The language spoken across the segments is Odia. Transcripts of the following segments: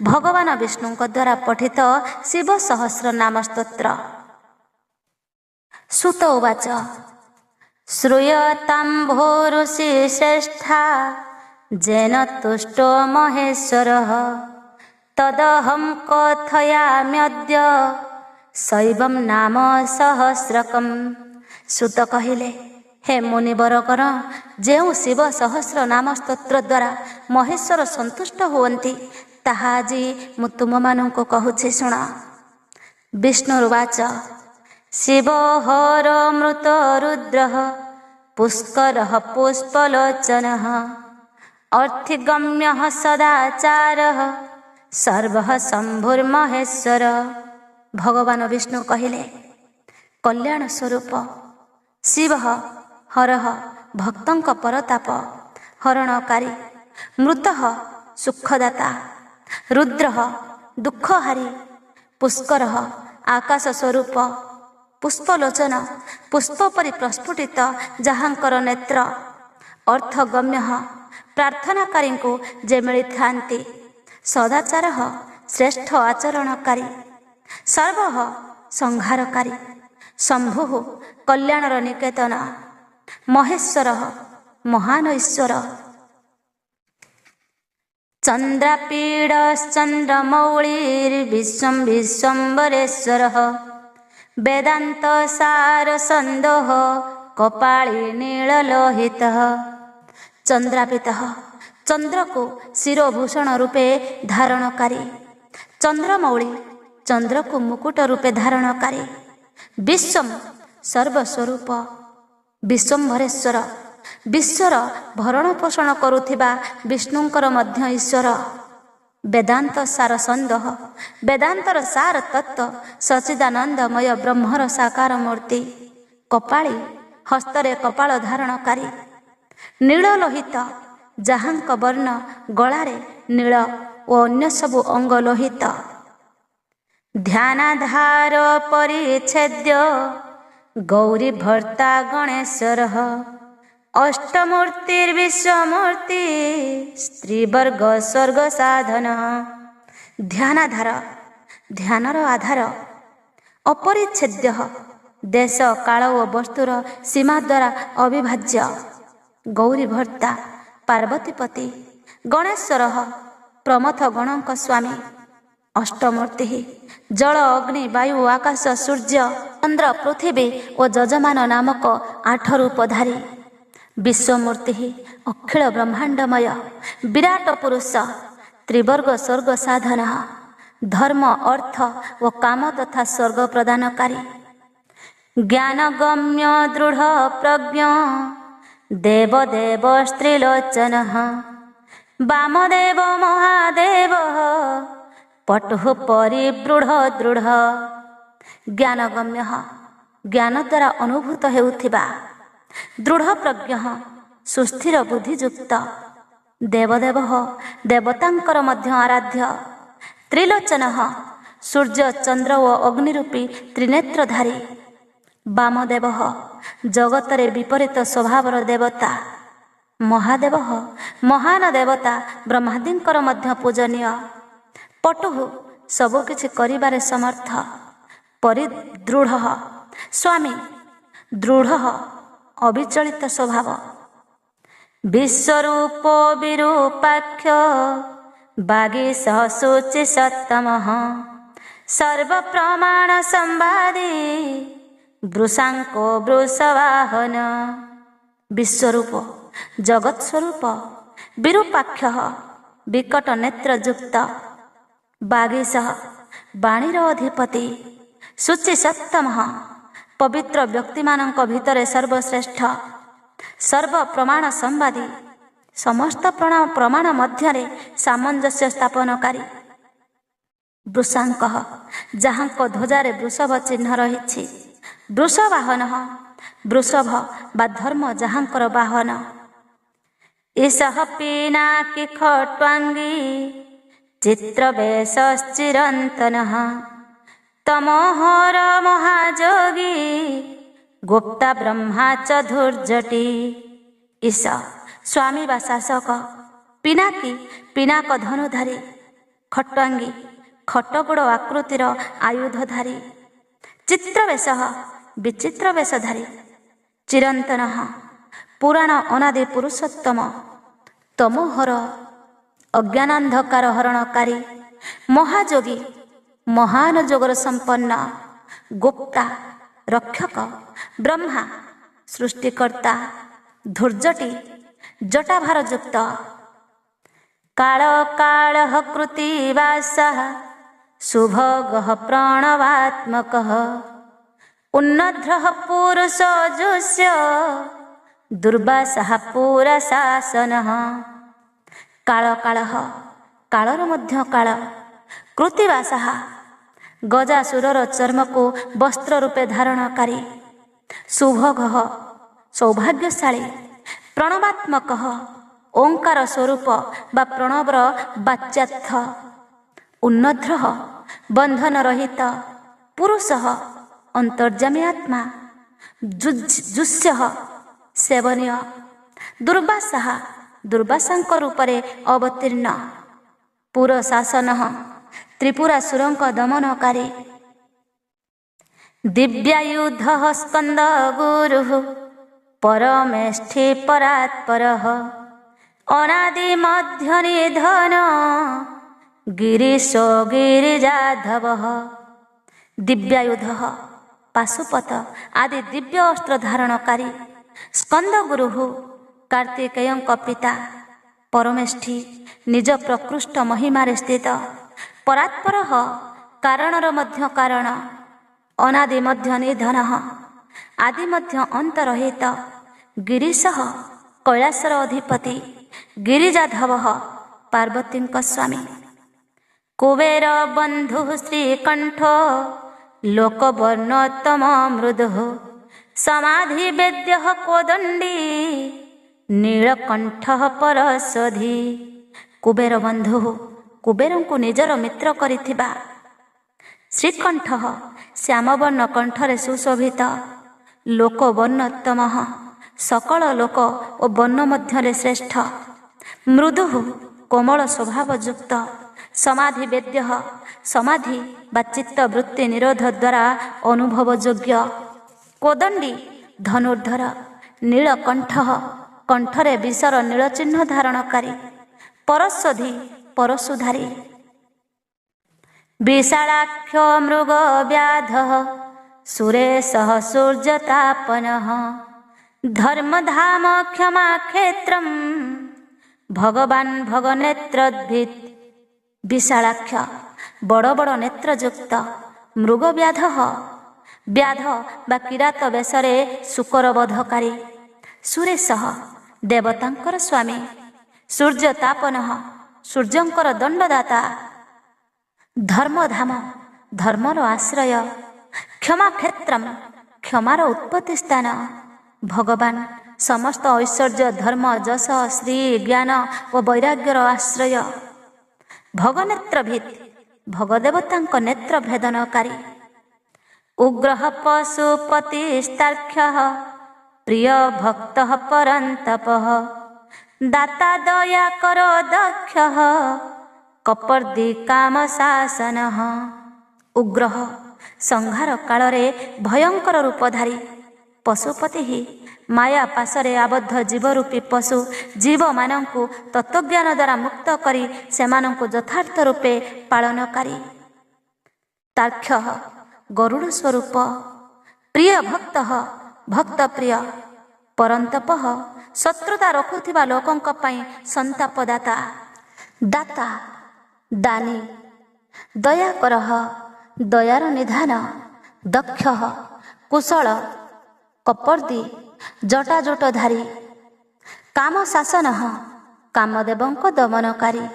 भगवान विष्णु द्वारा पठित शिव सहस्र नाम स्तोत्र। सुत उवाच श्रूयताम्भोरुषि श्रेष्ठा जेन तुष्टो महेश्वरः तदहं कथयाम्यद्य शैवं नाम सहस्रकम्। सुत कहिले, हे मुनिवरकर, जो शिव सहस्र नाम स्तोत्र द्वारा महेश्वर संतुष्ट हुवन्ति ताहा आजि मु तुममानंकु कहूछि शुण। विष्णुर्वाच शिव हर मृत रुद्रः पुष्करः पुष्पलोचनः अर्थिगम्यः सदाचारः सर्वः शंभुर्महेश्वर। भगवान विष्णु कहिले, कल्याण स्वरूप शिव हरः भक्तंक परताप हरणकारी, मृतः सुखदाता, रुद्रः दुःखहारी, पुष्करः आकाश स्वरूप, पुष्पलोचन पुष्प परि प्रस्फुटित जहांकर नेत्र, अर्थगम्य प्रार्थनाकारी को जे मिली थांती, सदाचार श्रेष्ठ आचरणकारी, सर्व संहारकारी, शंभु कल्याणर निकेतन, महेश्वर महान ईश्वर। चंद्रपीडश्चंद्रमौळिर्विश्वं विश्वम्भरेश्वरः वेदांत सार संदोह कपाळी नीललोहितः। चंद्रापितः चंद्र को शिरोभूषण रूपे धारणकारी, चंद्रमौळी चंद्र को मुकुट रूपे धारणकारी, विश्वम सर्वस्वरूप, विश्वम्भरेश्वर विश्वर भरण पोषण करुथिबा विष्णुंकर मध्य ईश्वर, वेदांत सार संदोह वेदांतर सार तत्व सच्चिदानंदमय ब्रह्मर साकार मूर्ति, कपाळी हस्तरे कपाळ धारणकारी, नीललोहित जहांक वर्ण गଳାରେ नील ଓ ଅନ୍ୟ ସବୁ ଅଙ୍ଗ ଲୋହିତ, ଧ୍ୟାନାଧାର ପରିଚ୍ଛେଦ୍ୟ गौरी भर्ता गणेश्वरः अष्टमूर्तिर्विश्वमूर्ति स्त्रीवर्ग स्वर्ग साधन। ध्यानाधार ध्यानर आधार, अपरिच्छेद्य देश काल और वस्तुर सीमा द्वारा अविभाज्य, गौरी भर्ता पार्वतीपति, गणेश्वर प्रमथ गणक स्वामी, अष्टमूर्ति जल अग्नि वायु आकाश सूर्य चंद्र पृथ्वी और जजमान नामक 8 रूपधारी, विश्वमूर्ति अखिल ब्रह्मांडमय विराट पुरुष, त्रिवर्ग स्वर्ग साधन, धर्म अर्थ व काम तथा स्वर्ग प्रदानकारी, ज्ञानगम्य दृढ़ प्रज्ञ देवदेव स्त्रीलोचनः वामदेव महादेव पटुः परिबृढ़ दृढ़। ज्ञानगम्य ज्ञान द्वारा अनुभूत हेउथिबा, दृढ़ प्रज्ञ सुस्थिर बुद्धियुक्त, देवदेव देवतांकर मध्य आराध्य, त्रिलोचन सूर्य चंद्र व अग्निरूपी त्रिनेत्रधारी, वामदेव जगतरे विपरीत स्वभावर देवता, महादेव महान देवता ब्रह्मादींकर मध्य पूजनीय, पटु सबु किछि करिबारे समर्थ, परिदृढ़ स्वामी दृढ़ अविचलित स्वभाव, विश्वरूप विरूपाक्ष वागीशः शुचि सत्तमः सर्व प्रमाण संवादी वृषांको वृषवाहन। विश्वरूप जगत स्वरूप, विरूपाक्ष विकट नेत्रयुक्त, वागीशः वाणीर अधिपति, शुचि सत्तम पवित्र व्यक्तिमानंक भितरे सर्वश्रेष्ठ, सर्व प्रमाण संवादी समस्त प्रमाण मध्यरे सामंजस्य स्थापनकारी, वृषांक जहांक ध्वजारे वृषभ चिन्ह रहिछि, वृषवाहन वृषभ बा धर्म जहांकर वाहन, ईशः पिनाकी खट्वांगी चित्रवेशश्चिरन्तनः तमोहर महाजोगी गुप्ता ब्रह्मा च धुर्जटी। ईश स्वामी वा शासक, पिनाकी पिनाक धनुधारी, ଖଟାଙ୍ଗୀ ଖଟଗୋଡ଼ ଆକୃତିର ଆୟୁଧଧାରୀ, ଚିତ୍ରବେଶ ବିଚିତ୍ର ବେଶଧାରୀ, ଚିରନ୍ତନ ପୁରାଣ ଅନାଦି ପୁରୁଷୋତ୍ତମ, ତମୋହର ଅଜ୍ଞାନାନ୍ଧକାର ହରଣକାରୀ, ମହାଯୋଗୀ ମହାନ ଯୋଗର ସମ୍ପନ୍ନ, ଗୁପ୍ତା ରକ୍ଷକ, ବ୍ରହ୍ମା ସୃଷ୍ଟିକର୍ତ୍ତା, ଧୂର୍ଜଟି ଜଟାଭାର ଯୁକ୍ତ, କାଳ କାଳଃ କୃତିବାସଃ ଶୁଭଗଃ ପ୍ରଣବାତ୍ମକଃ, ଉନ୍ନଦ୍ରଃ ପୁରୁଷ ଯୁଷ୍ୟ ଦୁର୍ବାସଃ ପୁରଶାସନଃ। କାଳ କାଳଃ କାଳର ମଧ୍ୟ କାଳ, କୃତିବାସଃ ଗଜାସୁରର ଚର୍ମକୁ ବସ୍ତ୍ର ରୂପେ ଧାରଣକାରୀ, ଶୁଭଗଃ ସୌଭାଗ୍ୟଶାଳୀ, ପ୍ରଣବାତ୍ମକଃ ଓଙ୍କାର ସ୍ୱରୂପ ବା ପ୍ରଣବର ବାଚ୍ୟାର୍ଥ, ଉନ୍ନଦ୍ରଃ ବନ୍ଧନ ରହିତ, ପୁରୁଷଃ ଅନ୍ତର୍ଯାମୀ ଆତ୍ମା, ଯୁଷ୍ୟଃ ସେବନୀୟ, ଦୁର୍ବାସଃ ଦୁର୍ବାସାଙ୍କ ରୂପରେ ଅବତୀର୍ଣ୍ଣ, ପୁରଶାସନଃ ତ୍ରିପୁରାସୁରଙ୍କ ଦମନକାରୀ, ଦିବ୍ୟାୟୁଧଃ ସ୍କନ୍ଦ ଗୁରୁଃ ପରମେଷ୍ଠି ପରାତ୍ପରଃ, ଅନାଦି ମଧ୍ୟ ନିଧନ ଗିରୀଶ ଗିରିଜାଧବଃ। ଦିବ୍ୟାୟୁଧଃ ପାଶୁପତ ଆଦି ଦିବ୍ୟ ଅସ୍ତ୍ର ଧାରଣକାରୀ, ସ୍କନ୍ଦ ଗୁରୁଃ କାର୍ତ୍ତିକେୟଙ୍କ ପିତା, ପରମେଷ୍ଠି ନିଜ ପ୍ରକୃଷ୍ଟ ମହିମାରେ ସ୍ଥିତ, ପରାତ୍ପରଃ କାରଣର ମଧ୍ୟ କାରଣ, ଅନାଦି ମଧ୍ୟ ନିଧନ ଆଦି ମଧ୍ୟ ଅନ୍ତରହିତ, ଗିରୀଶଃ କୈଳାସର ଅଧିପତି, ଗିରିଜାଧବଃ ପାର୍ବତୀଙ୍କ ସ୍ୱାମୀ, କୁବେର ବନ୍ଧୁ ଶ୍ରୀକଣ୍ଠ ଲୋକବର୍ଣ୍ଣୋତ୍ତମ ମୃଦୁଃ, ସମାଧି ବେଦ୍ୟଃ କୋଦଣ୍ଡୀ ନୀଳକଣ୍ଠଃ ପରଶୋଧି। କୁବେର ବନ୍ଧୁ କୁବେରଙ୍କୁ ନିଜର ମିତ୍ର କରିଥିବା, ଶ୍ରୀକଣ୍ଠ ଶ୍ୟାମବର୍ଣ୍ଣ କଣ୍ଠରେ ସୁଶୋଭିତ, ଲୋକବର୍ଣ୍ଣୋତ୍ତମ ସକଳ ଲୋକ ଓ ବର୍ଣ୍ଣ ମଧ୍ୟରେ ଶ୍ରେଷ୍ଠ, ମୃଦୁଃ କୋମଳ ସ୍ୱଭାବ ଯୁକ୍ତ, ସମାଧି ବେଦ୍ୟ ସମାଧି ବା ଚିତ୍ତ ବୃତ୍ତି ନିରୋଧ ଦ୍ୱାରା ଅନୁଭବ ଯୋଗ୍ୟ, କୋଦଣ୍ଡୀ ଧନୁର୍ଦ୍ଧର, ନୀଳକଣ୍ଠ କଣ୍ଠରେ ବିଷର ନୀଳଚିହ୍ନ ଧାରଣକାରୀ, ପରଶୋଧି ପରଶୁଧାରୀ, ବିଶାଳାକ୍ଷ ମୃଗ ବ୍ୟାଧଃ ସୁରେଶଃ ସୂର୍ଯ୍ୟତାପନଃ, ଧର୍ମଧାମ କ୍ଷମା କ୍ଷେତ୍ରಂ ଭଗବାନ ଭଗନେତ୍ରୋଦ୍ଭିଦ। ବିଶାଳାକ୍ଷ ବଡ଼ ବଡ଼ ନେତ୍ରଯୁକ୍ତ, ମୃଗବ୍ୟାଧ ବ୍ୟାଧ ବା କିରାତ ବେଶରେ ଶୂକର ବଧକାରୀ, ସୁରେଶ ଦେବତାଙ୍କର ସ୍ୱାମୀ, ସୂର୍ଯ୍ୟତାପନଃ ସୂର୍ଯ୍ୟଙ୍କର ଦଣ୍ଡଦାତା, ଧର୍ମଧାମ ଧର୍ମର ଆଶ୍ରୟ, କ୍ଷମାକ୍ଷେତ୍ରମ୍ କ୍ଷମାର ଉତ୍ପତ୍ତି ସ୍ଥାନ, ଭଗବାନ ସମସ୍ତ ଐଶ୍ୱର୍ଯ୍ୟ ଧର୍ମ ଯଶ ଶ୍ରୀ ଜ୍ଞାନ ଓ ବୈରାଗ୍ୟର ଆଶ୍ରୟ, ଭଗନେତ୍ରଭିତ୍ ଭଗଦେବତାଙ୍କ ନେତ୍ର ଭେଦନକାରୀ, ଉଗ୍ରଃ ପଶୁପତିସ୍ତାର୍କ୍ଷ୍ୟଃ ପ୍ରିୟ ଭକ୍ତଃ ପରନ୍ତପଃ, ଦାତା ଦୟାକର ଦକ୍ଷଃ କପର୍ଦ୍ଦି କାମ ଶାସନଃ। ଉଗ୍ରଃ ସଂହାର କାଳରେ ଭୟଙ୍କର ରୂପଧାରୀ, ପଶୁପତି ମାୟା ପାଶରେ ଆବଦ୍ଧ ଜୀବରୂପୀ ପଶୁ ଜୀବମାନଙ୍କୁ ତତ୍ତ୍ୱଜ୍ଞାନ ଦ୍ୱାରା ମୁକ୍ତ କରି ସେମାନଙ୍କୁ ଯଥାର୍ଥ ରୂପେ ପାଳନକାରୀ, ତାର୍କ୍ଷ୍ୟ ଗରୁଡ଼ ସ୍ୱରୂପ, ପ୍ରିୟ ଭକ୍ତ ଭକ୍ତପ୍ରିୟ, ପରନ୍ତପଃ ଶତ୍ରୁତା ରଖୁଥିବା ଲୋକଙ୍କ ପାଇଁ ସନ୍ତାପଦାତା, ଦାତା ଦାନୀ, ଦୟାକରଃ ଦୟାର ନିଧାନ, ଦକ୍ଷ କୁଶଳ, କପର୍ଦ୍ଦି ଜଟାଜୁଟଧାରୀ, କାମ ଶାସନ କାମଦେବଙ୍କ ଦମନକାରୀ,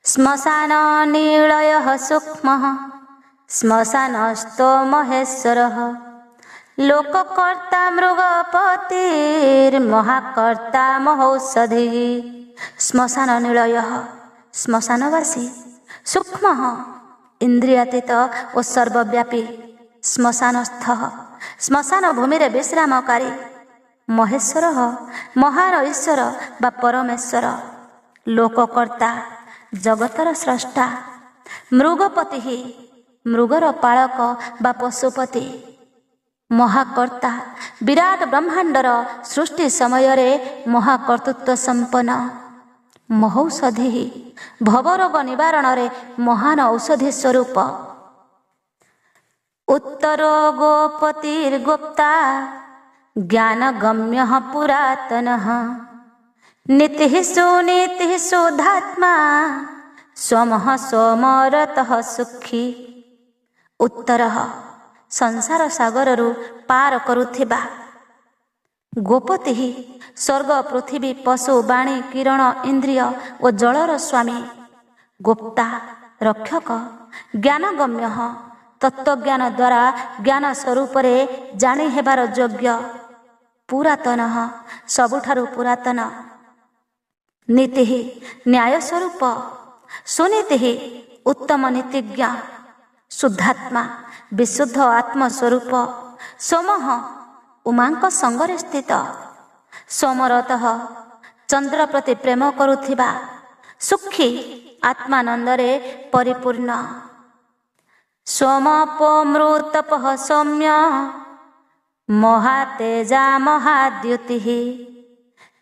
ଶ୍ମଶାନ ନିଳୟ ସୂକ୍ଷ୍ମ ଶ୍ମଶାନସ୍ଥୋ ମହେଶ୍ୱର, ଲୋକକର୍ତ୍ତା ମୃଗପତିର୍ମହାକର୍ତ୍ତା ମହୌଷଧି। ଶ୍ମଶାନ ନିଳୟ ଶ୍ମଶାନବାସୀ, ସୂକ୍ଷ୍ମ ଇନ୍ଦ୍ରିୟାତୀତ ଓ ସର୍ବବ୍ୟାପୀ, ଶ୍ମଶାନସ୍ଥ ଶ୍ମଶାନ ଭୂମିରେ ବିଶ୍ରାମକାରୀ, ମହେଶ୍ୱର ମହାନ ଈଶ୍ୱର ବା ପରମେଶ୍ୱର, ଲୋକକର୍ତ୍ତା ଜଗତର ସ୍ରଷ୍ଟା। ମୃଗପତି ମୃଗର ପାଳକ ବା ପଶୁପତି। ମହାକର୍ତ୍ତା ବିରାଟ ବ୍ରହ୍ମାଣ୍ଡର ସୃଷ୍ଟି ସମୟରେ ମହାକର୍ତ୍ତୃତ୍ୱ ସମ୍ପନ୍ନ। ମହୌଷଧି ଭବରୋଗ ନିବାରଣରେ ମହାନ ଔଷଧି ସ୍ୱରୂପ। ଉତ୍ତରୋ ଗୋପତିର୍ଗୋପ୍ତା ଜ୍ଞାନଗମ୍ୟ ପୁରାତନଃ। ନୀତିଃ ସୁନୀତିଃ ଶୁଦ୍ଧାତ୍ମା ସ୍ୱମଃ ସୋମରତଃ ସୁଖୀ। ଉତ୍ତର ସଂସାର ସାଗରରୁ ପାର କରୁଥିବା। ଗୋପତି ସ୍ୱର୍ଗ ପୃଥିବୀ ପଶୁ ବାଣୀ କିରଣ ଇନ୍ଦ୍ରିୟ ଓ ଜଳର ସ୍ୱାମୀ। ଗୋପ୍ତା ରକ୍ଷକ। ଜ୍ଞାନଗମ୍ୟ ତତ୍ତ୍ୱଜ୍ଞାନ ଦ୍ୱାରା ଜ୍ଞାନ ସ୍ୱରୂପରେ ଜାଣି ହେବାର ଯୋଗ୍ୟ। ପୁରାତନ ସବୁଠାରୁ ପୁରାତନ। ନୀତି ନ୍ୟାୟ ସ୍ୱରୂପ। ସୁନୀତି ଉତ୍ତମ ନୀତିଜ୍ଞ। ଶୁଦ୍ଧାତ୍ମା ବିଶୁଦ୍ଧ ଆତ୍ମ ସ୍ୱରୂପ। ସୋମଃ ଉମାଙ୍କ ସଙ୍ଗରେ ସ୍ଥିତ। ସୋମରତଃ ଚନ୍ଦ୍ର ପ୍ରତି ପ୍ରେମ କରୁଥିବା। ସୁଖୀ ଆତ୍ମାନନ୍ଦରେ ପରିପୂର୍ଣ୍ଣ। ସୋମପୋମୃତପଃ ସୌମ୍ୟ ମହାତେଜା ମହାଦ୍ୟୁତିଃ।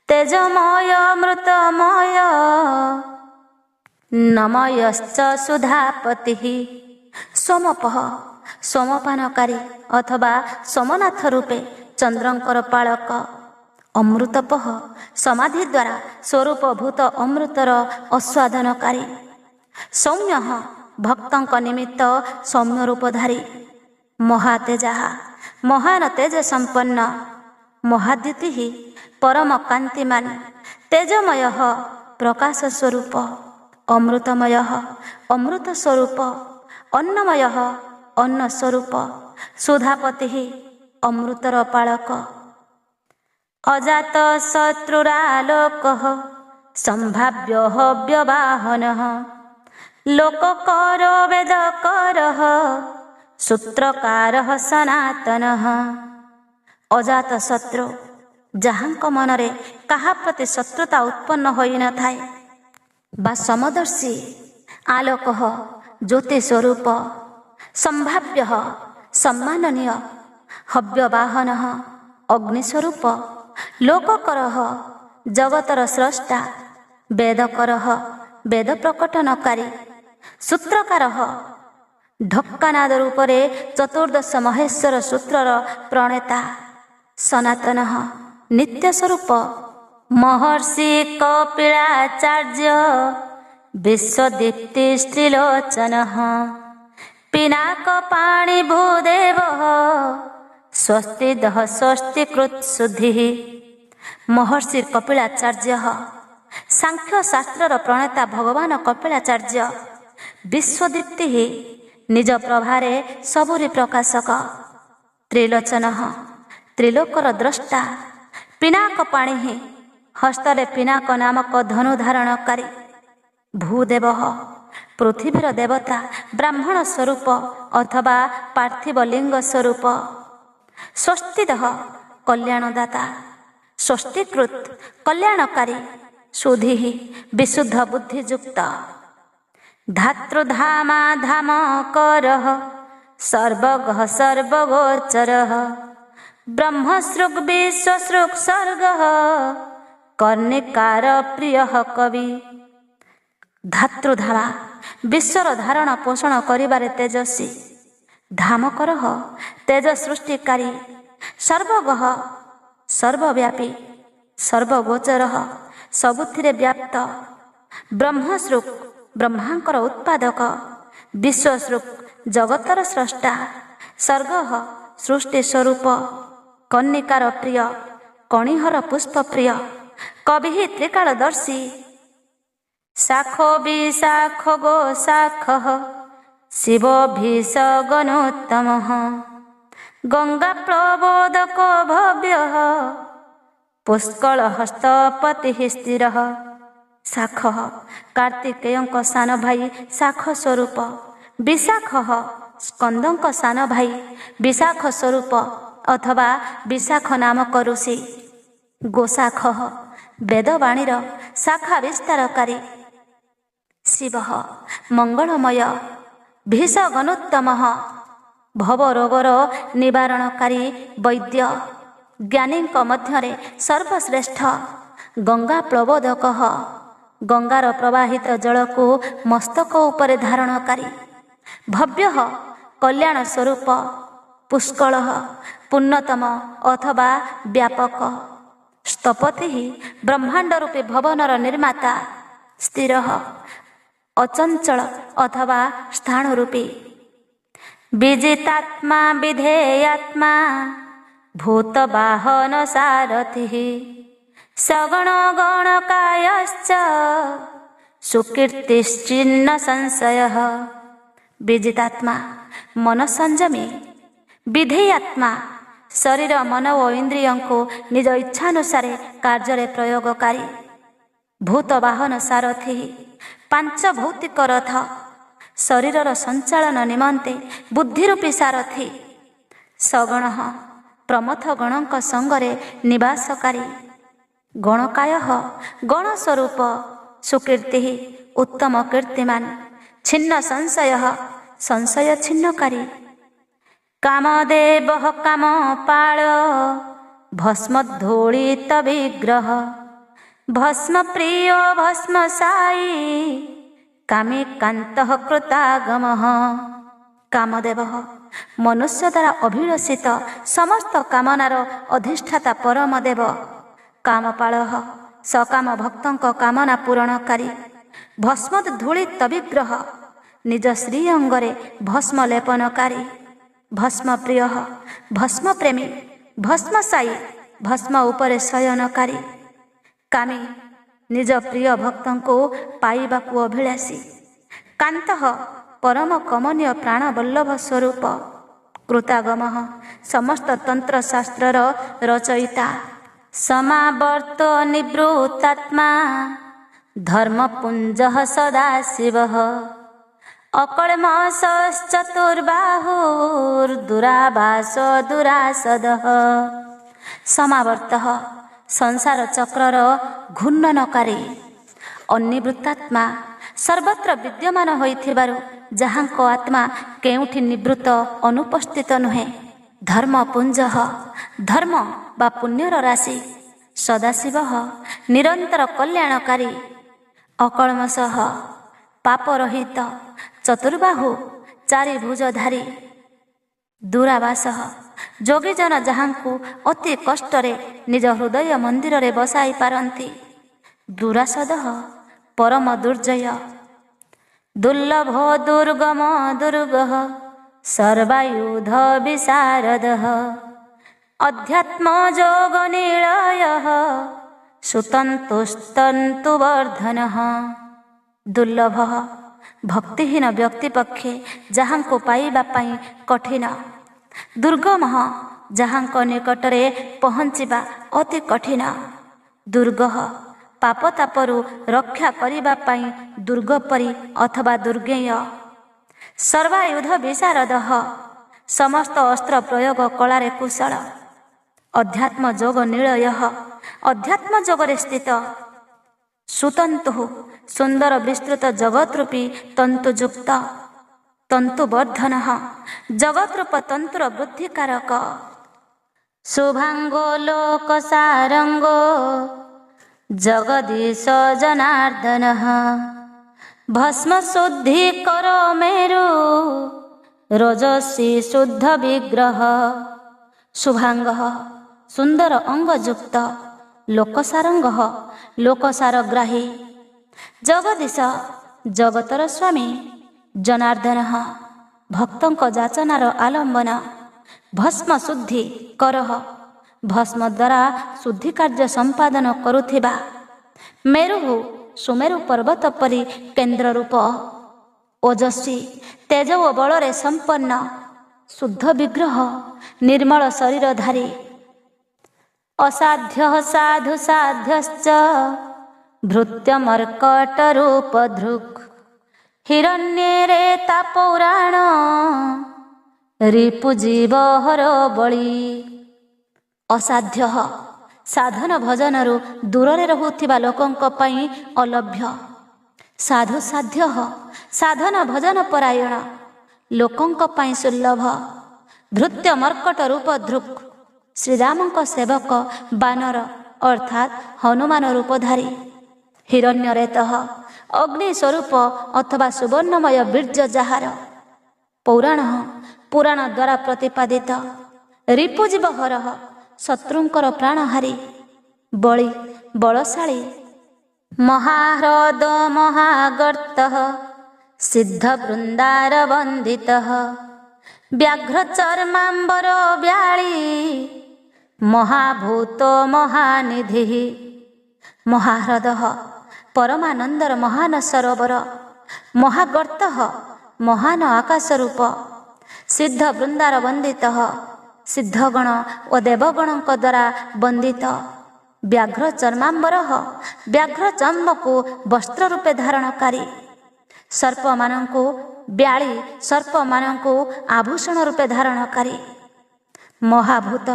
ତେଜମୟ ମୃତମୟ ନମୟଶ୍ଚ ସୁଧାପତିଃ। ସୋମପଃ ସୋମପାନକାରୀ ଅଥବା ସୋମନାଥ ରୂପେ ଚନ୍ଦ୍ରଙ୍କର ପାଳକ। ଅମୃତପଃ ସମାଧି ଦ୍ୱାରା ସ୍ୱରୂପଭୂତ ଅମୃତର ଆସ୍ୱାଦନକାରୀ। ସୌମ୍ୟ ଭକ୍ତଙ୍କ ନିମିତ୍ତ ସୌମ୍ୟ ରୂପଧାରୀ। ମହାତେଜା ମହାନ ତେଜ ସମ୍ପନ୍ନ। ମହାଦ୍ୟୁତିଃ ପରମ କାନ୍ତିମାନ। ତେଜମୟ ପ୍ରକାଶ ସ୍ୱରୂପ। ଅମୃତମୟ ଅମୃତ ସ୍ୱରୂପ। ଅନ୍ନମୟ ଅନ୍ନ ସ୍ୱରୂପ। ସୁଧାପତି ଅମୃତର ପାଳକ। ଅଜାତ ଶତ୍ରୁରାଲୋକଃ ସମ୍ଭାବ୍ୟ ବ୍ୟବାହନଃ। ଲୋକକରୋ ବେଦକରଃ ସୂତ୍ରକାରଃ ସନାତନଃ। ଅଜାତ ଶତ୍ରୁ ଯାହାଙ୍କ ମନରେ କାହା ପ୍ରତି ଶତ୍ରୁତା ଉତ୍ପନ୍ନ ହୋଇନଥାଏ ବା ସମଦର୍ଶୀ। ଆଲୋକ ଜ୍ୟୋତି ସ୍ୱରୂପ। ସମ୍ଭାବ୍ୟ ସମ୍ମାନନୀୟ। ହବ୍ୟବାହନ ଅଗ୍ନି ସ୍ୱରୂପ। ଲୋକକର ଜଗତର ସ୍ରଷ୍ଟା। ବେଦକର ବେଦ ପ୍ରକଟନକାରୀ। ସୂତ୍ରକାର ଢକ୍କାନାଦ ରୂପରେ ଚତୁର୍ଦ୍ଦଶ ମହେଶ୍ୱର ସୂତ୍ରର ପ୍ରଣେତା। ସନାତନ ନିତ୍ୟ ସ୍ୱରୂପ। ମହର୍ଷି କପିଳାଚାର୍ଯ୍ୟ ବିଶ୍ୱଦୀପ୍ତି ଶ୍ରୀଲୋଚନଃ। ପିନାକ ପାଣି ଭୂଦେବ ସ୍ୱସ୍ତି ଦଃ ସ୍ୱସ୍ତି କୃତ୍ସୁଧିଃ। ମହର୍ଷି କପିଳାଚାର୍ଯ୍ୟ ସାଂଖ୍ୟ ଶାସ୍ତ୍ରର ପ୍ରଣେତା ଭଗବାନ କପିଳାଚାର୍ଯ୍ୟ। ବିଶ୍ୱଦୀପ୍ତି ନିଜ ପ୍ରଭାରେ ସବୁରି ପ୍ରକାଶକ। ତ୍ରିଲୋଚନ ତ୍ରିଲୋକର ଦ୍ରଷ୍ଟା। ପିନାକ ପାଣି ହସ୍ତରେ ପିନାକ ନାମକ ଧନୁ ଧାରଣକାରୀ। ଭୂଦେବ ପୃଥିବୀର ଦେବତା ବ୍ରାହ୍ମଣ ସ୍ୱରୂପ ଅଥବା ପାର୍ଥିବ ଲିଙ୍ଗ ସ୍ୱରୂପ। ସ୍ୱସ୍ତିଦଃ କଲ୍ୟାଣଦାତା। ସ୍ୱସ୍ତିକୃତ କଲ୍ୟାଣକାରୀ। ସୁଧି ବିଶୁଦ୍ଧ ବୁଦ୍ଧିଯୁକ୍ତ। ଧାତୃଧାମା ଧାମକରଃ ସର୍ବଗଃ ସର୍ବଗୋଚରଃ। ବ୍ରହ୍ମସୃକ୍ ବିଶ୍ୱସୃକ୍ ସର୍ଗଃ କର୍ଣ୍ଣିକାର ପ୍ରିୟଃ କବି। ଧାତୃଧାମା ବିଶ୍ୱର ଧାରଣ ପୋଷଣ କରିବାରେ ତେଜସ୍ୱୀ। ଧାମକର ତେଜ ସୃଷ୍ଟିକାରୀ। ସର୍ବଗଃ ସର୍ବବ୍ୟାପୀ। ସର୍ବଗୋଚର ସବୁଥିରେ ବ୍ୟାପ୍ତ। ବ୍ରହ୍ମସୃକ୍ ବ୍ରହ୍ମାଙ୍କର ଉତ୍ପାଦକ। ବିଶ୍ୱସୃକ୍ ଜଗତର ସ୍ରଷ୍ଟା। ସର୍ଗ ସୃଷ୍ଟି ସ୍ୱରୂପ। କର୍ଣ୍ଣିକାର ପ୍ରିୟ କଣିହର ପୁଷ୍ପ ପ୍ରିୟ। କବି ତ୍ରିକାଳଦର୍ଶୀ। ଶାଖୋ ବିଶାଖ ଗୋ ଶାଖ ଶିବଭିଷଗନୋତ୍ତମଃ। ଗଙ୍ଗା ପ୍ରବୋଦକ ଭବ୍ୟ ପୁଷ୍କଳ ହସ୍ତପତି ସ୍ଥିର। ଶାଖ କାର୍ତ୍ତିକେୟଙ୍କ ସାନ ଭାଇ ଶାଖ ସ୍ୱରୂପ। ବିଶାଖ ସ୍କନ୍ଦଙ୍କ ସାନ ଭାଇ ବିଶାଖ ସ୍ୱରୂପ ଅଥବା ବିଶାଖ ନାମକ ଋଷି। ଗୋଶାଖ ବେଦବାଣୀର ଶାଖା ବିସ୍ତାରକାରୀ। ଶିବଃ ମଙ୍ଗଳମୟ ଭୀଷଗନୋତ୍ତମଃ ଭବରୋଗର ନିବାରଣକାରୀ ବୈଦ୍ୟ ଜ୍ଞାନୀଙ୍କ ମଧ୍ୟରେ ସର୍ବଶ୍ରେଷ୍ଠ ଗଙ୍ଗା ପ୍ଳବୋଦକଃ ଗଙ୍ଗାର ପ୍ରବାହିତ ଜଳକୁ ମସ୍ତକ ଉପରେ ଧାରଣକାରୀ ଭବ୍ୟଃ କଲ୍ୟାଣ ସ୍ୱରୂପ ପୁଷ୍କଳଃ ପୂର୍ଣ୍ଣତମ ଅଥବା ବ୍ୟାପକ ସ୍ଥପତି ବ୍ରହ୍ମାଣ୍ଡ ରୂପୀ ଭବନର ନିର୍ମାତା ସ୍ଥିରଃ ଅଚଞ୍ଚଳ ଅଥବା ସ୍ଥାଣୁ ରୂପୀ ବିଜିତାତ୍ମା ବିଧେୟାତ୍ମା ଭୂତବାହନ ସାରଥିଃ ସଗଣ ଗଣକାୟଶ୍ଚ ସୁକୀର୍ତ୍ତିଶ୍ଚିନ୍ନ ସଂଶୟଃ ବିଜିତାତ୍ମା ମନ ସଂଯମୀ ବିଧେୟାତ୍ମା ଶରୀର ମନ ଓ ଇନ୍ଦ୍ରିୟଙ୍କୁ ନିଜ ଇଚ୍ଛାନୁସାରେ କାର୍ଯ୍ୟରେ ପ୍ରୟୋଗକାରୀ ଭୂତବାହନ ସାରଥି ପାଞ୍ଚ ଭୌତିକ ରଥ ଶରୀରର ସଞ୍ଚାଳନ ନିମନ୍ତେ ବୁଦ୍ଧିରୂପୀ ସାରଥି ସଗଣ ପ୍ରମଥ ଗଣଙ୍କ ସଙ୍ଗରେ ନିବାସକାରୀ ଗଣକାୟ ଗଣ ସ୍ୱରୂପ ସୁକୀର୍ତ୍ତି ଉତ୍ତମ କୀର୍ତ୍ତିମାନ ଛିନ୍ନ ସଂଶୟ ସଂଶୟ ଛିନ୍ନକାରୀ କାମଦେବ କାମପାଳ ଭସ୍ମୋଦ୍ଧୂଳିତ ବିଗ୍ରହ ଭସ୍ମପ୍ରିୟ ଭସ୍ମସାୟୀ କାମିକାନ୍ତଃ କୃତାଗମଃ କାମଦେବ ମନୁଷ୍ୟ ଦ୍ୱାରା ଅଭିଳଷିତ ସମସ୍ତ କାମନାର ଅଧିଷ୍ଠାତା ପରମଦେବ କାମପାଳ ସକାମ ଭକ୍ତଙ୍କ କାମନା ପୂରଣକାରୀ ଭସ୍ମୋଦ୍ଧୂଳିତ ବିଗ୍ରହ ନିଜ ଶ୍ରୀ ଅଙ୍ଗରେ ଭସ୍ମ ଲେପନକାରୀ ଭସ୍ମପ୍ରିୟ ଭସ୍ମପ୍ରେମୀ ଭସ୍ମସାୟୀ ଭସ୍ମ ଉପରେ ଶୟନକାରୀ କାମୀ ନିଜ ପ୍ରିୟ ଭକ୍ତଙ୍କୁ ପାଇବାକୁ ଅଭିଳାଷୀ କାନ୍ତଃ ପରମ କମନୀୟ ପ୍ରାଣବଲ୍ଲଭ ସ୍ୱରୂପ କୃତାଗମ ସମସ୍ତ ତନ୍ତ୍ରଶାସ୍ତ୍ରର ରଚୟିତା ସମାବର୍ତ୍ତ ନିବୃତ୍ତାତ୍ମା ଧର୍ମପୁଞ୍ଜ ସଦାଶିବଃ ଅକଳ୍ମଷଶ୍ଚତୁର୍ବାହୁର୍ଦୁରାଭାସ ଦୁରାସଦଃ ସମାବର୍ତ୍ତଃ ସଂସାର ଚକ୍ରର ଘୂର୍ଣ୍ଣନକାରୀ ଅନିବୃତ୍ତାତ୍ମା ସର୍ବତ୍ର ବିଦ୍ୟମାନ ହୋଇଥିବାରୁ ଯାହାଙ୍କ ଆତ୍ମା କେଉଁଠି ନିବୃତ୍ତ ଅନୁପସ୍ଥିତ ନୁହେଁ ଧର୍ମପୁଞ୍ଜ ଧର୍ମ ବା ପୁଣ୍ୟର ରାଶି ସଦାଶିବ ନିରନ୍ତର କଲ୍ୟାଣକାରୀ ଅକଳ୍ମଷଃ ପାପରହିତ ଚତୁର୍ବାହୁ ଚାରିଭୁଜଧାରୀ ଦୁରାବାସ ଯୋଗୀଜନ ଯାହାଙ୍କୁ ଅତି କଷ୍ଟରେ ନିଜ ହୃଦୟ ମନ୍ଦିରରେ ବସାଇ ପାରନ୍ତି ଦୁରାସଦ ପରମ ଦୁର୍ଜୟ ଦୁର୍ଲଭ ଦୁର୍ଗମ ଦୁର୍ଗଃ ସର୍ବାୟୁଧ ବିଶାରଦଃ ଅଧ୍ୟାତ୍ମ ଯୋଗ ନିଳୟଃ ସୁତନ୍ତୁସ୍ତନ୍ତୁବର୍ଦ୍ଧନଃ ଦୁର୍ଲଭ ଭକ୍ତିହୀନ ବ୍ୟକ୍ତି ପକ୍ଷେ ଯାହାଙ୍କୁ ପାଇବା ପାଇଁ କଠିନ ଦୁର୍ଗମ ଯାହାଙ୍କ ନିକଟରେ ପହଞ୍ଚିବା ଅତି କଠିନ ଦୁର୍ଗ ପାପତାପରୁ ରକ୍ଷା କରିବା ପାଇଁ ଦୁର୍ଗ ପରି ଅଥବା ଦୁର୍ଗେୟ ସର୍ବାୟୁଧ ବିଶାରଦଃ ସମସ୍ତ ଅସ୍ତ୍ର ପ୍ରୟୋଗ କଳାରେ କୁଶଳ ଅଧ୍ୟାତ୍ମ ଯୋଗ ନିଳୟ ଅଧ୍ୟାତ୍ମ ଯୋଗରେ ସ୍ଥିତ ସୁତନ୍ତୁ ସୁନ୍ଦର ବିସ୍ତୃତ ଜଗତ ରୂପୀ ତନ୍ତୁଯୁକ୍ତ ତନ୍ତୁବର୍ଦ୍ଧନ ଜଗତରୂପ ତନ୍ତୁର ବୃଦ୍ଧିକାରକ ଶୁଭାଙ୍ଗୋ ଲୋକ ସାରଙ୍ଗୋ ଜଗଦୀଶ ଜନାର୍ଦ୍ଦନ ଭସ୍ମ ଶୁଦ୍ଧି କର ମେରୁ ରଜସୀ ଶୁଦ୍ଧ ବିଗ୍ରହ ଶୁଭାଙ୍ଗ ସୁନ୍ଦର ଅଙ୍ଗଯୁକ୍ତ ଲୋକସାରଙ୍ଗ ଲୋକସାରଗ୍ରାହୀ ଜଗଦୀଶ ଜଗତର ସ୍ୱାମୀ ଜନାର୍ଦ୍ଦନ ଭକ୍ତଙ୍କ ଯାଚନାର ଆଲମ୍ବନ ଭସ୍ମ ଶୁଦ୍ଧି କରଃ ଭସ୍ମ ଦ୍ୱାରା ଶୁଦ୍ଧି କାର୍ଯ୍ୟ ସମ୍ପାଦନ କରୁଥିବା ମେରୁ ସୁମେରୁ ପର୍ବତ ପରି କେନ୍ଦ୍ର ରୂପ ଓଜସ୍ୱୀ ତେଜ ଓ ବଳରେ ସମ୍ପନ୍ନ ଶୁଦ୍ଧ ବିଗ୍ରହ ନିର୍ମଳ ଶରୀରଧାରୀ ଅସାଧ୍ୟ ସାଧୁ ସାଧ୍ୟଶ୍ଚ ଭୃତ୍ୟମର୍କଟ ରୂପ ଧୃକ୍ ହିରଣ୍ୟରେ ତା ପୌରାଣ ରିପୁଜୀବ ହର ବଳି ଅସାଧ୍ୟ ସାଧନ ଭଜନରୁ ଦୂରରେ ରହୁଥିବା ଲୋକଙ୍କ ପାଇଁ ଅଲଭ୍ୟ ସାଧୁ ସାଧ୍ୟ ସାଧନ ଭଜନ ପରାୟଣ ଲୋକଙ୍କ ପାଇଁ ସୁଲଭ ଧୃତ୍ୟ ମର୍କଟ ରୂପ ଧୃକ୍ ଶ୍ରୀରାମଙ୍କ ସେବକ ବାନର ଅର୍ଥାତ୍ ହନୁମାନ ରୂପଧାରୀ ହିରଣ୍ୟରେତ ଅଗ୍ନି ସ୍ୱରୂପ ଅଥବା ସୁବର୍ଣ୍ଣମୟ ବୀର୍ଯ୍ୟ ଯାହାର ପୁରାଣ ଦ୍ୱାରା ପ୍ରତିପାଦିତ ରିପୁଜୀବ ହରଃ ଶତ୍ରୁଙ୍କର ପ୍ରାଣହାରୀ ବଳଶାଳୀ ମହାହ୍ରଦ ମହାଗର୍ତ୍ତ ସିଦ୍ଧ ବୃନ୍ଦାର ବନ୍ଦିତ ବ୍ୟାଘ୍ର ଚର୍ମାମ୍ବର ବ୍ୟାଳୀ ମହାଭୂତ ମହାନିଧି ମହାହ୍ରଦ ପରମାନନ୍ଦର ମହାନ ସରୋବର ମହାଗର୍ତ୍ତ ମହାନ ଆକାଶ ରୂପ ସିଦ୍ଧ ବୃନ୍ଦାର ବନ୍ଦିତ ସିଦ୍ଧଗଣ ଓ ଦେବଗଣଙ୍କ ଦ୍ୱାରା ବନ୍ଦିତ ବ୍ୟାଘ୍ର ଚର୍ମାମ୍ବର ବ୍ୟାଘ୍ର ଚର୍ମକୁ ବସ୍ତ୍ର ରୂପେ ଧାରଣକାରୀ ସର୍ପମାନଙ୍କୁ ବ୍ୟାଳୀ ସର୍ପମାନଙ୍କୁ ଆଭୂଷଣ ରୂପେ ଧାରଣକାରୀ ମହାଭୂତ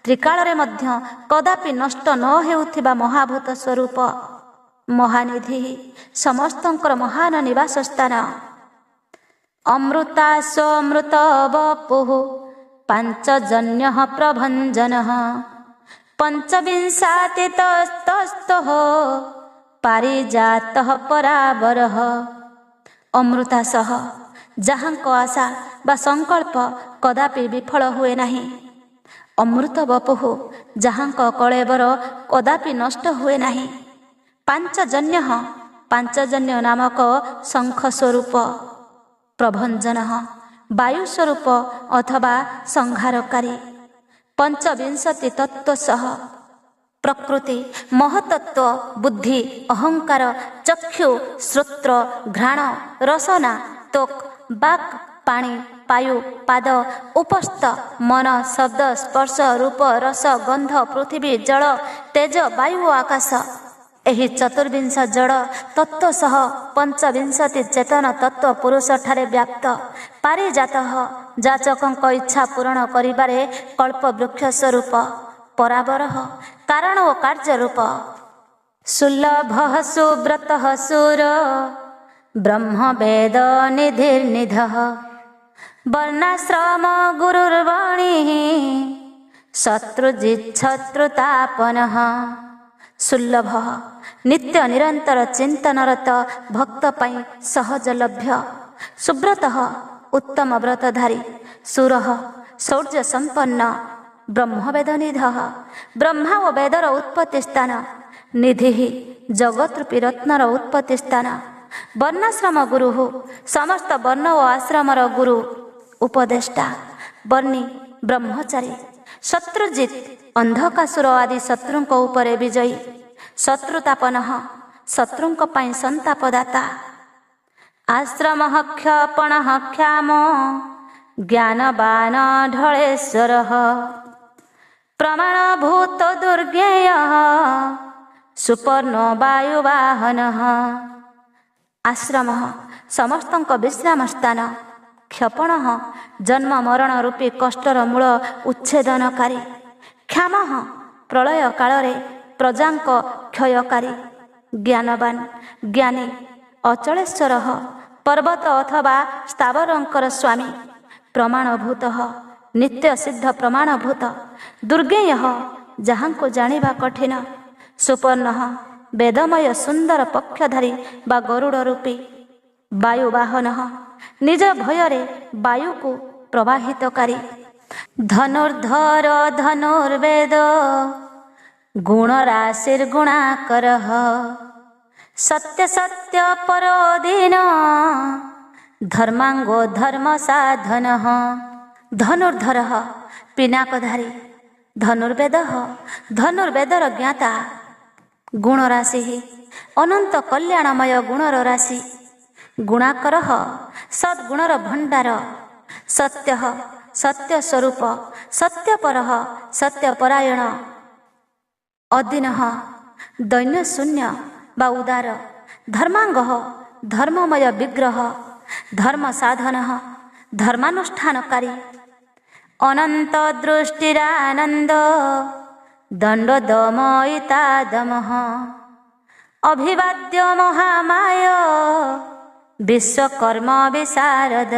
ତ୍ରିକାଳରେ ମଧ୍ୟ କଦାପି ନଷ୍ଟ ନ ହେଉଥିବା ମହାଭୂତ ସ୍ୱରୂପ ମହାନିଧି ସମସ୍ତଙ୍କର ମହାନ ନିବାସ ସ୍ଥାନ ଅମୃତା ସମୃତ ବପୁଃ ପାଞ୍ଚଜନ୍ୟ ପ୍ରଭଞ୍ଜନ ପଞ୍ଚବିଂଶାତିତସ୍ତୋଃ ପାରିଜାତ ପରାବର ଅମୃତାସହ ଯାହାଙ୍କ ଆଶା ବା ସଂକଳ୍ପ କଦାପି ବିଫଳ ହୁଏ ନାହିଁ ଅମୃତ ବପୁଃ ଯାହାଙ୍କ କଳେବର କଦାପି ନଷ୍ଟ ହୁଏ ନାହିଁ ପାଞ୍ଚଜନ୍ୟ ନାମକ ଶଙ୍ଖ ସ୍ୱରୂପ ପ୍ରଭଞ୍ଜନ ବାୟୁ ସ୍ୱରୂପ ଅଥବା ସଂହାରକାରୀ ପଞ୍ଚବିଂଶତି ତତ୍ତ୍ୱ ସହ ପ୍ରକୃତି ମହତତ୍ଵ ବୁଦ୍ଧି ଅହଙ୍କାର ଚକ୍ଷୁ ଶ୍ରୋତ୍ର ଘ୍ରାଣ ରସନା ତ୍ୱକ୍ ବାକ୍ ପାଣି ପାୟୁ ପାଦ ଉପସ୍ଥ ମନ ଶବ୍ଦ ସ୍ପର୍ଶ ରୂପ ରସ ଗନ୍ଧ ପୃଥିବୀ ଜଳ ତେଜ ବାୟୁ ଓ ଆକାଶ ଏହି ଚତୁର୍ବିଂଶ ଜଡ଼ ତତ୍ତ୍ୱ ସହ ପଞ୍ଚବିଂଶତି ଚେତନ ତତ୍ତ୍ୱ ପୁରୁଷଠାରେ ବ୍ୟାପ୍ତ ପାରିଜାତ ଯାଚକଙ୍କ ଇଚ୍ଛା ପୂରଣ କରିବାରେ କଳ୍ପବୃକ୍ଷ ସ୍ୱରୂପ ପରାବର କାରଣ ଓ କାର୍ଯ୍ୟ ରୂପ ସୁଲଭ ସୁବ୍ରତ ସୁର ବ୍ରହ୍ମ ବେଦ ନିଧିର୍ନିଧ ବର୍ଣ୍ଣାଶ୍ରମ ଗୁରୁର୍ବାଣୀ ଶତ୍ରୁଜିଚ୍ଛତ୍ରୁତାପନ ସୁଲଭ ନିତ୍ୟ ନିରନ୍ତର ଚିନ୍ତନରତ ଭକ୍ତ ପାଇଁ ସହଜଲଭ୍ୟ ସୁବ୍ରତ ଉତ୍ତମ ବ୍ରତଧାରୀ ସୁର ଶୌର୍ଯ୍ୟ ସମ୍ପନ୍ନ ବ୍ରହ୍ମବେଦନିଧ ବ୍ରହ୍ମା ଓ ବେଦର ଉତ୍ପତ୍ତି ସ୍ଥାନ ନିଧି ଜଗତ୍ରୂପୀ ରତ୍ନର ଉତ୍ପତ୍ତି ସ୍ଥାନ ବର୍ଣ୍ଣାଶ୍ରମ ଗୁରୁ ସମସ୍ତ ବର୍ଣ୍ଣ ଓ ଆଶ୍ରମର ଗୁରୁ ଉପଦେଷ୍ଟା ବର୍ଣ୍ଣୀ ବ୍ରହ୍ମଚାରୀ ଶତ୍ରୁଜିତ୍ ଅନ୍ଧକାସୁର ଆଦି ଶତ୍ରୁଙ୍କ ଉପରେ ବିଜୟୀ ଶତ୍ରୁତାପନ ଶତ୍ରୁଙ୍କ ପାଇଁ ସନ୍ତାପଦାତା ଆଶ୍ରମ କ୍ଷପଣ କ୍ଷାମ ଜ୍ଞାନବାନ ଢଳେଶ୍ୱର ପ୍ରମାଣଭୂତ ଦୁର୍ଗେୟ ସୁପର୍ଣ୍ଣ ବାୟୁବାହନ ଆଶ୍ରମ ସମସ୍ତଙ୍କ ବିଶ୍ରାମ ସ୍ଥାନ କ୍ଷପଣ ଜନ୍ମ ମରଣ ରୂପୀ କଷ୍ଟର ମୂଳ ଉଚ୍ଛେଦନକାରୀ କ୍ଷାମ ପ୍ରଳୟ କାଳରେ ପ୍ରଜାଙ୍କ କ୍ଷୟକାରୀ ଜ୍ଞାନବାନ ଜ୍ଞାନୀ ଅଚଳେଶ୍ୱର ପର୍ବତ ଅଥବା ସ୍ଥାବରଙ୍କର ସ୍ୱାମୀ ପ୍ରମାଣଭୂତ ନିତ୍ୟ ସିଦ୍ଧ ପ୍ରମାଣଭୂତ ଦୁର୍ଗେୟ ଯାହାଙ୍କୁ ଜାଣିବା କଠିନ ସୁପର୍ଣ୍ଣ ବେଦମୟ ସୁନ୍ଦର ପକ୍ଷଧାରୀ ବା ଗରୁଡ଼ ରୂପୀ ବାୟୁବାହନ ନିଜ ଭୟରେ ବାୟୁକୁ ପ୍ରବାହିତକାରୀ ଧନୁର୍ଧର ଧନୁର୍ବେଦ ଗୁଣରାଶିର୍ଗୁଣାକର ସତ୍ୟ ସତ୍ୟ ପରୋଧୀନ ଧର୍ମାଙ୍ଗୋ ଧର୍ମ ସାଧନ ଧନୁର୍ଧର ପିନାକଧାରୀ ଧନୁର୍ବେଦର ଜ୍ଞାତା ଗୁଣରାଶି ଅନନ୍ତ କଲ୍ୟାଣମୟ ଗୁଣର ରାଶି ଗୁଣାକର ସଦ୍ଗୁଣର ଭଣ୍ଡାର ସତ୍ୟ ସତ୍ୟ ସ୍ୱରୂପ ସତ୍ୟପର ସତ୍ୟପରାୟଣ ଅଦିନ ଦୈନ୍ୟ ଶୂନ୍ୟ ବା ଉଦାର ଧର୍ମାଙ୍ଗ ଧର୍ମମୟ ବିଗ୍ରହ ଧର୍ମ ସାଧନ ଧର୍ମାନୁଷ୍ଠାନକାରୀ ଅନନ୍ତ ଦୃଷ୍ଟିରାନନ୍ଦ ଦଣ୍ଡ ଦମୟିତା ଦମ ଅଭିବାଦ୍ୟ ମହାମାୟ ବିଶ୍ୱକର୍ମ ବିଶାରଦ।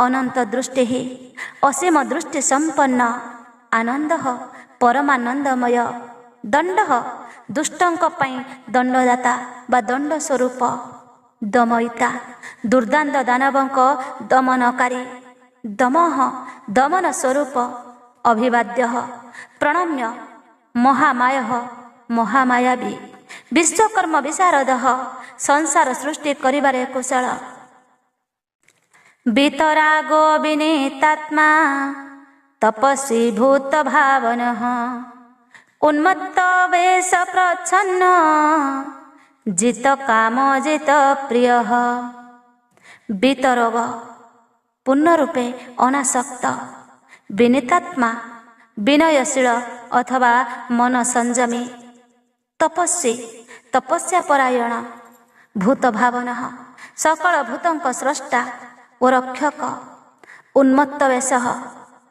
ଅନନ୍ତ ଦୃଷ୍ଟି ଅସୀମ ଦୃଷ୍ଟି ସମ୍ପନ୍ନ ଆନନ୍ଦ ପରମାନନ୍ଦମୟ ଦଣ୍ଡ ଦୁଷ୍ଟଙ୍କ ପାଇଁ ଦଣ୍ଡଦାତା ବା ଦଣ୍ଡ ସ୍ୱରୂପ ଦମୟିତା ଦୁର୍ଦାନ୍ତ ଦାନବଙ୍କ ଦମନକାରୀ ଦମଃ ଦମନ ସ୍ୱରୂପ ଅଭିବାଦ୍ୟ ପ୍ରଣମ୍ୟ ମହାମାୟ ମହାମାୟାବୀ ବିଶ୍ୱକର୍ମ ବିଶାରଦ ସଂସାର ସୃଷ୍ଟି କରିବାରେ କୁଶଳ ବିତରାଗୋ ବିନୀତାତ୍ମା ତପସ୍ୱୀ ଭୂତ ଭାବନ ଉନ୍ମତ୍ତ ବେଶ ପ୍ରଚ୍ଛନ୍ନ ଜିତ କାମ ଜିତ ପ୍ରିୟ ବିତରଗ ପୂର୍ଣ୍ଣ ରୂପେ ଅନାସକ୍ତ ବିନୀତାତ୍ମା ବିନୟଶୀଳ ଅଥବା ମନ ସଂଯମୀ ତପସ୍ୱୀ ତପସ୍ୟା ପରାୟଣ ଭୂତ ଭାବନ ସକଳ ଭୂତଙ୍କ ସ୍ରଷ୍ଟା ଓ ରକ୍ଷକ ଉନ୍ମତ୍ତ ବେଶ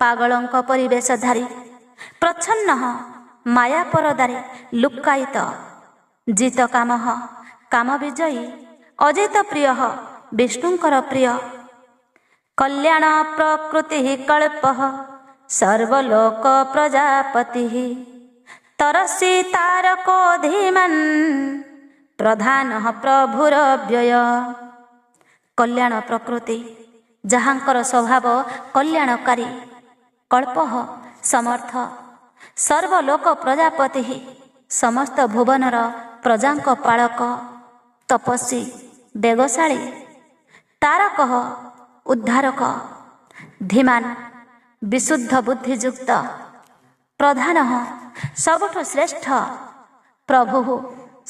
ପାଗଳଙ୍କ ପରିବେଶଧାରୀ ପ୍ରଚ୍ଛନ୍ନ ମାୟା ପରଦାରେ ଲୁକ୍କାୟିତ ଜିତ କାମ କାମ ବିଜୟୀ ଅଜିତ ପ୍ରିୟ ବିଷ୍ଣୁଙ୍କର ପ୍ରିୟ କଲ୍ୟାଣ ପ୍ରକୃତି କଳ୍ପ ସର୍ବଲୋକ ପ୍ରଜାପତି ତରସି ତାରକୋ ଧୀମନ୍ ପ୍ରଧାନ ପ୍ରଭୁର ବ୍ୟୟ କଲ୍ୟାଣ ପ୍ରକୃତି ଯାହାଙ୍କର ସ୍ୱଭାବ କଲ୍ୟାଣକାରୀ କଳ୍ପ ସମର୍ଥ ସର୍ବଲୋକ ପ୍ରଜାପତି ସମସ୍ତ ଭୁବନର ପ୍ରଜାଙ୍କ ପାଳକ ତପସ୍ୱୀ ବେଗଶାଳୀ ତାରକ ଉଦ୍ଧାରକ ଧୀମାନ ବିଶୁଦ୍ଧ ବୁଦ୍ଧିଯୁକ୍ତ ପ୍ରଧାନ ସବୁଠୁ ଶ୍ରେଷ୍ଠ ପ୍ରଭୁ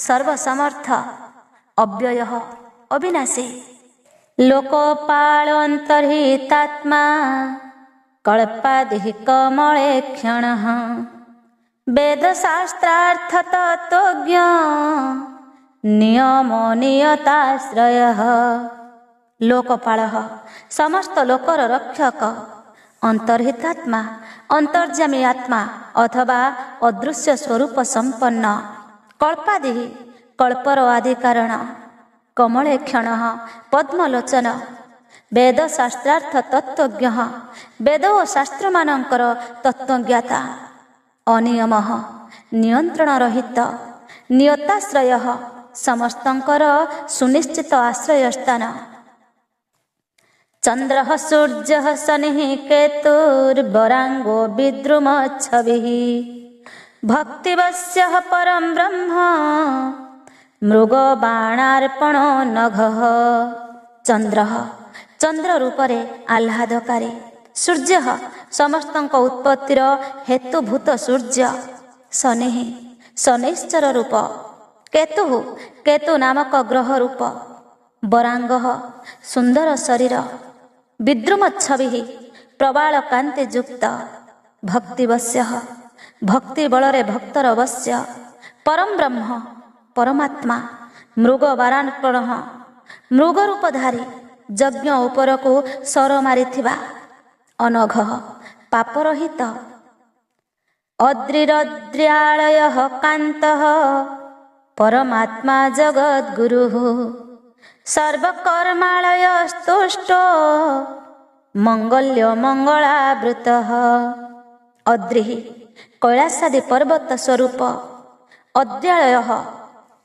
ସର୍ବସମର୍ଥ ଅବ୍ୟୟ ଅବିନାଶୀ ଲୋକପାଳନ୍ତର୍ହିତାତ୍ମା କଳ୍ପାଦିଃ କମଳେ କ୍ଷଣ ବେଦଶାସ୍ତ୍ରାର୍ଥ ତତ୍ତ୍ୱଜ୍ଞ ନିୟମ ନିୟତାଶ୍ରୟ ଲୋକପାଳ ସମସ୍ତ ଲୋକର ରକ୍ଷକ ଅନ୍ତର୍ହିତାତ୍ମା ଅନ୍ତର୍ଯାମୀ ଆତ୍ମା ଅଥବା ଅଦୃଶ୍ୟ ସ୍ୱରୂପ ସମ୍ପନ୍ନ କଳ୍ପାଦି କଳ୍ପର ଆଦି କାରଣ କମଳେ କ୍ଷଣ ପଦ୍ମଲୋଚନ ବେଦଶାସ୍ତ୍ରାର୍ଥ ତତ୍ତ୍ୱଜ୍ଞ ବେଦ ଓ ଶାସ୍ତ୍ରମାନଙ୍କର ତତ୍ତ୍ୱଜ୍ଞାତା ଅନିୟମ ନିୟନ୍ତ୍ରଣ ରହିତ ନିୟତାଶ୍ରୟ ସମସ୍ତଙ୍କର ସୁନିଶ୍ଚିତ ଆଶ୍ରୟ ସ୍ଥାନ ଚନ୍ଦ୍ର ସୂର୍ଯ୍ୟ ଶନି କେତୁର୍ବରାଙ୍ଗୋ ବିଦ୍ରୁମ ଛବି ଭକ୍ତିବଶ୍ୟ ପରମ ବ୍ରହ୍ମ ମୃଗ ବାଣାର୍ପଣ ନଘ ଚନ୍ଦ୍ର ଚନ୍ଦ୍ର ରୂପରେ ଆହ୍ଲାଦକାରୀ ସୂର୍ଯ୍ୟ ସମସ୍ତଙ୍କ ଉତ୍ପତ୍ତିର ହେତୁଭୂତ ସୂର୍ଯ୍ୟ ଶନି ଶନୈଶ୍ଚର ରୂପ କେତୁ କେତୁ ନାମକ ଗ୍ରହ ରୂପ ବରାଙ୍ଗ ସୁନ୍ଦର ଶରୀର ବିଦ୍ରୁମଚ୍ଛବି ପ୍ରବାଳ କାନ୍ତି ଯୁକ୍ତ ଭକ୍ତିବଶ୍ୟ ଭକ୍ତି ବଳରେ ଭକ୍ତର ବଶ୍ୟ ପରମ ବ୍ରହ୍ମ ପରମାତ୍ମା ମୃଗ ବାରାର୍ପଣ ମୃଗ ରୂପଧାରୀ ଯଜ୍ଞ ଉପରକୁ ସର ମାରିଥିବା ଅନଘ ପାପରହିତ ଅଦ୍ରିରଦ୍ର୍ୟାଳୟ କାନ୍ତ ପରମାତ୍ମା ଜଗଦ୍ଗୁରୁ ସର୍ବକର୍ମାଳୟ ସ୍ତୁଷ୍ଟ ମଙ୍ଗଲ୍ୟ ମଙ୍ଗଳାବୃତ ଅଦ୍ରି କୈଳାସାଦି ପର୍ବତ ସ୍ୱରୂପ ଅଦ୍ୟାଳୟ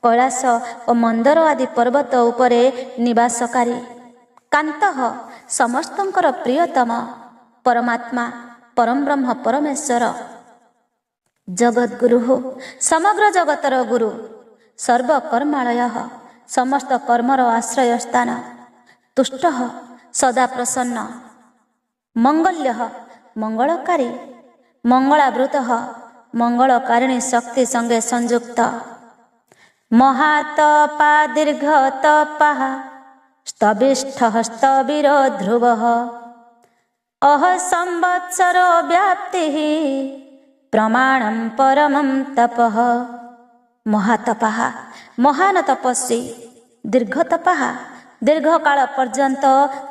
କୈଳାସ ଓ ମନ୍ଦର ଆଦି ପର୍ବତ ଉପରେ ନିବାସକାରୀ କାନ୍ତ ସମସ୍ତଙ୍କର ପ୍ରିୟତମ ପରମାତ୍ମା ପରମବ୍ରହ୍ମ ପରମେଶ୍ୱର ଜଗଦ୍ଗୁରୁ ସମଗ୍ର ଜଗତର ଗୁରୁ ସର୍ବକର୍ମାଳୟ ସମସ୍ତ କର୍ମର ଆଶ୍ରୟ ସ୍ଥାନ ତୁଷ୍ଟ ସଦା ପ୍ରସନ୍ନ ମଙ୍ଗଲ୍ୟ ମଙ୍ଗଳକାରୀ ମଙ୍ଗଳାବୃତ ମଙ୍ଗଳକାରିଣୀ ଶକ୍ତି ସଙ୍ଗେ ସଂଯୁକ୍ତ ମହାତପା ଦୀର୍ଘ ତପା ସ୍ତବିଷ୍ଠ ସ୍ତବୀର ଧ୍ରୁବ ଅହ ସମ୍ବତ୍ସର ବ୍ୟାପ୍ତି ପ୍ରମାଣଂ ପରମଂ ତପଃ ମହାତପା ମହାନ ତପସ୍ୱୀ ଦୀର୍ଘ ତପା ଦୀର୍ଘକାଳ ପର୍ଯ୍ୟନ୍ତ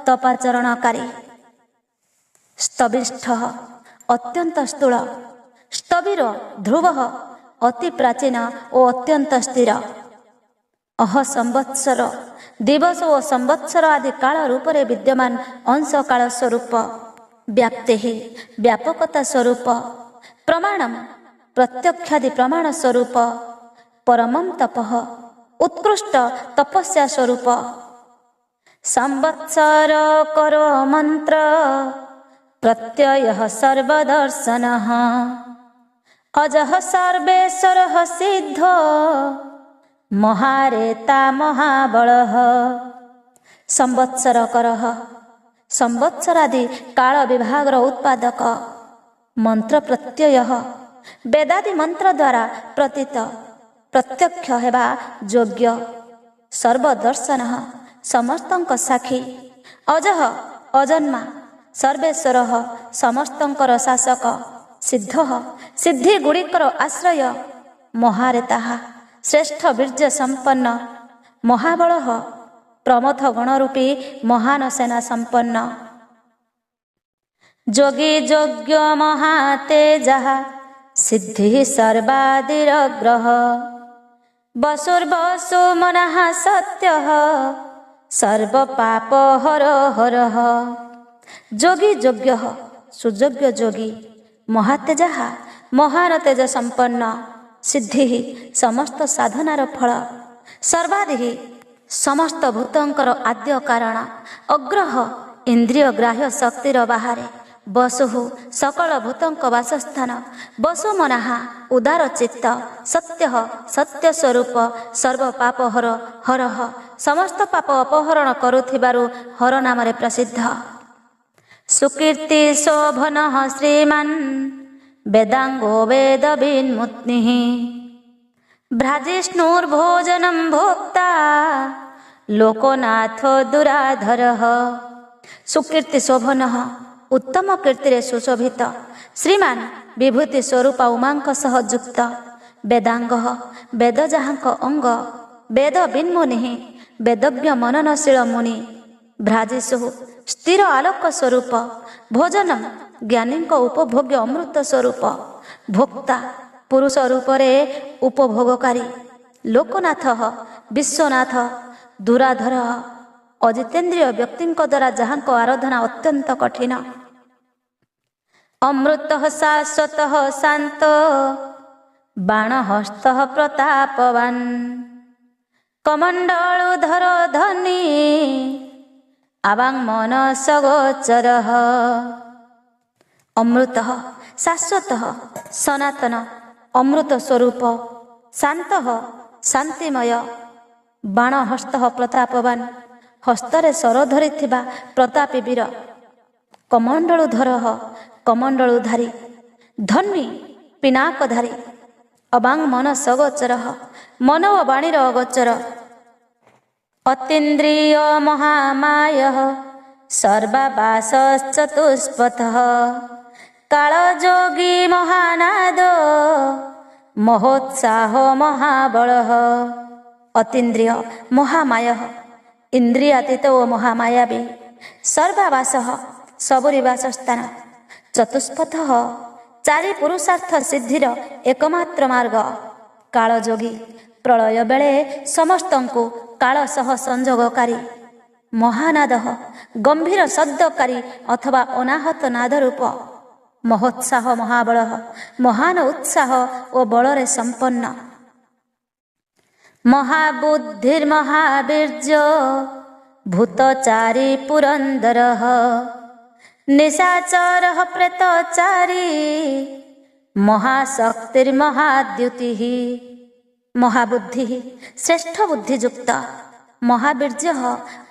ତପାଚରଣକାରୀ ସ୍ତବିଷ୍ଠ ଅତ୍ୟନ୍ତ ସ୍ଥୂଳ ସ୍ତବୀର ଧ୍ରୁବ ଅତି ପ୍ରାଚୀନ ଓ ଅତ୍ୟନ୍ତ ସ୍ଥିର। ଅହ ସମ୍ବତ୍ସର ଦିବସ ଓ ସମ୍ବତ୍ସର ଆଦି କାଳ ରୂପରେ ବିଦ୍ୟମାନ ଅଂଶ କାଳ ସ୍ୱରୂପ। ବ୍ୟାପ୍ତି ବ୍ୟାପକତା ସ୍ୱରୂପ। ପ୍ରମାଣମ୍ ପ୍ରତ୍ୟକ୍ଷାଦି ପ୍ରମାଣ ସ୍ୱରୂପ। ପରମଂ ତପଃ ଉତ୍କୃଷ୍ଟ ତପସ୍ୟା ସ୍ୱରୂପ। ସମ୍ବତ୍ସର କରୋ ମନ୍ତ୍ର ପ୍ରତ୍ୟୟଃ ସର୍ବଦର୍ଶନଃ ଅଜଃ ସର୍ବେଶ୍ୱରଃ ସିଦ୍ଧ ମହାରେତା ମହାବଳଃ। ସମ୍ବତ୍ସର କରଃ ସମ୍ବତ୍ସରାଦି କାଳ ବିଭାଗର ଉତ୍ପାଦକ। ମନ୍ତ୍ର ପ୍ରତ୍ୟୟ ବେଦାଦି ମନ୍ତ୍ର ଦ୍ୱାରା ପ୍ରତୀତ ପ୍ରତ୍ୟକ୍ଷ ହେବା ଯୋଗ୍ୟ। ସର୍ବଦର୍ଶନ ସମସ୍ତଙ୍କ ସାକ୍ଷୀ। ଅଜଃ ଅଜନ୍ମା ସର୍ବେଶ୍ୱର ସମସ୍ତଙ୍କର ଶାସକ। ସିଦ୍ଧ ସିଦ୍ଧି ଗୁଡ଼ିକର ଆଶ୍ରୟ। ମହାରେତା ଶ୍ରେଷ୍ଠ ବୀର୍ଯ୍ୟ ସମ୍ପନ୍ନ। ମହାବଳ ପ୍ରମଥ ଗଣରୂପୀ ମହାନ ସେନା ସମ୍ପନ୍ନ। ଯୋଗୀ ଯୋଗ୍ୟ ମହାତେଜଃ ସିଦ୍ଧି ସର୍ବାଦିରଗ୍ରହ ବସୁର୍ବସୁ ମନଃ ସତ୍ୟଃ ସର୍ବ ପାପ ହର ହରଃ। ଯୋଗୀ ଯୋଗ୍ୟ ସୁଯୋଗ୍ୟ ଯୋଗୀ। ମହାତେଜଃ ମହାନ ତେଜ ସମ୍ପନ୍ନ। ସିଦ୍ଧି ସମସ୍ତ ସାଧନାର ଫଳ। ସର୍ବାଧି ସମସ୍ତ ଭୂତଙ୍କର ଆଦ୍ୟ କାରଣ। ଅଗ୍ରହ ଇନ୍ଦ୍ରିୟ ଗ୍ରାହ୍ୟ ଶକ୍ତିର ବାହାରେ। ବସୁ ସକଳ ଭୂତଙ୍କ ବାସସ୍ଥାନ। ବସୁ ମନଃ ଉଦାର ଚିତ୍ତ। ସତ୍ୟ ସତ୍ୟ ସ୍ୱରୂପ। ସର୍ବ ପାପ ହର ହରଃ ସମସ୍ତ ପାପ ଅପହରଣ କରୁଥିବାରୁ ହର ନାମରେ ପ୍ରସିଦ୍ଧ। ସୁକୀର୍ତ୍ତି ଶୋଭନଃ ଶ୍ରୀମାନ୍ ବେଦାଙ୍ଗୋ ବେଦ ବିନ୍ମୁକ୍ତିଃ ଭ୍ରାଜିଷ୍ଣୁର୍ଭୋଜନଂ ଭୋକ୍ତା ଲୋକନାଥ ଦୁରାଧରଃ। ସୁକୀର୍ତ୍ତି ଶୋଭନଃ ଉତ୍ତମ କୀର୍ତ୍ତିରେ ସୁଶୋଭିତ। ଶ୍ରୀମାନ୍ ବିଭୂତି ସ୍ୱରୂପ ଉମାଙ୍କ ସହ ଯୁକ୍ତ। ବେଦାଙ୍ଗ ବେଦ ଯାହାଙ୍କ ଅଙ୍ଗ। ବେଦ ବିନ୍ମୁନିଃ ବେଦଜ୍ଞ ମନନଶୀଳ ମୁନି। ଭ୍ରାଜିଷୁ ସ୍ଥିର ଆଲୋକ ସ୍ୱରୂପ। ଭୋଜନଂ ଜ୍ଞାନୀଙ୍କ ଉପଭୋଗ୍ୟ ଅମୃତ ସ୍ୱରୂପ। ଭୋକ୍ତା ପୁରୁଷ ରୂପରେ ଉପଭୋଗକାରୀ। ଲୋକନାଥ ବିଶ୍ୱନାଥ। ଦୁରାଧର ଅଜିତେନ୍ଦ୍ରିୟ ବ୍ୟକ୍ତିଙ୍କ ଦ୍ୱାରା ଯାହାଙ୍କ ଆରାଧନା ଅତ୍ୟନ୍ତ କଠିନ। ଅମୃତ ଶାଶ୍ୱତ ଶାନ୍ତ ବାଣହସ୍ତ ପ୍ରତାପବାନ କମଣ୍ଡଳୁଧର ଧନୀ ଆବାଙ୍ଗ ସଗୋଚର। ଅମୃତ ଶାଶ୍ୱତ ସନାତନ ଅମୃତ ସ୍ୱରୂପ। ଶାନ୍ତ ଶାନ୍ତିମୟ। ବାଣହସ୍ତ ପ୍ରତାପବାନ ହସ୍ତରେ ଶର ଧରିଥିବା ପ୍ରତାପୀ ବୀର। କମଣ୍ଡଳୁଧର କମଣ୍ଡଳୁଧାରୀ। ଧନ୍ୱୀ ପିନାକଧାରୀ। ଅବାଙ୍ଗ ମନ ସଗୋଚର ମନ ଓ ବାଣୀର ଅଗୋଚର। ଅତୀନ୍ଦ୍ରିୟ ମହାମାୟ ସର୍ବାବାସଶ୍ଚତୁଷ୍ପଥଃ କାଳଯୋଗୀ ମହାନାଦ ମହୋତ୍ସାହ ମହାବଳଃ। ଅତୀନ୍ଦ୍ରିୟ ମହାମାୟ ଇନ୍ଦ୍ରିୟାତୀତ ଓ ମହାମାୟାବୀ। ସର୍ବାବାସ ସବୁରି ବାସସ୍ଥାନ। ଚତୁଷ୍ପଥ ଚାରି ପୁରୁଷାର୍ଥ ସିଦ୍ଧିର ଏକମାତ୍ର ମାର୍ଗ। କାଳଯୋଗୀ ପ୍ରଳୟ ବେଳେ ସମସ୍ତଙ୍କୁ କାଳ ସହ ସଂଯୋଗକାରୀ। ମହାନାଦ ଗମ୍ଭୀର ଶବ୍ଦକାରୀ ଅଥବା ଅନାହତ ନାଦ ରୂପ। ମହୋତ୍ସାହ ମହାବଳ ମହାନ ଉତ୍ସାହ ଓ ବଳରେ ସମ୍ପନ୍ନ। ମହାବୁଦ୍ଧିର୍ମହାବୀର୍ଯ୍ୟ ଭୂତଚାରୀ ପୁରନ୍ଦରଃ ନିଶାଚରଃ ପ୍ରେତଚାରୀ ମହାଶକ୍ତିର୍ମହାଦ୍ୟୁତିଃ। ମହାବୁଦ୍ଧି ଶ୍ରେଷ୍ଠ ବୁଦ୍ଧିଯୁକ୍ତ। ମହାବୀର୍ଯ୍ୟ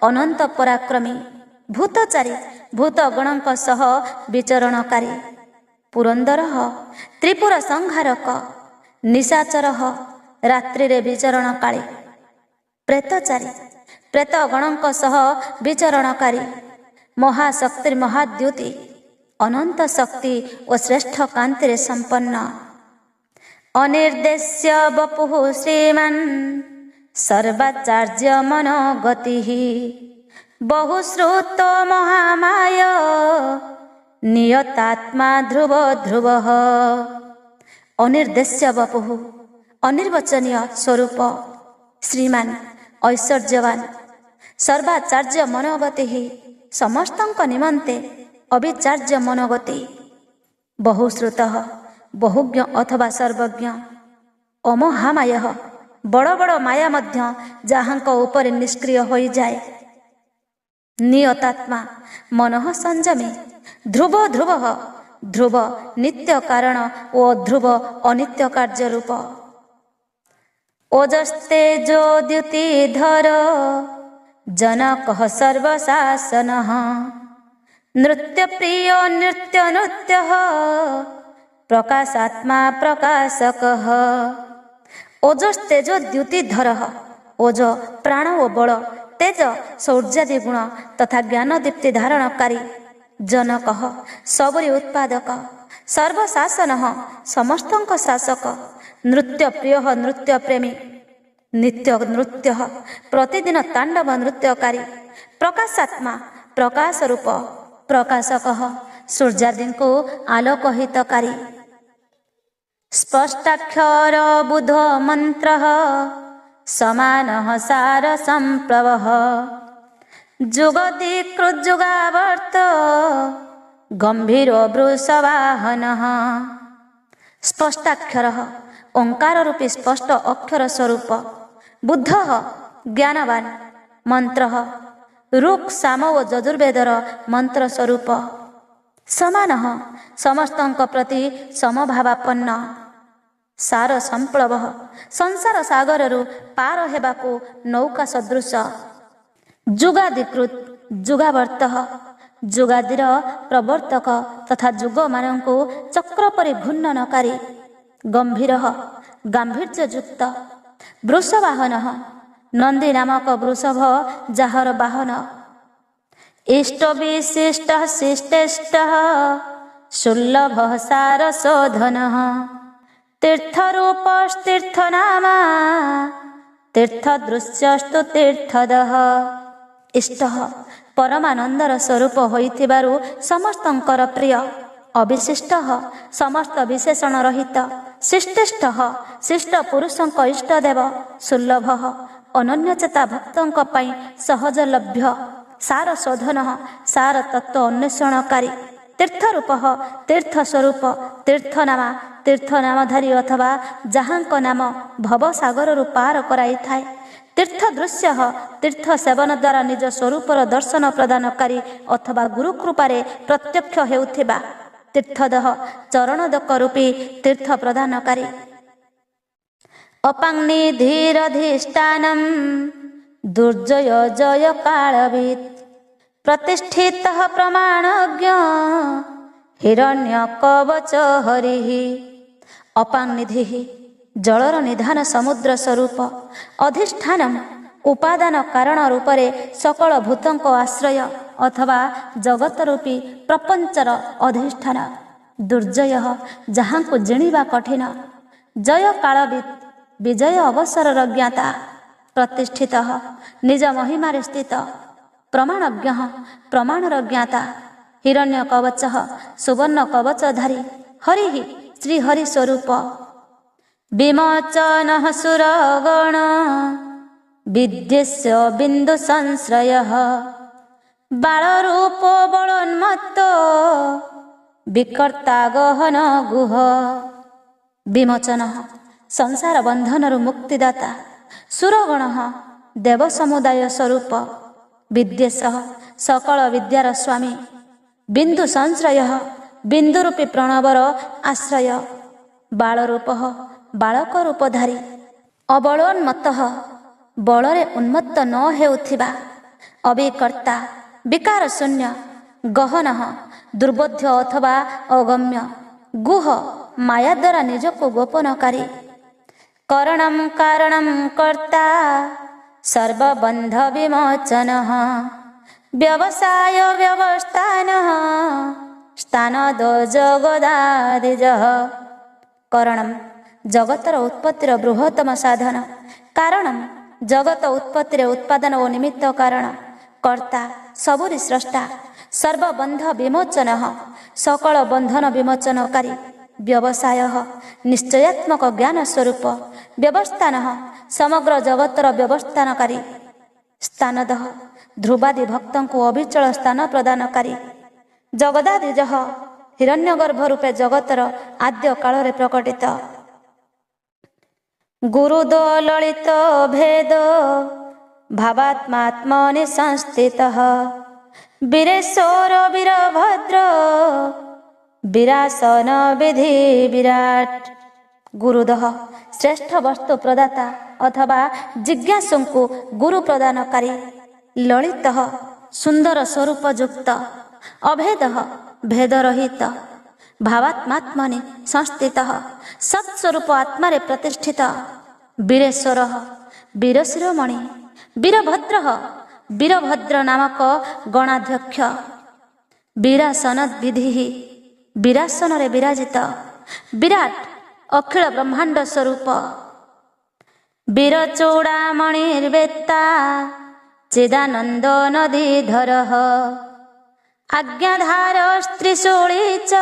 ଅନନ୍ତ ପରାକ୍ରମୀ। ଭୂତଚାରୀ ଭୂତଗଣଙ୍କ ସହ ବିଚରଣକାରୀ। ପୁରନ୍ଦର ତ୍ରିପୁର ସଂହାରକ। ନିଶାଚର ରାତ୍ରିରେ ବିଚରଣକାଳୀ। ପ୍ରେତଚାରୀ ପ୍ରେତଗଣଙ୍କ ସହ ବିଚରଣକାରୀ। ମହାଶକ୍ତିର୍ମହାଦ୍ୟୁତି ଅନନ୍ତ ଶକ୍ତି ଓ ଶ୍ରେଷ୍ଠ କାନ୍ତିରେ ସମ୍ପନ୍ନ। ଅନିର୍ଦ୍ଦେଶ୍ୟ ବପୁଃ ଶ୍ରୀମାନ୍ ସର୍ବାଚାର୍ଯ୍ୟ ମନୋଗତିଃ ବହୁଶ୍ରୁତ ମହାମାୟ ନିୟତାତ୍ମା ଧ୍ରୁବ ଧ୍ରୁବଃ। ଅନିର୍ଦ୍ଦେଶ୍ୟ ବପୁଃ अनिर्वचनीय स्वरूप श्रीमान ऐश्वर्यवान सर्वाचार्य मनोगति ही समस्तଙ୍କ निमन्ते अविचार्य मनोगति बहुश्रुत बहुज्ञ अथवा सर्वज्ञ अमहामाय बड़ बड़ माया मध्य जहाँଙ୍କ ଉପରେ निष्क्रिय हो जाए नियतात्मा मनः संयमी ध्रुव ध्रुव ध्रुव नित्य कारण ओ ध्रुव अनित्य कार्य रूप ओजस्तेजो द्युतिधर जनकः सर्वशासनः नृत्य प्रिय नृत्य नृत्यः प्रकाशात्मा प्रकाशकः ओजस्तेजो द्युतिधर ओज प्राण ओ बल तेज शौर्यादि गुण तथा ज्ञान दीप्ति धारणकारी जनक सबरी उत्पादक सर्वशासन समस्तଙ୍କ शासक नृत्य प्रिय नृत्य प्रेमी नित्य नृत्य प्रतिदिन तांडव नृत्यकारी प्रकाशात्मा प्रकाश रूप प्रकाशक सूर्यादि को आलोकहितकारी स्पष्टाक्षर बुध मंत्र समान सार संप्लव जुगदिकृजुगावर्त गंभीर वृषवाहन स्पष्टाक्षर ओंकार रूपी स्पष्ट अक्षर स्वरूप बुद्ध ज्ञानवान मंत्र ऋक् साम व यजुर्वेदर मंत्र स्वरूप समान समस्तଙ୍କ प्रति समभावापन्न सार संप्लव संसार सागर पार हेबाकू नौका सदृश जुगादिकृत जुगावर्त जुगादिर प्रवर्तक तथा जुग मानू चक्र परि घूर्णनकारी गंभीर गांभीर्ययुक्त वृषवाहन नंदी नामक वृषभ जाहर वाहन इष्ट विशिष्ट शिष्टेष्ट सुलभ सार शोधन तीर्थरूपस्तीर्थनामा तीर्थदृश्यस्तु तीर्थदः इष्ट परमानंदर स्वरूप होइथिबारु समस्तंकर प्रिय अविशिष्ट समस्त विशेषण रहित शिष्टेष्ट शिष्ट पुरुषंक इष्टदेव सुलभ अनन्यचेता भक्तंक पई सहजलभ्य सार शोधन सार तत्व अन्वेषणकारी तीर्थरूप तीर्थस्वरूप तीर्थनामा तीर्थनामधारी अथवा जहाँଙ୍କ नाम भवसागर पार कराई थाए तीर्थ दृश्य तीर्थ सेवन द्वारा निज स्वरूपर दर्शन प्रदानकारी अथवा गुरु कृपारे प्रत्यक्ष हेउथिबा तीर्थदह चरणदक रूपी तीर्थ प्रदानकारी अपांनिधिरधिष्ठानं दुर्जय जय कालवित् प्रतिष्ठितः प्रमाणज्ञ हिरण्यकवच हरिः अपांनिधि जलर निधान समुद्र स्वरूप अधिष्ठान उपादान कारण रूपरे सकल भूतंक आश्रय अथवा जगत रूपी प्रपंचर अधिष्ठान दुर्जय जहाँ को जिणिबा कठिन जय कालवित् विजय अवसर ज्ञाता प्रतिष्ठित निज महिमार स्थित प्रमाणज्ञ प्रमाणर ज्ञाता हिरण्य कवच सुवर्ण कवचधारी हरि श्रीहरि स्वरूप विमोचन सुरगण विद्यस्य बिंदु संश्रय बालरूप बलोन्मत्त विकर्ता गहन गुह विमोचन संसार बंधन मुक्तिदाता सुरगण देव समुदाय स्वरूप विद्येश सकल विद्यार स्वामी बिंदु संश्रय बिंदुरूपी प्रणवर आश्रय बालरूप बालक रूपधारी अबलोन्मत्त बलरे उन्मत्त न हेउथिबा अविकर्ता विकार शून्य गहन दुर्बोध्य अथवा अगम्य गुह माया द्वारा निजको गोपनकारी करणं कारणं कर्ता सर्वबंध विमोचन व्यवसाय व्यवस्थान स्थानद जगदादिज करणं जगतर उत्पत्तिर बृहत्तम साधन कारणं जगत उत्पत्तिर उत्पादन ओ निमित्त कारण कर्ता सबुरी स्रष्टा सर्वबंध विमोचन सकल बंधन विमोचनकारी व्यवसाय निश्चयात्मक ज्ञान स्वरूप ବ୍ୟବସ୍ଥାନ ସମଗ୍ର ଜଗତର ବ୍ୟବସ୍ଥାନକାରୀ। ସ୍ଥାନଦଃ ଧ୍ରୁବାଦି ଭକ୍ତଙ୍କୁ ଅବିଚଳ ସ୍ଥାନ ପ୍ରଦାନକାରୀ। ଜଗଦାଦିଜ ହିରଣ୍ୟଗର୍ଭ ରୂପେ ଜଗତର ଆଦ୍ୟ କାଳରେ ପ୍ରକଟିତ। ଗୁରୁଦ ଲଳିତ ଭେଦ ଭାବାତ୍ମାତ୍ମନି ସଂସ୍ଥିତଃ ବୀରେଶ୍ୱର ବୀରଭଦ୍ର ବିରାସନ ବିଧି ବିରାଟ। ଗୁରୁଦଃ ଶ୍ରେଷ୍ଠ ବସ୍ତୁ ପ୍ରଦାତା ଅଥବା ଜିଜ୍ଞାସୁଙ୍କୁ ଗୁରୁ ପ୍ରଦାନକାରୀ। ଲଳିତ ସୁନ୍ଦର ସ୍ୱରୂପ ଯୁକ୍ତ। ଅଭେଦ ଭେଦରହିତ। ଭାବାତ୍ମାତ୍ମନି ସଂସ୍ଥିତ ସତ୍ସ୍ୱରୂପ ଆତ୍ମାରେ ପ୍ରତିଷ୍ଠିତ। ବୀରେଶ୍ୱର ବୀରଶିରୋମଣି। ବୀରଭଦ୍ର ବୀରଭଦ୍ର ନାମକ ଗଣାଧ୍ୟକ୍ଷ। ବିରାସନ ବିଧି ବିରାସନରେ ବିରାଜିତ। ବିରାଟ ଅଖିଳ ବ୍ରହ୍ମାଣ୍ଡ ସ୍ୱରୂପ। ବୀରଚୂଡ଼ାମଣିର୍ବେତ୍ତା ଚିଦାନନ୍ଦ ନଦୀଧର ଆଜ୍ଞାଧାର ସ୍ତ୍ରୀଶୂଳୀ ଚ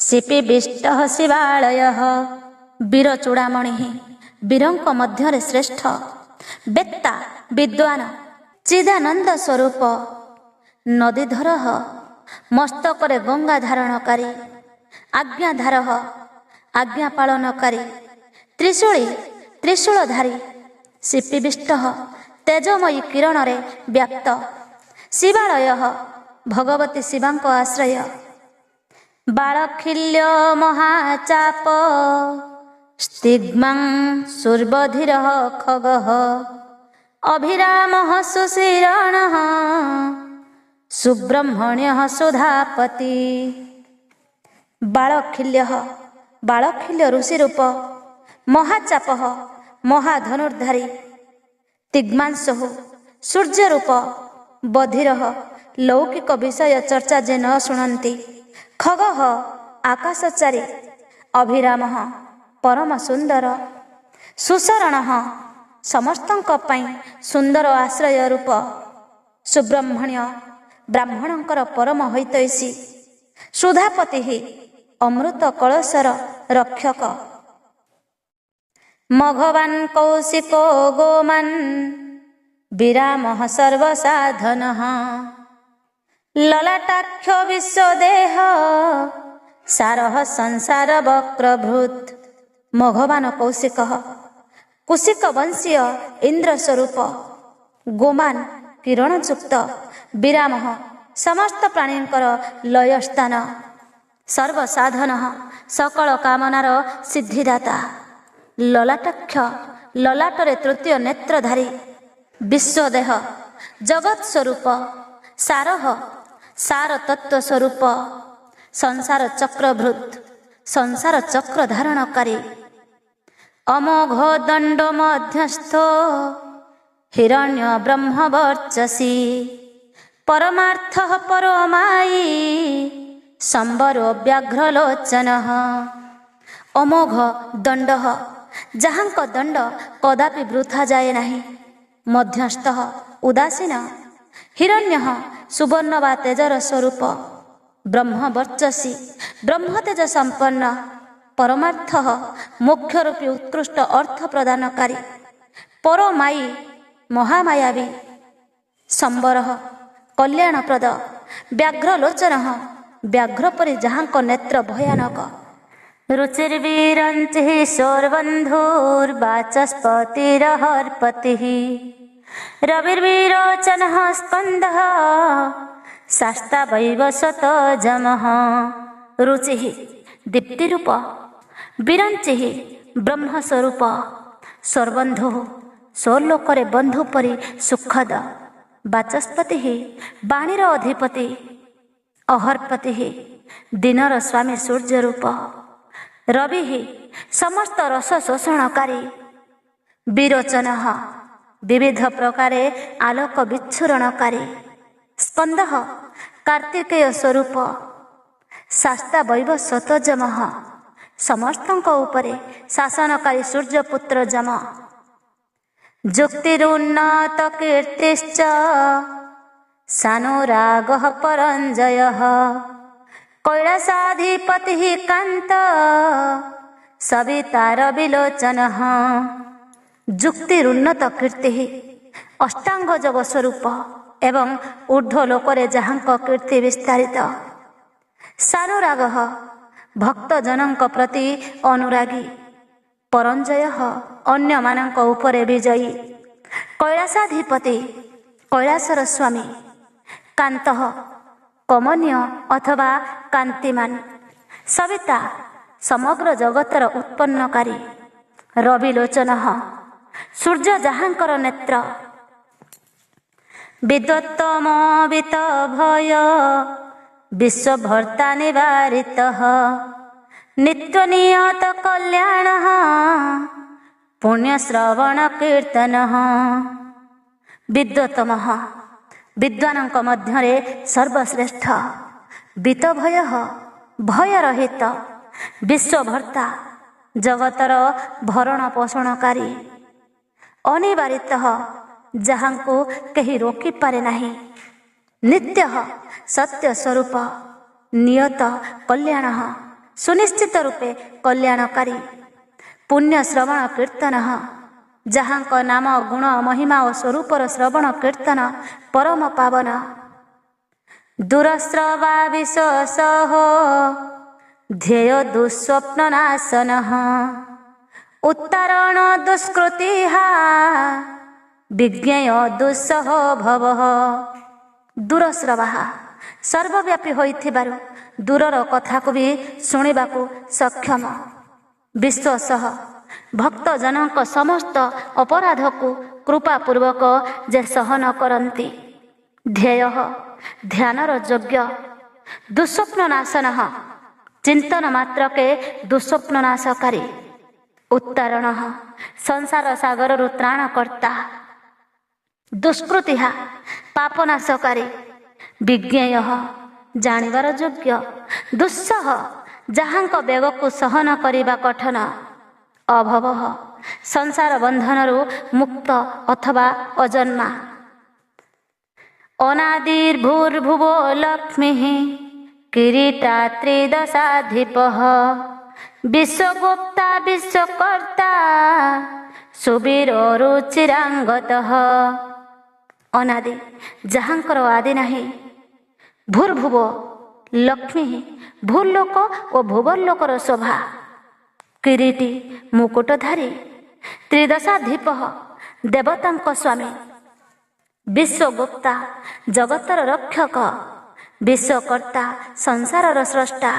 ଶିପିବିଷ୍ଟ ଶିବାଳୟ। ବୀରଚୂଡ଼ାମଣି ବୀରଙ୍କ ମଧ୍ୟରେ ଶ୍ରେଷ୍ଠ। ବେତ୍ତା ବିଦ୍ୱାନ। ଚିଦାନନ୍ଦ ସ୍ୱରୂପ। ନଦୀଧର ମସ୍ତକରେ ଗଙ୍ଗା ଧାରଣକାରୀ। ଆଜ୍ଞାଧାର ଆଜ୍ଞା ପାଳନକାରୀ। ତ୍ରିଶୂଳୀ ତ୍ରିଶୂଳଧାରୀ। ଶିପିବିଷ୍ଟ ତେଜମୟୀ କିରଣରେ ବ୍ୟାପ୍ତ। ଶିବାଳୟ ଭଗବତୀ ଶିବାଙ୍କ ଆଶ୍ରୟ। ବାଳଖିଲ୍ୟ ମହାଚାପ ସ୍ତିଗ୍ମାଂ ସୁର୍ବଧିର ଖଗ ଅଭିରାମ ସୁଶୀରଣ ସୁବ୍ରହ୍ମଣ୍ୟ ସୁଧାପତି। ବାଳଖିଲ୍ୟ ବାଳଖିଲ୍ୟ ଋଷି ରୂପ। ମହାଚାପ ମହାଧନୁର୍ଧାରୀ। ତିଗ୍ମାଂଶୁ ସୂର୍ଯ୍ୟ ରୂପ। ବଧିର ଲୌକିକ ବିଷୟ ଚର୍ଚ୍ଚା ଯେ ନ ଶୁଣନ୍ତି। ଖଗ ଆକାଶଚାରୀ। ଅଭିରାମ ପରମ ସୁନ୍ଦର। ସୁଶରଣ ସମସ୍ତଙ୍କ ପାଇଁ ସୁନ୍ଦର ଆଶ୍ରୟ ରୂପ। ସୁବ୍ରହ୍ମଣ୍ୟ ବ୍ରାହ୍ମଣଙ୍କର ପରମ ହୈତୈଷୀ। ସୁଧାପତି ଅମୃତ କଳସର ରକ୍ଷକ। ମଘବାନ କୌଶିକୋ ଗୋମାନ୍ ବିରାମ ସର୍ବସାଧନ ଲଲାଟାକ୍ଷ ବିଶ୍ୱଦେହ ସାରଃ ସଂସାର ବକ୍ରଭୃତ୍। ମଘବାନ କୌଶିକ କୁଶିକ ବଂଶୀୟ ଇନ୍ଦ୍ର ସ୍ୱରୂପ। ଗୋମାନ୍ କିରଣଯୁକ୍ତ। ବିରାମ ସମସ୍ତ ପ୍ରାଣୀଙ୍କର ଲୟସ୍ଥାନ। ସର୍ବସାଧନ ସକଳ କାମନାର ସିଦ୍ଧିଦାତା। ଲଲାଟାକ୍ଷ ଲଲାଟରେ ତୃତୀୟ ନେତ୍ରଧାରୀ। ବିଶ୍ୱଦେହ ଜଗତ ସ୍ୱରୂପ। ସାରଃ ସାର ତତ୍ତ୍ୱ ସ୍ୱରୂପ। ସଂସାର ଚକ୍ରଭୃତ୍ ସଂସାର ଚକ୍ର ଧାରଣକାରୀ। ଅମୋଘ ଦଣ୍ଡ ମଧ୍ୟସ୍ଥ ହିରଣ୍ୟ ବ୍ରହ୍ମ ବର୍ଚସୀ ପରମାର୍ଥ ପରମାୟୀ ସମ୍ବର ବ୍ୟାଘ୍ରଲୋଚନ। ଅମୋଘ ଦଣ୍ଡ ଯାହାଙ୍କ ଦଣ୍ଡ କଦାପି ବୃଥା ଯାଏ ନାହିଁ। ମଧ୍ୟସ୍ଥ ଉଦାସୀନ। ହିରଣ୍ୟ ସୁବର୍ଣ୍ଣ ବା ତେଜର ସ୍ୱରୂପ। ବ୍ରହ୍ମ ବର୍ଚସୀ ବ୍ରହ୍ମତେଜ ସମ୍ପନ୍ନ। ପରମାର୍ଥ ମୋକ୍ଷ ରୂପୀ ଉତ୍କୃଷ୍ଟ ଅର୍ଥ ପ୍ରଦାନକାରୀ। ପରମାୟୀ ମହାମାୟାବୀ। ସମ୍ବର କଲ୍ୟାଣପ୍ରଦ। ବ୍ୟାଘ୍ରଲୋଚନ ବ୍ୟାଘ୍ର ପରି ଯାହାଙ୍କ ନେତ୍ର ଭୟାନକ। ରୁଚିର୍ବିରଞ୍ଚି ସୌରବନ୍ଧୁର୍ବାଚସ୍ପତିରହର୍ପତିଃ ରବିର୍ବିରୋଚନଃ ସ୍କନ୍ଦଃ ଶାସ୍ତା ବୈବସତ ଯମଃ। ରୁଚିଃ ଦୀପ୍ତିରୂପ। ବିରଞ୍ଚିଃ ବ୍ରହ୍ମସ୍ୱରୂପ। ସୌରବନ୍ଧୁ ସ୍ୱର୍ଲୋକରେ ବନ୍ଧୁ ପରି ସୁଖଦ। ବାଚସ୍ପତି ବାଣୀର ଅଧିପତି। ଅହର୍ପତି ଦିନର ସ୍ୱାମୀ ସୂର୍ଯ୍ୟ ରୂପ। ରବି ସମସ୍ତ ରସ ଶୋଷଣକାରୀ। ବିରୋଚନ ବିବିଧ ପ୍ରକାରେ ଆଲୋକ ବିଚ୍ଛୁରଣକାରୀ। ସ୍କନ୍ଦ କାର୍ତ୍ତିକେୟ ସ୍ୱରୂପ। ଶାସ୍ତା ବୈବସ୍ୱତ ଯମଃ ସମସ୍ତଙ୍କ ଉପରେ ଶାସନକାରୀ ସୂର୍ଯ୍ୟପୁତ୍ର ଯମ। ଯୁକ୍ତିରୁନ୍ନତ କୀର୍ତ୍ତିଶ୍ଚ ସାନୁରାଗଃ ପରଞ୍ଜୟଃ କୈଳାସାଧିପତିଃ କାନ୍ତ सवितार विलोचनः ଯୁକ୍ତିରୁନ୍ନତ କୀର୍ତ୍ତି ଅଷ୍ଟାଙ୍ଗ ଯୋଗ ସ୍ୱରୂପ ଏବଂ ଊର୍ଦ୍ଧ୍ୱ ଲୋକରେ ଯାହାଙ୍କ କୀର୍ତ୍ତି ବିସ୍ତାରିତ। ସାନୁରାଗ ଭକ୍ତଜନଙ୍କ ପ୍ରତି ଅନୁରାଗୀ। ପରଞ୍ଜୟ ଅନ୍ୟମାନଙ୍କ ଉପରେ ବିଜୟୀ। କୈଳାସାଧିପତି କୈଳାସର ସ୍ୱାମୀ। କାନ୍ତ କମନୀୟ ଅଥବା କାନ୍ତିମାନ। ସବିତା ସମଗ୍ର ଜଗତର ଉତ୍ପନ୍ନକାରୀ। ରବିଲୋଚନ ସୂର୍ଯ୍ୟ ଯାହାଙ୍କର ନେତ୍ର। ବିଦ୍ୱତ୍ତମୋବିତ ଭୟ ବିଶ୍ୱଭର୍ତ୍ତା ନିବାରିତ ନିତ୍ୟ ନିୟତ କଲ୍ୟାଣ ପୁଣ୍ୟଶ୍ରବଣ କୀର୍ତ୍ତନ। ବିଦ୍ୱତ୍ତମ ବିଦ୍ୱାନଙ୍କ ମଧ୍ୟରେ ସର୍ବଶ୍ରେଷ୍ଠ। ବିତଭୟ ଭୟରହିତ। ବିଶ୍ୱଭର୍ତ୍ତା ଜଗତର ଭରଣ ପୋଷଣକାରୀ। ଅନିବାରିତ ଯାହାଙ୍କୁ କେହି ରୋକିପାରେ ନାହିଁ। ନିତ୍ୟ ସତ୍ୟ ସ୍ୱରୂପ। ନିୟତ କଲ୍ୟାଣ ସୁନିଶ୍ଚିତ ରୂପେ କଲ୍ୟାଣକାରୀ। ପୁଣ୍ୟ ଶ୍ରବଣ କୀର୍ତ୍ତନ ଯାହାଙ୍କ ନାମ ଗୁଣ ମହିମା ଓ ସ୍ୱରୂପର ଶ୍ରବଣ କୀର୍ତ୍ତନ ପରମ ପାବନ। ଦୂରସ୍ରବା ବିଶୋଷଃ ଧ୍ୟେୟ ଦୁଃସ୍ୱପ୍ନ ନାଶନଃ ଉତ୍ତରଣ ଦୁଷ୍କୃତିଃ ବିଜ୍ଞେୟ ଦୁଃସହ ଭବଃ। ଦୂରସ୍ରବା ସର୍ବବ୍ୟାପୀ ହୋଇଥିବାରୁ ଦୂରର କଥାକୁ ବି ଶୁଣିବାକୁ ସକ୍ଷମ। ବିଶ୍ୱସହ ଭକ୍ତଜନଙ୍କ ସମସ୍ତ ଅପରାଧକୁ କୃପାପୂର୍ବକ ଯେ ସହନ କରନ୍ତି। ଧ୍ୟେୟ ଧ୍ୟାନର ଯୋଗ୍ୟ। ଦୁଃସ୍ୱପ୍ନ ନାଶନଃ ଚିନ୍ତନ ମାତ୍ରକେ ଦୁଃସ୍ୱପ୍ନ ନାଶକାରୀ। ଉତ୍ତରଣ ସଂସାର ସାଗରରୁ ତ୍ରାଣକର୍ତ୍ତା। ଦୁଷ୍କୃତିଃ ପାପନାଶକାରୀ। ବିଜ୍ଞେୟ ଜାଣିବାର ଯୋଗ୍ୟ। ଦୁଃସହ ଯାହାଙ୍କ ବେଗକୁ ସହନ କରିବା କଠନ। ଅଭବଃ ସଂସାର ବନ୍ଧନରୁ ମୁକ୍ତ ଅଥବା ଅଜନ୍ମା। ଅନାଦିର୍ଭୂର୍ଭୁବୋ ଲକ୍ଷ୍ମୀଃ କିରୀଟା ତ୍ରିଦଶାଧିପଃ ବିଶ୍ୱଗୁପ୍ତା ବିଶ୍ୱକର୍ତ୍ତା ସୁବୀରୋ ରୁଚିରାଙ୍ଗତଃ। ଅନାଦି ଯାହାଙ୍କର ଆଦି ନାହିଁ। ଭୂର୍ଭୁବ ଲକ୍ଷ୍ମୀ ଭୂଲୋକ ଓ ଭୁବର୍ଲୋକର ଶୋଭା। କିରୀଟି ମୁକୁଟଧାରୀ। ତ୍ରିଦଶାଧିପ ଦେବତାଙ୍କ ସ୍ୱାମୀ। ବିଶ୍ୱଗୁପ୍ତା ଜଗତର ରକ୍ଷକ। ବିଶ୍ୱକର୍ତ୍ତା ସଂସାରର ସ୍ରଷ୍ଟା।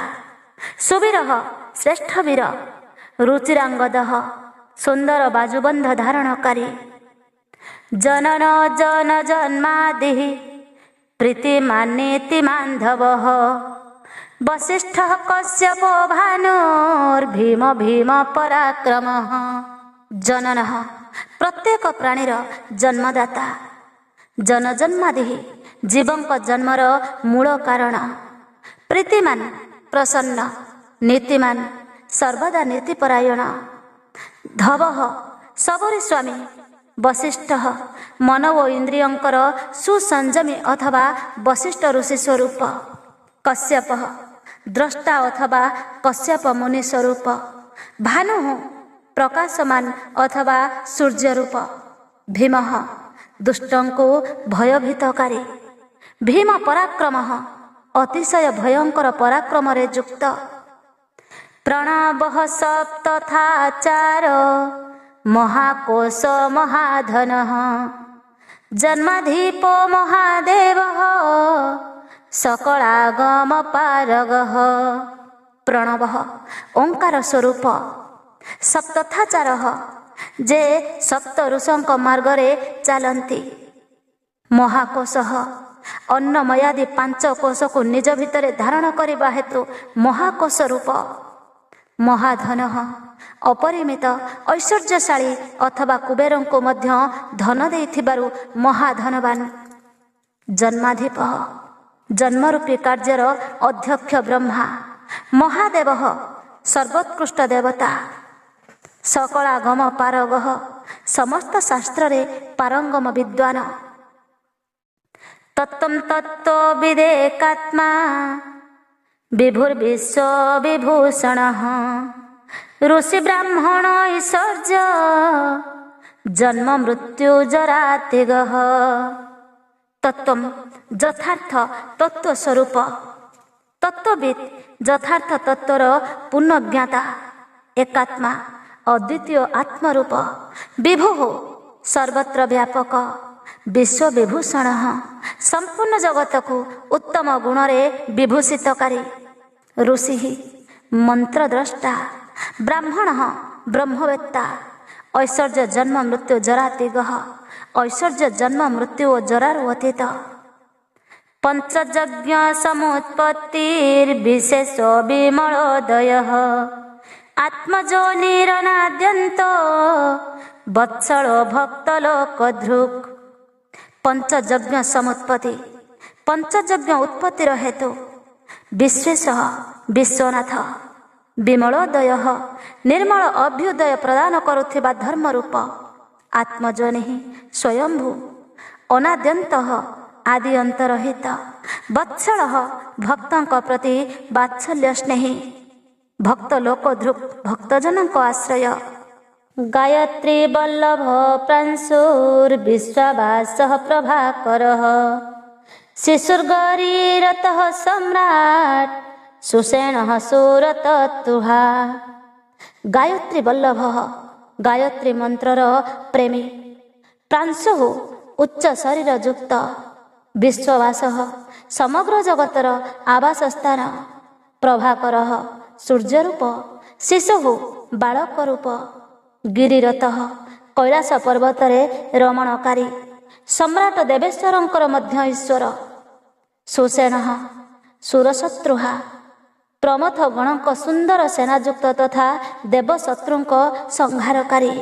ସୁବୀର ଶ୍ରେଷ୍ଠ ବୀର। ରୁଚିରାଙ୍ଗଦ ସୁନ୍ଦର ବାଜୁବନ୍ଧ ଧାରଣକାରୀ। ଜନନ ଜନ ଜନ୍ମାଦି ପ୍ରୀତିମାନେତି ମାନ୍ଧବଃ ବଶିଷ୍ଠ କଶ୍ୟପ ଭାନୁର୍ଭୀମ ଭୀମ ପରାକ୍ରମଃ। ଜନନ ପ୍ରତ୍ୟେକ ପ୍ରାଣୀର ଜନ୍ମଦାତା। ଜନଜନ୍ମାଦି ଜୀବଙ୍କ ଜନ୍ମର ମୂଳ କାରଣ। ପ୍ରୀତିମାନ ପ୍ରସନ୍ନ। ନୀତିମାନ ସର୍ବଦା ନୀତିପରାୟଣ। ଧବଃ ସବରୀ ସ୍ୱାମୀ। ବଶିଷ୍ଠ ମନ ଓ ଇନ୍ଦ୍ରିୟଙ୍କର ସୁସଂଯମୀ ଅଥବା ବଶିଷ୍ଠ ଋଷି ସ୍ୱରୂପ। କଶ୍ୟପ ଦ୍ରଷ୍ଟା ଅଥବା କଶ୍ୟପ ମୁନି ସ୍ୱରୂପ। ଭାନୁ ପ୍ରକାଶମାନ ଅଥବା ସୂର୍ଯ୍ୟ ରୂପ। ଭୀମ ଦୁଷ୍ଟଙ୍କୁ ଭୟଭୀତକାରୀ। ଭୀମ ପରାକ୍ରମ ଅତିଶୟ ଭୟଙ୍କର ପରାକ୍ରମରେ ଯୁକ୍ତ। ପ୍ରଣବଃ ସପ୍ତଥାଚାର ମହାକୋଶ ମହାଧନଃ ଜନ୍ମାଧିପୋ ମହାଦେବଃ ସକଳାଗମ ପାରଗଃ। ପ୍ରଣବଃ ଓଙ୍କାର ସ୍ୱରୂପ। ସପ୍ତଥାଚାର ଯେ ସପ୍ତ ଋଷଙ୍କ ମାର୍ଗରେ ଚାଲନ୍ତି। ମହାକୋଶ ଅନ୍ନମୟାଦି ପାଞ୍ଚ କୋଶକୁ ନିଜ ଭିତରେ ଧାରଣ କରିବା ହେତୁ ମହାକୋଶ ରୂପ। ମହାଧନ ଅପରିମିତ ଐଶ୍ୱର୍ଯ୍ୟଶାଳୀ ଅଥବା କୁବେରଙ୍କୁ ମଧ୍ୟ ଧନ ଦେଇଥିବାରୁ ମହାଧନବାନ। ଜନ୍ମାଧିପ ଜନ୍ମରୂପୀ କାର୍ଯ୍ୟର ଅଧ୍ୟକ୍ଷ ବ୍ରହ୍ମା। ମହାଦେବ ସର୍ବୋତ୍କୃଷ୍ଟ ଦେବତା। ସକଳାଗମ ପାରଗଃ ସମସ୍ତ ଶାସ୍ତ୍ରରେ ପାରଙ୍ଗମ ବିଦ୍ୱାନ। ତତ୍ତ୍ୱଂ ତତ୍ତ୍ୱ ବିଦେକାତ୍ମା ବିଭୁର୍ବିଶ୍ୱ ବିଭୂଷଣଃ ऋषि ब्राह्मण ऐश्वर्य जन्म मृत्यु जरा त्यागः। तत्त्वं यथार्थ तत्त्व स्वरूप तत्त्वविद यथार्थ तत्त्वर पूर्ण ज्ञाता एकात्मा अद्वितीय आत्मरूप विभुः सर्वत्र व्यापक विश्व विभूषण संपूर्ण जगत को उत्तम गुणरे विभूषितकारी ऋषि मंत्रद्रष्टा ब्राह्मण ब्रह्मवेत्ता ऐश्वर्य जन्म मृत्यु जरा त्यागः ऐश्वर्य जन्म मृत्यु जरारु अतीत पंचयज्ञ समुत्पत्तिर्विशेष विमलोदयः आत्मजोनिरनाद्यन्त वत्सल भक्तलोकधृक्। पंचयज्ञ समुत्पत्ति पंचयज्ञ उत्पत्तिर हेतु विश्वेश विश्वनाथ विमलोदय निर्मल अभ्युदय प्रदान करुथिबा धर्मरूप आत्मजनि स्वयंभू अनाद्यंत आदि अंतरहित वत्सल भक्तों प्रति वात्सल्य स्नेही भक्त लोकधृक् भक्तजन आश्रय गायत्री वल्लभ प्रांशुर्विश्वावास प्रभाकर शिशुर्गरीरतः सम्राट सुषेण सुरततुहा। गायत्री वल्लभ गायत्री मंत्रर प्रेमी प्रांशु उच्च शरीर युक्त विश्ववास समग्र जगतर आवास स्थान प्रभाकर सूर्यरूप शिशु बालक रूप गिरिरथ कैलास पर्वतरे रमणकारी सम्राट देवेश्वरंकर मध्य ईश्वर सुषेण सुरशत्रुहा प्रमथ गणक सुंदर सेनायुक्त तथा देवशत्रुंक संहारकारी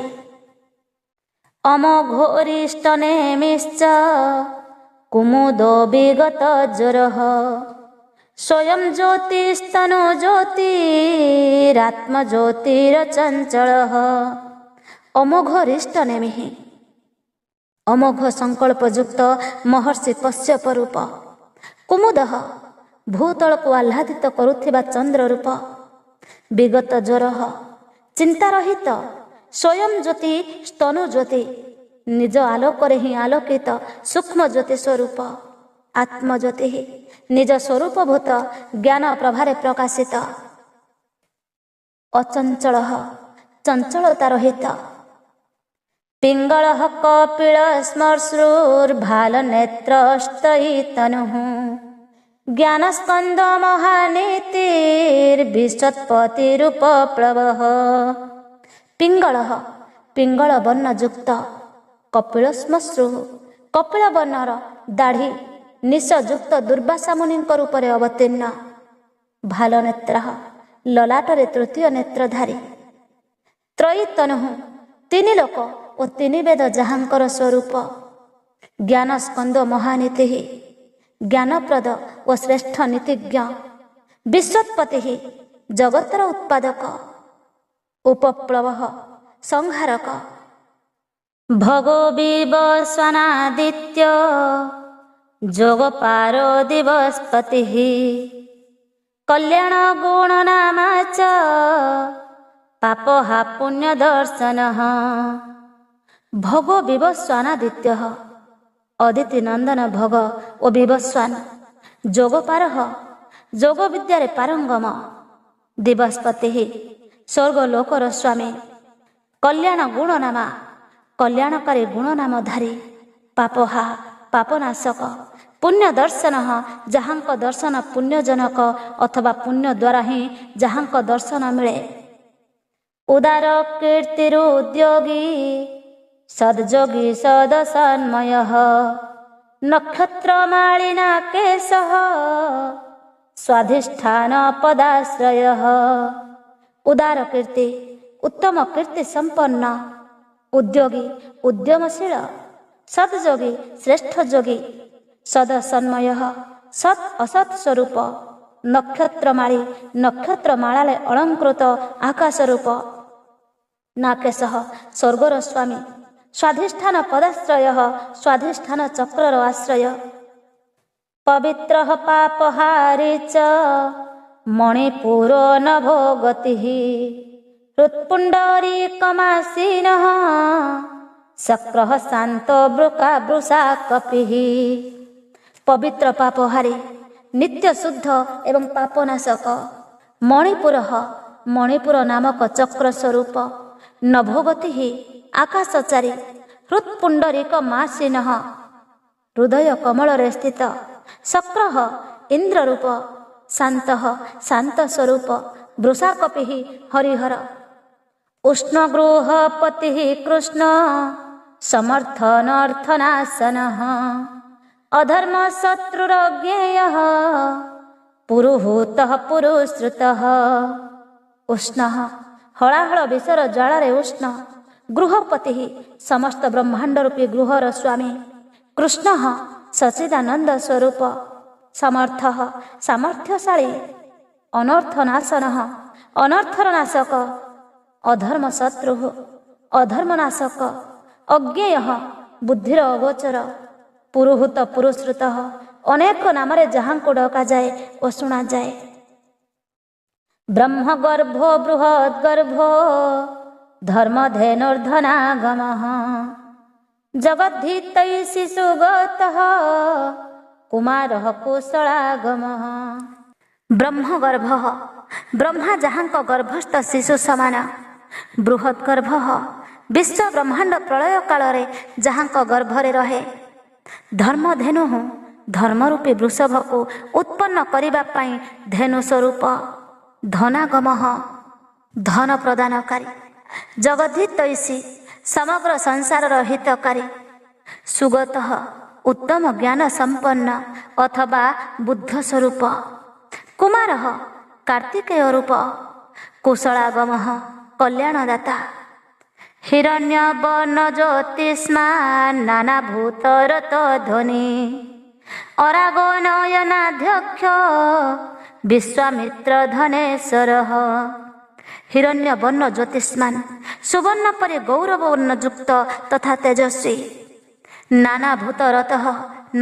अमघोरिष्टनेमिश्च कुमुदो विगत ज्वरः स्वयं ज्योतिस्तनु ज्योतिरात्म ज्योतिरचंचलः। अमोघरिष्टनेमि अमोघ संकल्पयुक्त महर्षि कश्यप रूप कुमुद भूतल को आह्लादित करुथिबा चंद्र रूप विगत ज्वर चिंतारहित स्वयं ज्योति स्तनु ज्योति निज आलोक ही आलोकित सूक्ष्म ज्योति स्वरूप आत्मज्योति निज स्वरूपभूत ज्ञान प्रभारे प्रकाशित अचंचल चंचलता रहित पिंगल कपिल स्मश्रुर्भाल नेत्रस्तयितनुः ज्ञानस्कंद महानीतिर्विशत्पतिरूपप्लवः। पिंगल पिंगल वर्णयुक्त कपिल श्मश्रु कपिल वर्णर दाढ़ी निशयुक्त दुर्वासा मुनि रूपरे अवतीर्ण भाल नेत्र ललाटरे तृतीय नेत्रधारी त्रयीतनु तीन लोक और तीन वेद जहांकर स्वरूप ज्ञान स्कंद महानीति ज्ञानप्रद व श्रेष्ठ नीतिज्ञ विश्वोत्पत्ति जगतर उत्पादक उपप्लव संहारक भगो विवस्वानादित्य जोगपारो दिवस्पति कल्याण गुण नामा च पापहा पुण्य दर्शन। भगो विवस्वानादित्य अदिति नंदन भग और विवस्वान जोगपार जोग विद्यारे पारंगम दिवस्पति स्वर्गलोकर स्वामी कल्याण गुणनामा कल्याणकारी गुणनामधारी पापहा पापनाशक पुण्य दर्शन जहांक दर्शन पुण्यजनक अथवा पुण्य द्वारा ही जहांक दर्शन मिले उदार कीर्तिरुद्योगी सद्योगी सदसन्मय नक्षत्रमालिना केशः स्वाधिष्ठान पदाश्रय। उदार कीर्ति उत्तम कीर्ति संपन्न उद्योगी उद्यमशील सद्योगी श्रेष्ठ योगी सदसन्मय सत् असत् स्वरूप नक्षत्रमाली नक्षत्रमाला अलंकृत आकाश रूप नाकेश स्वर्गर स्वामी स्वाधिष्ठान पदाश्रय स्वाधिष्ठान चक्रर आश्रय पवित्र पापहारी च मणिपुर नभो गति हृत्पुण्डरीकमासीनः शक्रः शान्त वृषा कपिः। पवित्र पापहारी नित्य शुद्ध एवं पापनाशक मणिपुर नामक चक्र स्वरूप नभोगति आकाशचारी हृत्पुण्डरीकमासीनः हृदय कमल स्थित शक्रः इंद्र रूप शांत स्वरूप वृषा कपिः हरिहर उष्णगृहपति कृष्ण समर्थनार्थनाशनः अधर्म शत्रुरज्ञेयः पुरुहूतः पुरुश्रुतः। उष्ण हलाहल विषर ज्वालारे उष्ण गृहपति समस्त ब्रह्मांड रूपी गृहर स्वामी कृष्ण सच्चिदानंद स्वरूप समर्थ सामर्थ्यशाली अनर्थनाशनः अनर्थर नाशक अधर्म शत्रु अधर्मनाशक अज्ञेय बुद्धिर अगोचर पुरुहूत पुरुश्रुत अनेक नाम जहाँ को डका जाए और शुणा जाए। ब्रह्म गर्भो बृहद गर्भो धर्मधेनुर्धनागमः जगद्धीतै शिशुगतः कुमारः कुशलागमः। ब्रह्मगर्भ ब्रह्मा जहाँ गर्भस्थ शिशु समान बृहद गर्भ विश्व ब्रह्मांड प्रलय काल जहाँ गर्भरे रहे धर्मधेनु धर्मरूपी वृषभ को उत्पन्न करने धेनु स्वरूप धनागम धन प्रदानकारी जगद्धीतैषी समग्र संसार हितकारी सुगत उत्तम ज्ञान संपन्न अथवा बुद्ध स्वरूप कुमार कार्तिकेय रूप कुशलागम कल्याणदाता हिरण्य वर्ण ज्योतिष्मान नाना भूतरत ध्वनि अरागो नयनाध्यक्ष विश्वामित्र धनेश्वर। हिरण्य वर्ण ज्योतिष्मान सुवर्ण परि गौरव वर्णयुक्त तथा तेजस्वी नाना भूतरत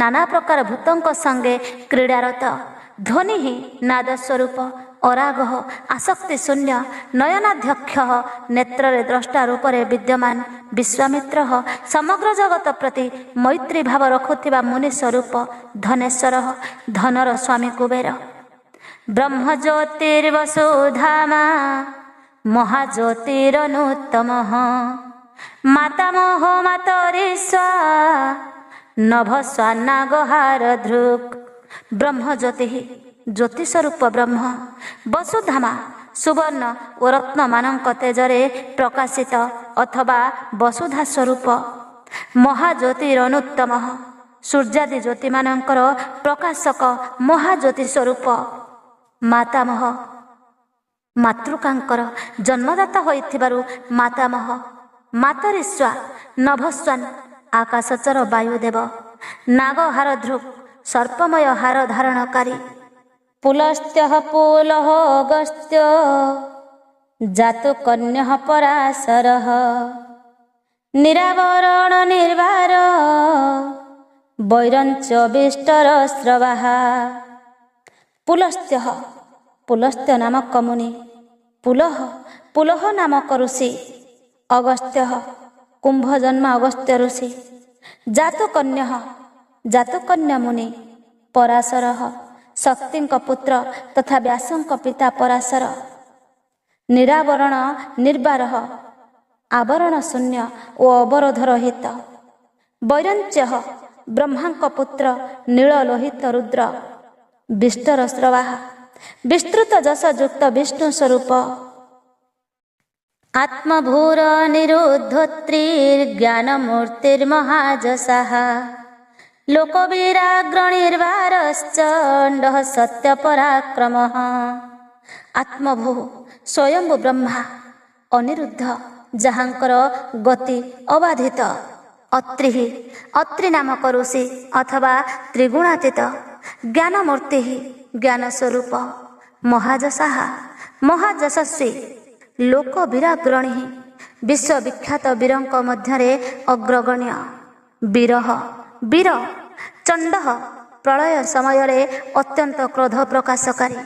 नाना प्रकार भूतों संगे क्रीडारत ध्वनि नाद स्वरूप अराग आसक्ति शून्य नयनाध्यक्ष नेत्र द्रष्टा रूप विद्यमान विश्वामित्र समग्र जगत प्रति मैत्री भाव रखुथिबा मुनि स्वरूप धनेश्वर धनर स्वामी कुबेर ब्रह्म ज्योतिर्वसुधामा महाज्योतिरनुत्तमः मातामह मातरीश्वा नभस्वान्नागहार धृक्। ब्रह्म ज्योति ज्योति स्वरूप ब्रह्म वसुधामा सुवर्ण और रत्न मानक तेजरे प्रकाशित अथवा वसुधा स्वरूप महाज्योतिरनुत्तम सूर्यादि ज्योति मानकर प्रकाशक महाज्योति स्वरूप मातामह मातृकांकर जन्मदाता होइथिबारु मातामह मातरीश्वा नभस्वान आकाशचर वायुदेव नागहार ध्रुव सर्पमय हार धारणकारी पुलस्त्यः पुलः अगस्त्य जातकन्यः पराशरः निरावरण निर्वार वैरञ्च विष्टर स्रवः। पुलस्त्यः पुलस्त्य नामक मुनि पुलह नामक ऋषि अगस्त्यः कुंभ जन्म अगस्त्य ऋषि जातकन्या मुनि पराशरः शक्ति पुत्र तथा व्यासंक पिता पराशर निरावरण निर्वार आवरण शून्य और अवरोध रहित वैरञ्च ब्रह्मांक पुत्र नीललोहित रुद्र विष्टर स्रवा विस्तृत जस युक्त विष्णु स्वरूप आत्मभूर निरुद्धोत्रीर्ज्ञानमूर्तिर्महाजसः लोकवीराग्रणिर्वारश्चण्डः सत्यपराक्रमः। आत्मभू स्वयंभू ब्रह्मा अनिरुद्ध जहाँकर गति अबाधित अत्रि नामक ऋषि अथवा त्रिगुणातीत ज्ञानमूर्ति ज्ञान स्वरूप महाजसाः महाजशस्वी लोकवीराग्रणी विश्वविख्यात वीरंक मध्यरे अग्रगण्य वीर चंड प्रलय समय अत्यंत क्रोध प्रकाशकारी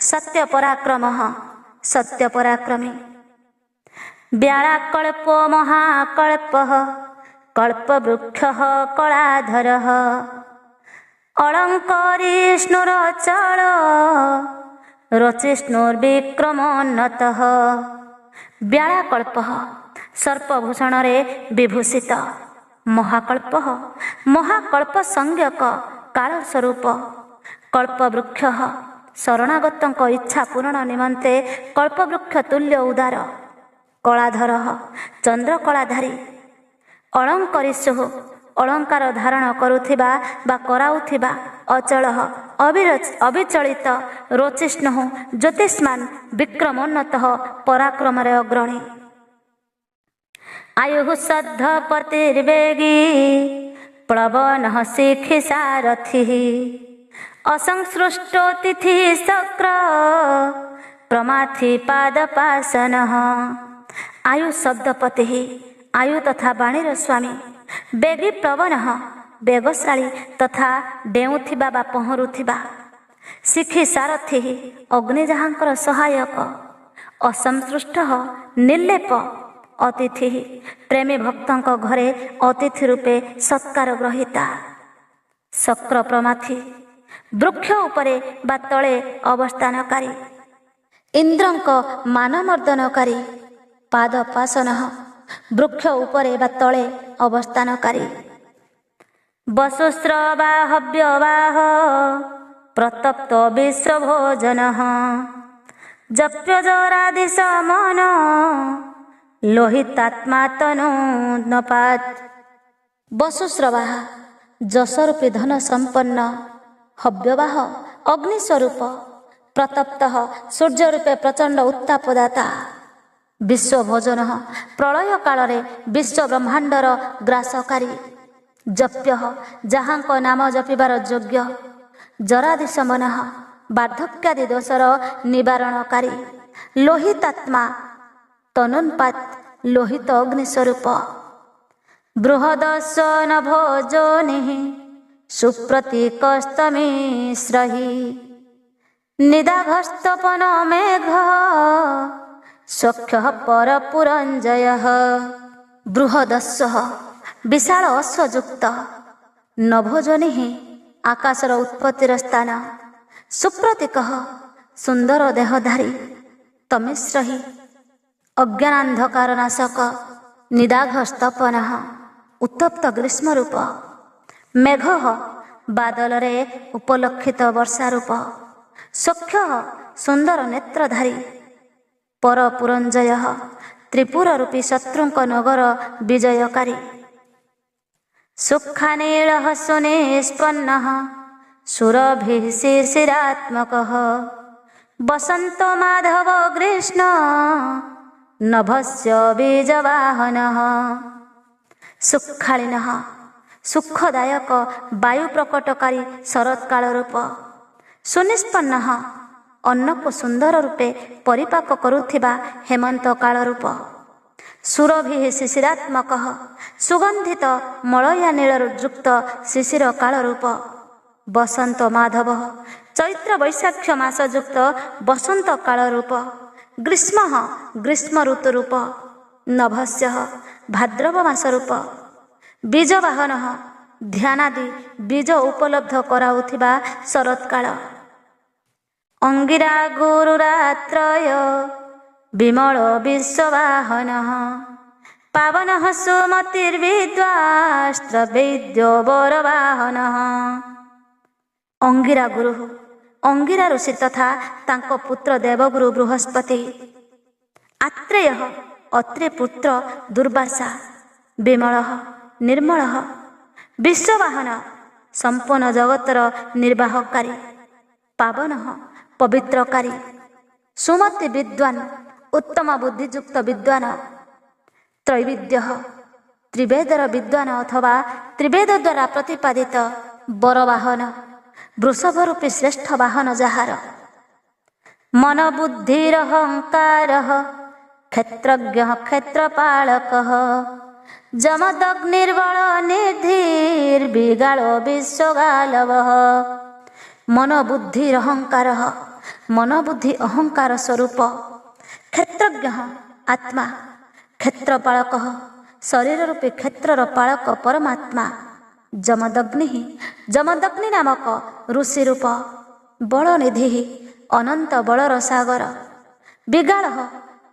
सत्य पराक्रमी व्याळाकल्पो महाकल्पः कल्पवृक्षः कलाधरः अलङ्कारिष्णुरचल रचिष्णुर्विक्रमोन्नतः। व्याळाकल्पः सर्पभूषणरे विभूषित, महाकल्पः महाकल्प संज्ञक काल स्वरूप, कल्पवृक्षः शरणागतଙ୍କ इच्छा पूरण निमन्ते कल्पवृक्ष तुल्य उदार, कलाधरः चंद्रकलाधारी, अलङ्कारिष्णुः अलङ्कार धारण करुथिबा बा कराउथिबा, अचलः अविचलित, रोचिष्णुः ज्योतिष्मान, विक्रमोन्नतः पराक्रमरे अग्रणी। आयुः सद्धपतिर्वेगी प्लवनः शिखि सारथिः असंसृष्टो तिथि शक्र प्रमाथि पादपासनः। आयु शब्दपति आयु तथा वाणीर स्वामी, बेगी प्लवनः बेगशाली तथा डेउथिबा बा पहरुथिबा, शिखि सारथि अग्नि जहाँकर सहायक, असंसृष्टः निर्लेप, अतिथि प्रेमी भक्तଙ୍କ घरे अतिथि रूपे सत्कार ग्रहिता, शक्र प्रमाथि वृक्ष उपरे बा तले अवस्थानकारी, इंद्रଙ୍କ मानमर्दनकारी, पादपासनः वृक्ष उपरे बा तले अवस्थानकारी। वसुस्रवा हव्यवाह प्रतप्त विश्वभोजनः जप्यजरादि समन लोहितात्मा तनूनपात्। वसुस्रवा जसरूपी धन संपन्न, हव्यवाह अग्निस्वरूप, प्रतप्त सूर्य रूपे प्रचंड उत्तापदाता, विश्वभोजन प्रलय काल विश्व ब्रह्मांडर ग्रासकारी, जप्य जहाँको नाम जपिबार योग्य, जरादि शमन वार्धक्यादि दोषर निवारणकारी, लोहितात्मा तनुन्पात् लोहित अग्निस्वरूप, बृहदस्व नभोजोनिः सुप्रतीकस्तमिश्रहि निदाघस्तपन मेघ सख्यः परपुरञ्जयः। बृहदस्व विशाल अश्वयुक्त, नभोजनिः आकाशर उत्पत्तिर स्थान, सुप्रतीकः सुंदर देहधारी, तमिश्रहि अज्ञानान्धकार नाशक, निदाघस्तपनः उत्तप्त ग्रीष्म रूप, मेघ बादल रे उपलक्षित वर्षा रूप, सख्य सुंदर नेत्रधारी, परपुरंजय त्रिपुर रूपी शत्रुंक नगर विजयकारी, सुखानील सुनिष्पन्नः सुरभिः शिशिरात्मकः वसंत माधव कृष्ण नभस्य बीजवाहनः। सुखालिनः सुखदायक वायु प्रकटकारी शरत्काल रूप, सुनिष्पन्न अन्न को सुंदर रूपे परिपाक करुथिबा हेमंत काल रूप, सुरभि शिशिरात्मक सुगंधित मलया नील युक्त शिशिर काल रूप, बसंत माधव चैत्र वैशाख मास युक्त बसंत काल रूप, ग्रीष्म ग्रीष्म ऋतु रूप, नभस्य भाद्रव मास रूप, बीजवाहन ध्यानादि बीज उपलब्ध कराउथिबा शरत्काल, अंगिरा गुरुरात्रय विमल विश्ववाहन पावन सुमतिर्विद्वास्त्र वैद्यो वरवाहन। अंगिरा गुरु अंगिरा ऋषि तथा तांको पुत्र देवगुरु बृहस्पति, आत्रेय अत्रे पुत्र दुर्वासा, विमल निर्मल विश्ववाहन संपूर्ण जगतर निर्वाहकारी, पावन पवित्रकारी, सुमति विद्वान उत्तम बुद्धियुक्त विद्वान, त्रैविद्य त्रिवेदर विद्वान अथवा त्रिवेद द्वारा प्रतिपादित बरवाहन, वृषभ रूपी श्रेष्ठ वाहन जाहार, मन बुद्धिरहंकार क्षेत्रज्ञ क्षेत्रपालक जमदग्निर्बल निधिर्बिगाल विश्वगालव। मन बुद्धि अहंकार मन बुद्धि अहंकार स्वरूप, क्षेत्रज्ञ आत्मा କ୍ଷେତ୍ରପାଳକ ଶରୀର ରୂପୀ କ୍ଷେତ୍ରର ପାଳକ ପରମାତ୍ମା। ଯମଦଗ୍ନି ନାମକ ଋଷି ରୂପ। ବଳନିଧି ଅନନ୍ତ ବଳର ସାଗର। ବିଗାଳ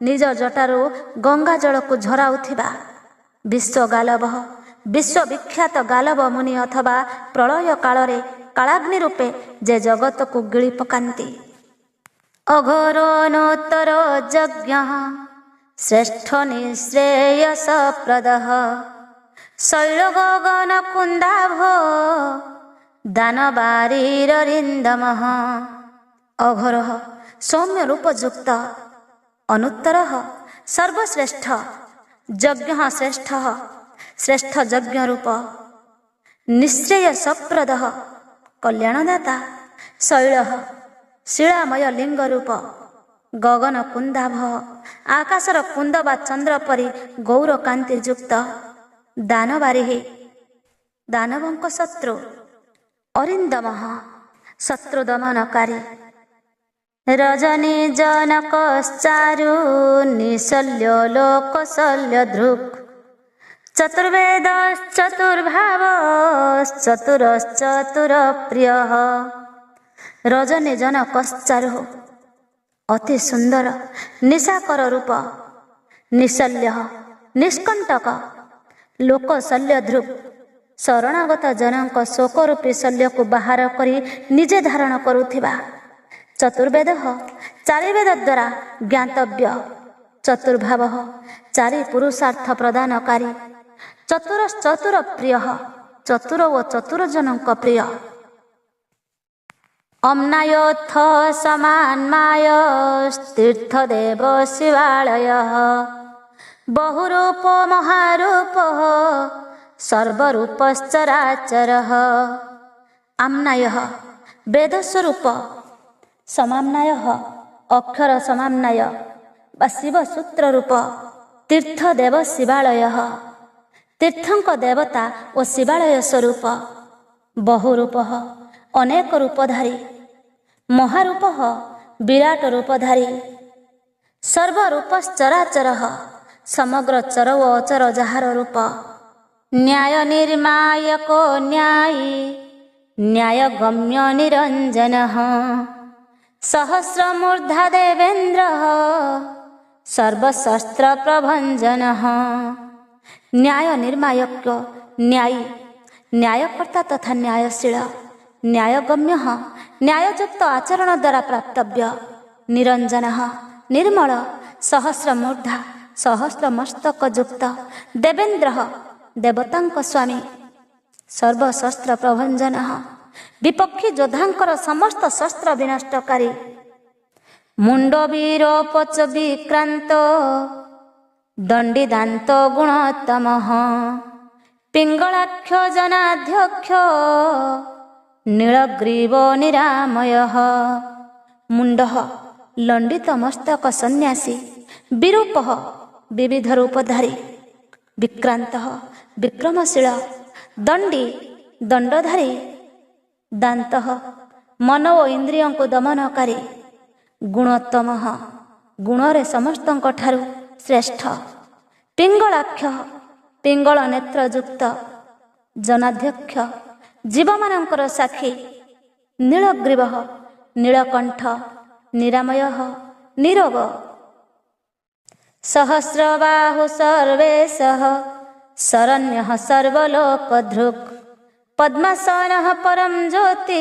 ନିଜ ଜଟାରୁ ଗଙ୍ଗା ଜଳକୁ ଝରାଉଥିବା। ବିଶ୍ୱଗାଲବ ବିଶ୍ୱବିଖ୍ୟାତ ଗାଲବ ମୁନି ଅଥବା ପ୍ରଳୟ କାଳରେ କାଳାଗ୍ନି ରୂପେ ଯେ ଜଗତକୁ ଗିଳି ପକାନ୍ତି। ଅଘୋରୋନୋତ୍ତର ଯଜ୍ଞ ଶ୍ରେଷ୍ଠ ନିଃଶ୍ରେୟସପ୍ରଦ ଶୈଳ ଗଗନ କୁନ୍ଦାଭ ଦାନବାରୀରିନ୍ଦମ। ଅଘୋର ସୌମ୍ୟ ରୂପଯୁକ୍ତ। ଅନୁତ୍ତର ସର୍ବଶ୍ରେଷ୍ଠ। ଯଜ୍ଞ ଶ୍ରେଷ୍ଠ ଯଜ୍ଞ ରୂପ। ନିଃଶ୍ରେୟସପ୍ରଦ କଲ୍ୟାଣଦାତା। ଶୈଳ ଶିଳାମୟ ଲିଙ୍ଗ ରୂପ। ଗଗନ କୁନ୍ଦାଭ ଆକାଶର କୁନ୍ଦ ବା ଚନ୍ଦ୍ର ପରି ଗୌର କାନ୍ତି ଯୁକ୍ତ। ଦାନବାରିହୀ ଦାନବଙ୍କ ଶତ୍ରୁ। ଅରିନ୍ଦମ ଶତ୍ରୁ ଦମନକାରୀ। ରଜନୀ ଜନକଶ୍ଚାରୁ ନିଶଲ୍ୟ ଲୋକଶଲ୍ୟ ଧୃକ୍ ଚତୁର୍ଭାବଶ୍ଚତୁରଶ୍ଚତୁର ପ୍ରିୟ। ରଜନୀ ଜନକଶ୍ଚାରୁ ଅତି ସୁନ୍ଦର ନିଶାକର ରୂପ। ନିଶଲ୍ୟ ନିଷ୍କଣ୍ଟକ। ଲୋକଶଲ୍ୟ ଧୃକ୍ ଶରଣାଗତ ଜନଙ୍କ ଶୋକ ରୂପୀ ଶଲ୍ୟକୁ ବାହାର କରି ନିଜେ ଧାରଣ କରୁଥିବା। ଚତୁର୍ବେଦ ଚାରି ବେଦ ଦ୍ୱାରା ଜ୍ଞାତବ୍ୟ। ଚତୁର୍ଭାବ ଚାରି ପୁରୁଷାର୍ଥ ପ୍ରଦାନକାରୀ। ଚତୁରଶ୍ଚତୁର ପ୍ରିୟ ଚତୁର ଓ ଚତୁର ଜନଙ୍କ ପ୍ରିୟ। ଅମ୍ନାୟୋତ୍ଥ ସମାନ୍ମାୟସ୍ତୀର୍ଥଦେବ ଶିବାଳୟ ବହୁରୂପ ମହାରୂପ ସର୍ବରୂପଶ୍ଚରାଚର। ଆମ୍ନାୟ ବେଦ ସ୍ୱରୂପ। ସମାମ୍ନାୟ ଅକ୍ଷର ସମାମ୍ନାୟ ବା ଶିବ ସୂତ୍ର ରୂପ। ତୀର୍ଥଦେବ ଶିବାଳୟ ତୀର୍ଥଙ୍କ ଦେବତା ଓ ଶିବାଳୟ ସ୍ୱରୂପ। ବହୁରୂପ ଅନେକ ରୂପଧାରୀ। ମହାରୂପ ବିରାଟ ରୂପଧାରୀ। ସର୍ବରୂପଶ୍ଚରାଚର ସମଗ୍ର ଚର ଓ ଅଚର ଯାହାର ରୂପ। ନ୍ୟାୟ ନିର୍ମାୟକ ନ୍ୟାୟୀ ନ୍ୟାୟଗମ୍ୟ ନିରଞ୍ଜନ ସହସ୍ରମୂର୍ଧା ଦେବେନ୍ଦ୍ର ସର୍ବଶସ୍ତ୍ର ପ୍ରଭଞ୍ଜନ। ନ୍ୟାୟ ନିର୍ମାୟକ ନ୍ୟାୟୀ ନ୍ୟାୟକର୍ତ୍ତା ତଥା ନ୍ୟାୟଶୀଳ। ନ୍ୟାୟଗମ୍ୟ ନ୍ୟାୟଯୁକ୍ତ ଆଚରଣ ଦ୍ୱାରା ପ୍ରାପ୍ତବ୍ୟ। ନିରଞ୍ଜନ ନିର୍ମଳ। ସହସ୍ରମୂର୍ଧା ସହସ୍ର ମସ୍ତକ ଯୁକ୍ତ। ଦେବେନ୍ଦ୍ର ଦେବତାଙ୍କ ସ୍ୱାମୀ। ସର୍ବଶସ୍ତ୍ର ପ୍ରଭଞ୍ଜନ ବିପକ୍ଷୀ ଯୋଦ୍ଧାଙ୍କର ସମସ୍ତ ଶସ୍ତ୍ର ବିନଷ୍ଟକାରୀ। ମୁଣ୍ଡ ବୀରୋପଚ ବିକ୍ରାନ୍ତ ଦଣ୍ଡିଦାନ୍ତ ଗୁଣୋତ୍ତମ ପିଙ୍ଗଳାକ୍ଷ ଜନାଧ୍ୟକ୍ଷ ନୀଳଗ୍ରୀବ ନିରାମୟ। ମୁଣ୍ଡ ଲଣ୍ଡିତ ମସ୍ତକ ସନ୍ନ୍ୟାସୀ। ବିରୂପ ବିବିଧ ରୂପଧାରୀ। ବିକ୍ରାନ୍ତ ବିକ୍ରମଶୀଳ। ଦଣ୍ଡୀ ଦଣ୍ଡଧାରୀ। ଦାନ୍ତ ମନ ଓ ଇନ୍ଦ୍ରିୟଙ୍କୁ ଦମନକାରୀ। ଗୁଣୋତ୍ତମ ଗୁଣରେ ସମସ୍ତଙ୍କ ଠାରୁ ଶ୍ରେଷ୍ଠ। ପିଙ୍ଗଳାକ୍ଷ ପିଙ୍ଗଳ ନେତ୍ରଯୁକ୍ତ। ଜନାଧ୍ୟକ୍ଷ ଜୀବମାନଙ୍କର ସାକ୍ଷୀ। ନୀଳଗ୍ରୀବ ନୀଳକଣ୍ଠ। ନିରାମୟ ନିରୋଗ। ସହସ୍ରବାହୁ ସର୍ବେଶଃ ଶରଣ୍ୟ ସର୍ବଲୋକଧୃକ୍ ପଦ୍ମାସନ ପରಂ ଜ୍ୟୋତି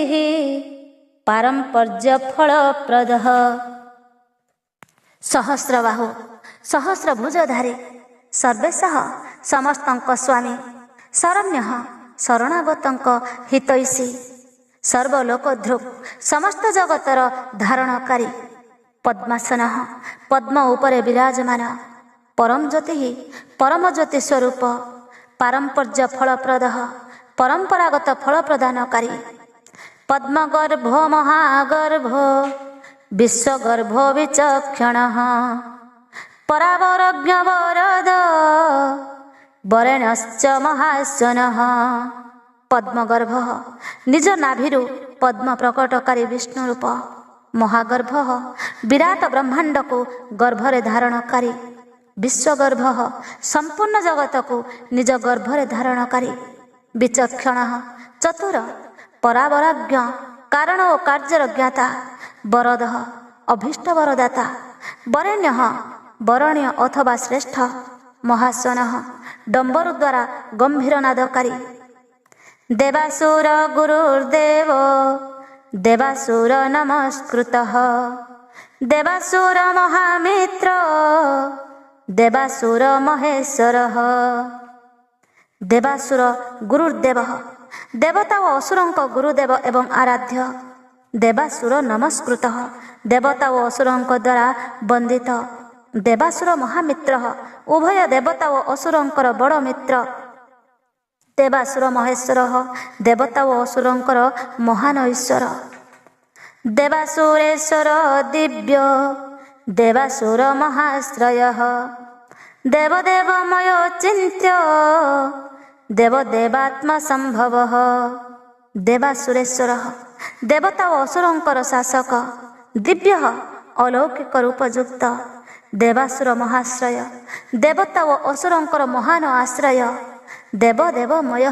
ପାରମ୍ପର୍ଯ୍ୟ ଫଳପ୍ରଦ। ସହସ୍ରବାହୁ ସହସ୍ରଭୁଜଧାରୀ। ସର୍ବେଶଃ ସମସ୍ତଙ୍କ ସ୍ୱାମୀ। ଶରଣ୍ୟ ଶରଣାଗତଙ୍କ ହିତୈଷୀ। ସର୍ବଲୋକଧୃକ୍ ସମସ୍ତ ଜଗତର ଧାରଣକାରୀ। ପଦ୍ମାସନ ପଦ୍ମ ଉପରେ ବିରାଜମାନ। ପରମ ଜ୍ୟୋତି ପରମ ଜ୍ୟୋତି ସ୍ୱରୂପ। ପାରମ୍ପର୍ଯ୍ୟ ଫଳପ୍ରଦ ପରମ୍ପରାଗତ ଫଳ ପ୍ରଦାନକାରୀ। ପଦ୍ମଗର୍ଭ ମହାଗର୍ଭ ବିଶ୍ୱଗର୍ଭ ବିଚକ୍ଷଣ ପରାବରଜ୍ଞ ବରଦ ବରେଣ୍ୟଶ୍ଚ ମହାଶ୍ୱନ। ପଦ୍ମଗର୍ଭ ନିଜ ନାଭିରୁ ପଦ୍ମ ପ୍ରକଟକାରୀ ବିଷ୍ଣୁ ରୂପ। ମହାଗର୍ଭ ବିରାଟ ବ୍ରହ୍ମାଣ୍ଡକୁ ଗର୍ଭରେ ଧାରଣକାରୀ। विश्वगर्भ संपूर्ण जगत को निज गर्भरे धारणकारी विचक्षण चतुर परावराज्ञ कारण और कार्यर ज्ञाता वरद अभीष्ट वरदाता वरेण्य वरण्य अथवा श्रेष्ठ महासन डंबर द्वारा गंभीर नादकारी देवासुर गुरुर्देव देवासुर नमस्कृतः देवासुर महामित्र देवासुर महेश्वरः देवासुर गुरुर्देव देवता व असुरंक गुरुदेव एवं आराध्य देवासुर नमस्कृतः देवता व असुरंक द्वारा वंदित देवासुर महामित्र उभय देवता व असुरंकर बड़ मित्र देवासुर महेश्वर देवता व असुरंकर महान ईश्वर देवासुरेश्वर दिव्य देवासुर महाश्रय देवदेवमय चिन्त्य देवदेवात्म संभव देवासुरेश्वर देवता व असुरंकर शासक दिव्य अलौकिक रूपयुक्त देवासुर महाश्रय देवता व असुरंकर महान आश्रय देवदेवमय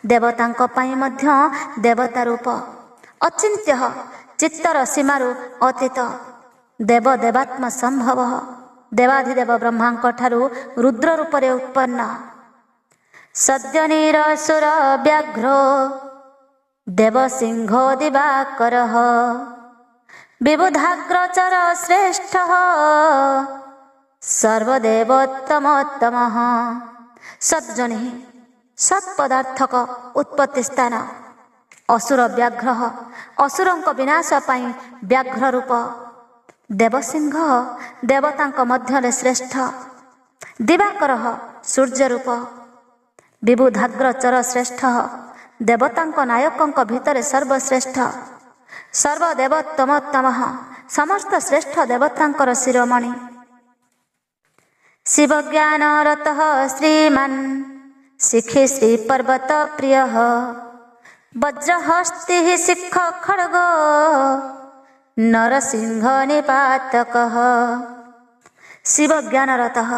देवतांक पाई मध्य देवता रूप अचिंत्य चित्तर सीमारु अतीत देवदेवात्म संभव देवाधिदेव ब्रह्मांक ठारू रुद्र रूपरे उत्पन्न सद्य निरसुर व्याघ्रो देवसिंह दिवाकर विबुधाग्रचर श्रेष्ठ सर्वदेवोत्तमोत्तम सज्जनि सत्पदार्थक उत्पत्ति स्थान असुर व्याघ्र असुरंक विनाश पाई व्याघ्र रूप देवसिंह देवतांक मध्य श्रेष्ठ दिवाकर सूर्य रूप विबुधाग्रचर श्रेष्ठ देवतांक नायकंक भितर सर्वश्रेष्ठ सर्वदेवोत्तमोत्तम समस्त श्रेष्ठ देवतांकर शिरोमणि शिवज्ञानरतः श्रीमान् शिखी श्री पर्वत प्रिय वज्रहस्ति शिख खड्ग नरसिंह निपातक शिवज्ञानरतः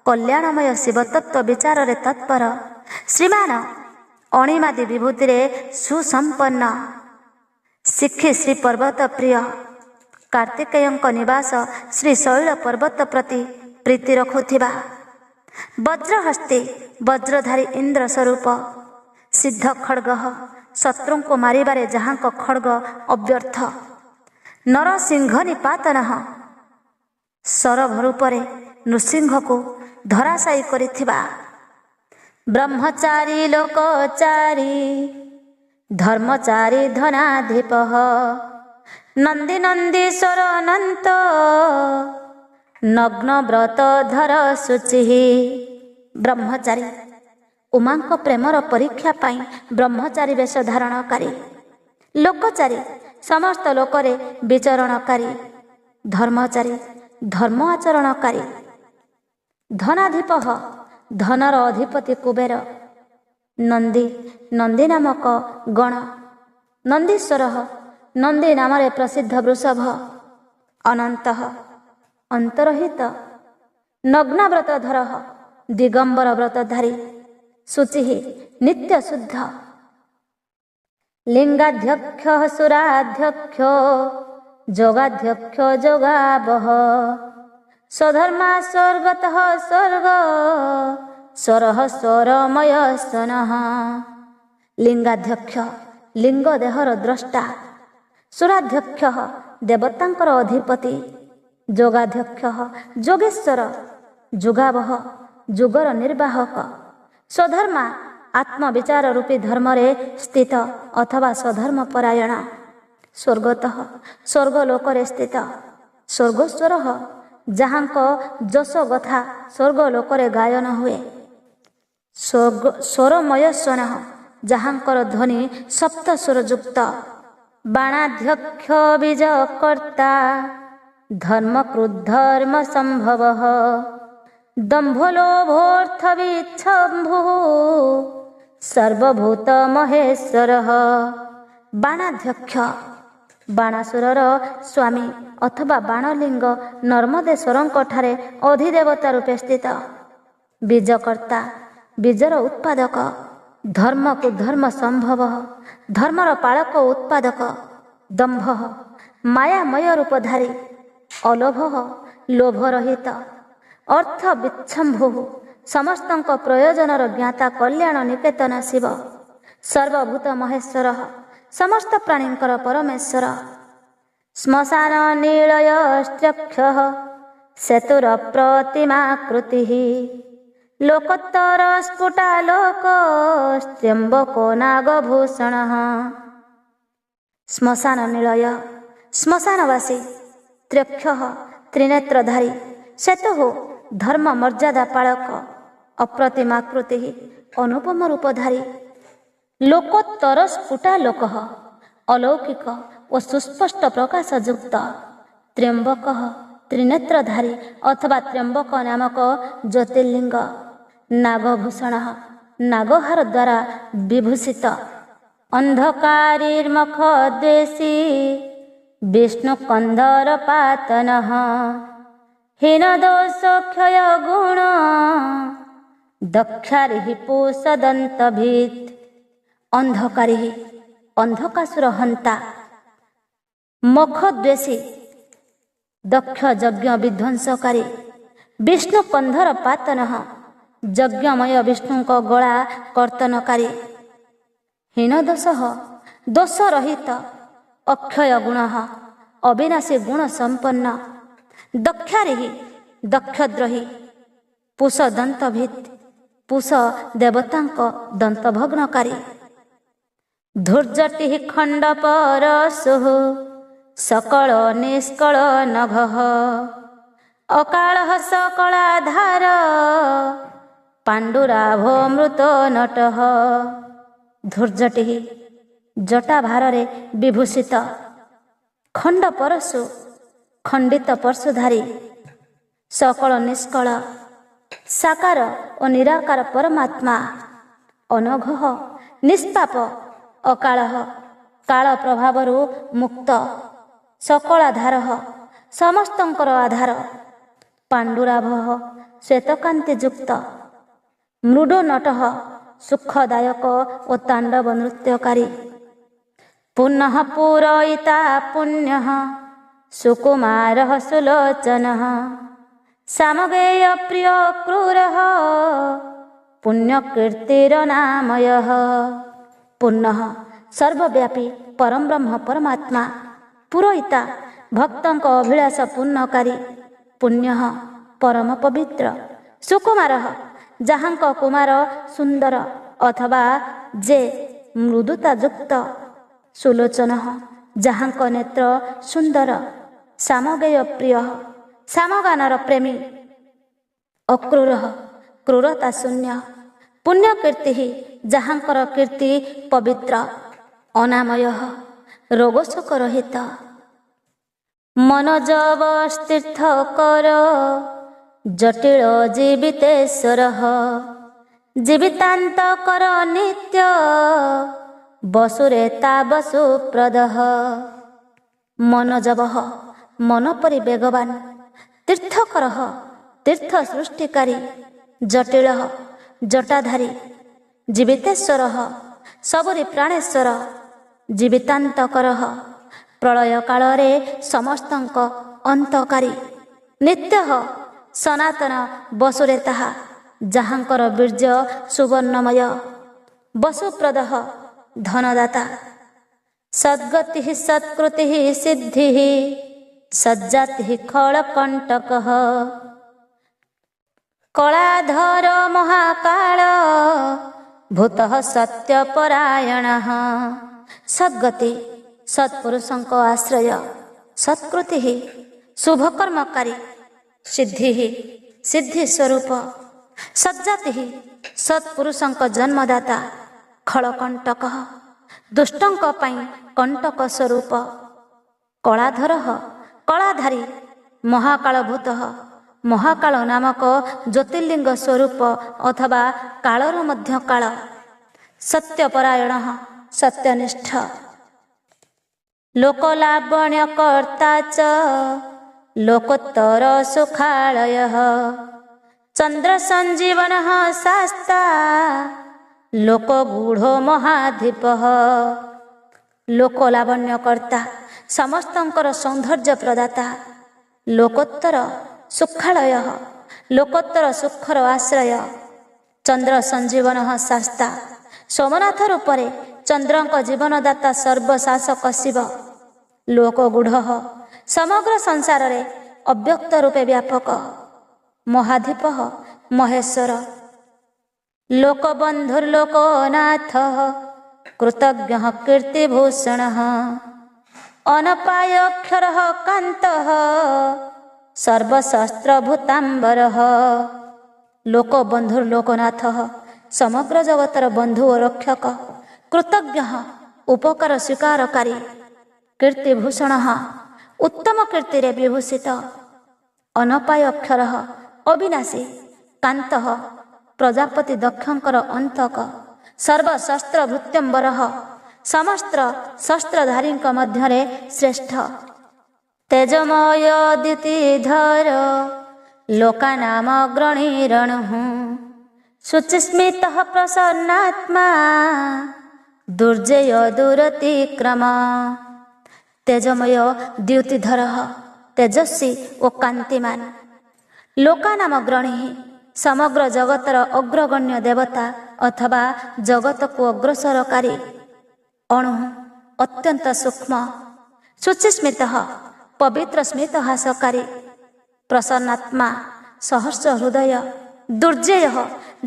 कल्याणमय शिवतत्व विचार रे तत्पर श्रीमान अणिमादि विभूति रे सुसंपन्न शिखी श्री पर्वत प्रिय कार्तिकेयंक निवास श्री शैल पर्वत प्रति प्रीति रखुथिबा वज्रहस्ती वज्रधारी इंद्र स्वरूप सिद्ध खड्ग शत्रु को मारिबारे जहांक खड्ग अव्यर्थ नरसिंह निपातन सरभ रूपरे नृसिंह को धराशायी करिथिबा ब्रह्मचारी लोकचारी धर्मचारी धनाधिप नंदी नंदीश्वर अनंत नग्न व्रत धर शुचि ब्रह्मचारी उमांक प्रेमर परीक्षा पाई ब्रह्मचारी वेश धारणकारी लोकचारी समस्त लोकरे विचरणकारी धर्मचारी धर्म आचरणकारी धनाधिप धनर अधिपति कुबेर नंदी नंदी नामक गण नंदीश्वर नंदी नाम प्रसिद्ध वृषभ अनंत अंतरहित नग्नव्रतधर दिगंबर व्रतधारी शुचि नित्य शुद्ध लिंगाध्यक्ष सुराध्यक्ष जोगाध्यक्ष जोगावह स्वधर्मा स्वर्गतः स्वर्ग स्वरः स्वरमय सनः लिंगाध्यक्ष लिंग देहर द्रष्टा सुराध्यक्ष देवतांकर अधिपति जोगाध्यक्ष जोगेश्वर जुगावह जुगर निर्वाहक स्वधर्मा आत्मविचार रूपी धर्म रे स्थित अथवा स्वधर्म परायण स्वर्गतः स्वर्गलोकरे स्थित स्वर्गस्वर जहांक जस कथा स्वर्गलोकरे गायन हुए स्वरमय स्वन जहांकर ध्वनि सप्त स्वरयुक्त बाणाध्यक्ष बीजकर्ता धर्म क्रुद्धर्म संभव दंभलोभोर्थ विच्छम्भु सर्वभूत महेश्वर बाणाध्यक्ष ବାଣାସୁରର ସ୍ୱାମୀ ଅଥବା ବାଣଲିଙ୍ଗ ନର୍ମଦେଶ୍ୱରଙ୍କ ଠାରେ ଅଧିଦେବତା ରୂପେ ସ୍ଥିତ। ବୀଜକର୍ତ୍ତା, ବୀଜର ଉତ୍ପାଦକ, ଧର୍ମକୁ ଧର୍ମ ସମ୍ଭବ, ଧର୍ମର ପାଳକ ଉତ୍ପାଦକ, ଦମ୍ଭ ମାୟାମୟ ରୂପଧାରୀ, ଅଲୋଭ ଲୋଭରହିତ, ଅର୍ଥ ବିଚ୍ଛମ୍ଭୁ, ସମସ୍ତଙ୍କ ପ୍ରୟୋଜନର ଜ୍ଞାତା, କଲ୍ୟାଣ ନିକେତନ ଶିବ, ସର୍ବଭୂତ ମହେଶ୍ୱର, ସମସ୍ତ ପ୍ରାଣୀଙ୍କର ପରମେଶ୍ୱର। ଶ୍ମଶାନ ନୀଳୟଶ୍ଚକ୍ଷ ସେତୁର ପ୍ରତିମାକୃତି, ଲୋକୋତ୍ତର ସ୍ଫୁଟାଲୋକସ୍ତ୍ର୍ୟମ୍ବକୋ ନାଗଭୂଷଣ। ଶ୍ମଶାନ ନିଳୟ, ଶ୍ମଶାନବାସୀ, ତ୍ର୍ୟକ୍ଷ ତ୍ରିନେତ୍ରଧାରୀ, ସେତୁ ଧର୍ମ ମର୍ଯ୍ୟାଦା ପାଳକ, ଅପ୍ରତିମାକୃତି ଅନୁପମ ରୂପଧାରୀ, ଲୋକୋତ୍ତର ସ୍ଫୁଟାଲୋକ ଅଲୌକିକ ଓ ସୁସ୍ପଷ୍ଟ ପ୍ରକାଶଯୁକ୍ତ, ତ୍ର୍ୟମ୍ବକ ତ୍ରିନେତ୍ରଧାରୀ ଅଥବା ତ୍ର୍ୟମ୍ବକ ନାମକ ଜ୍ୟୋତିର୍ଲିଙ୍ଗ, ନାଗଭୂଷଣ ନାଗହାର ଦ୍ୱାରା ବିଭୂଷିତ, ଅନ୍ଧକାରୀର୍ମଖ ଦ୍ୱେଷୀ ବିଷ୍ଣୁ କନ୍ଧର ପାତନ, ହୀନ ଦୋଷ କ୍ଷୟ ଗୁଣ ଦକ୍ଷାରିଃ ପୂଷଦନ୍ତଭିତ୍। ଅନ୍ଧକାରୀ, ଅନ୍ଧକାସୁର ହନ୍ତା, ମଖଦ୍ୱେଷୀ, ଦକ୍ଷ ଯଜ୍ଞ ବିଧ୍ୱଂସକାରୀ, ବିଷ୍ଣୁ କନ୍ଧର ପାତନ, ଯଜ୍ଞମୟ ବିଷ୍ଣୁଙ୍କ ଗଳା କର୍ତ୍ତନକାରୀ, ହୀନଦୋଷ, ଦୋଷରହିତ, ଅକ୍ଷୟ ଗୁଣ, ଅବିନାଶୀ ଗୁଣ ସମ୍ପନ୍ନ, ଦକ୍ଷାରିଃ, ଦକ୍ଷଦ୍ରୋହୀ, ପୂଷଦନ୍ତଭିତ୍, ପୂଷ ଦେବତାଙ୍କ ଦନ୍ତଭଗ୍ନକାରୀ, ଧୂର୍ଜଟିଃ ଖଣ୍ଡପରଶୁଃ ସକଳ ନିଷ୍କଳ ନଭଃ, ଅକାଳଃ ସକଳାଧାର ପାଣ୍ଡୁରାଭୋ ମୃତ ନଟଃ। ଧୂର୍ଜଟିଃ ଜଟା ଭାରରେ ବିଭୂଷିତ, ଖଣ୍ଡ ପରଶୁ ଖଣ୍ଡିତ ପରଶୁଧାରୀ, ସକଳ ନିଷ୍କଳ, ସାକାର ଓ ନିରାକାର ପରମାତ୍ମା, ଅନଘଃ ନିଷ୍ପାପ, ଅକାଳଃ କାଳ ପ୍ରଭାବରୁ ମୁକ୍ତ, ସକଳାଧାର ସମସ୍ତଙ୍କର ଆଧାର, ପାଣ୍ଡୁରାଭଃ ଶ୍ୱେତକାନ୍ତିଯୁକ୍ତ, ମୃଡ଼ୁନଟଃ ସୁଖଦାୟକ ଓ ତାଣ୍ଡବ ନୃତ୍ୟକାରୀ, ପୁନଃ ପୂରୟିତା ପୁଣ୍ୟଃ ସୁକୁମାରଃ ସୁଲୋଚନଃ, ସାମଗେୟ ପ୍ରିୟ କ୍ରୂରଃ ପୁଣ୍ୟକୀର୍ତ୍ତିରନାମୟଃ। ପୁନଃ ସର୍ବବ୍ୟାପୀ ପରଂବ୍ରହ୍ମ ପରମାତ୍ମା, ପୁରୋହିତା ଭକ୍ତଙ୍କ ଅଭିଳାଷ ପୂର୍ଣ୍ଣକାରୀ, ପୁଣ୍ୟଃ ପରମ ପବିତ୍ର, ସୁକୁମାରଃ ଯାହାଙ୍କ କୁମାର ସୁନ୍ଦର ଅଥବା ଯେ ମୃଦୁତା ଯୁକ୍ତ, ସୁଲୋଚନଃ ଯାହାଙ୍କ ନେତ୍ର ସୁନ୍ଦର, ସାମଗେୟ ପ୍ରିୟ ସାମଗାନର ପ୍ରେମୀ, ଅକ୍ରୂରଃ କ୍ରୂରତା ଶୂନ୍ୟ, ପୁଣ୍ୟକୀର୍ତ୍ତି ଯାହାଙ୍କର କୀର୍ତ୍ତି ପବିତ୍ର, ଅନାମୟଃ ରୋଗଶୋକ ରହିତ, ମନୋଜବସ୍ତୀର୍ଥକର ଜଟିଳ ଜୀବିତେଶ୍ୱରଃ, ଜୀବିତାନ୍ତକର ନିତ୍ୟ ବସୁରେ ତାବସୁପ୍ରଦଃ। ମନୋଜବଃ ମନ ପରି ବେଗବାନ, ତୀର୍ଥକରଃ ତୀର୍ଥ ସୃଷ୍ଟିକାରୀ, ଜଟିଳ ଜଟାଧାରୀ, ଜୀବିତେଶ୍ୱରଃ ସବୁରି ପ୍ରାଣେଶ୍ୱର, ଜୀବିତାନ୍ତକରଃ ପ୍ରଳୟ କାଳରେ ସମସ୍ତଙ୍କ ଅନ୍ତକାରୀ, ନିତ୍ୟଃ ସନାତନ ବସୁରେ ତାହା ଯାହାଙ୍କର ବୀର୍ଯ୍ୟ ସୁବର୍ଣ୍ଣମୟ, ବସୁପ୍ରଦଃ ଧନଦାତା, ସଦ୍ଗତିଃ ସତ୍କୃତିଃ ସିଦ୍ଧିଃ ସଜ୍ଜାତିଃ ଖଳକଣ୍ଟକଃ, କଳାଧର ମହାକାଳ ଭୂତଃ ସତ୍ୟପରାୟଣଃ। ସଦ୍ଗତି ସତ୍ପୁରୁଷଙ୍କ ଆଶ୍ରୟ, ସତ୍କୃତି ଶୁଭକର୍ମକାରୀ, ସିଦ୍ଧି ସିଦ୍ଧି ସ୍ୱରୂପ, ସଜ୍ଜାତି ସତ୍ପୁରୁଷଙ୍କ ଜନ୍ମଦାତା, ଖଳକଣ୍ଟକ ଦୁଷ୍ଟଙ୍କ ପାଇଁ କଣ୍ଟକ ସ୍ୱରୂପ, କଳାଧର କଳାଧାରୀ, ମହାକାଳଭୂତ ମହାକାଳ ନାମକ ଜ୍ୟୋତିର୍ଲିଙ୍ଗ ସ୍ୱରୂପ ଅଥବା କାଳର ମଧ୍ୟ କାଳ, ସତ୍ୟପରାୟଣ ସତ୍ୟନିଷ୍ଠ। लोकलावण्यकर्ता च लोकोत्तर सुखालयः चन्द्रसञ्जीवनः शास्ता लोकगूढो महाधिपः। लोकलावण्यकर्ता समस्तंकर सौंदर्य प्रदाता लोकोत्तर सुखालय लोकोत्तर सुखर आश्रय चंद्र संजीवन शास्ता सोमनाथ रूपरे चंद्रंक जीवनदाता सर्वशासक शिव लोकगूढ़ समग्र संसार रे अव्यक्त रूपे व्यापक महाधीप महेश्वर लोकबंधुर्लोकनाथ कृतज्ञ कीर्तिभूषण अनपायक्षर कांत सर्वशस्त्रभूतांबर लोकबंधुर्लोकनाथ समग्र जगतर बंधु और रक्षक कृतज्ञ उपकार स्वीकारकारी कीर्तिभूषण उत्तम कीर्ति विभूषित अनपाय अक्षर अविनाशी कांत प्रजापति दक्षंकर अंतक सर्वशस्त्र भृत्यंबर समस्त शस्त्रधारी मध्य श्रेष्ठ तेजमय दितिधर लोकानाम अग्रणीरणु शुचिस्मित प्रसन्नात्मा दुर्जय दुरतिक्रम तेजमय द्युतिधर तेजस्वी और कांतिमान लोकानाम अग्रणी समग्र जगतर अग्रगण्य देवता अथवा जगत को अग्रसरकारी अणु अत्यंत सूक्ष्म शुचिस्मित पवित्र स्मित हासकारी प्रसन्नात्मा सहर्ष हृदय दुर्जय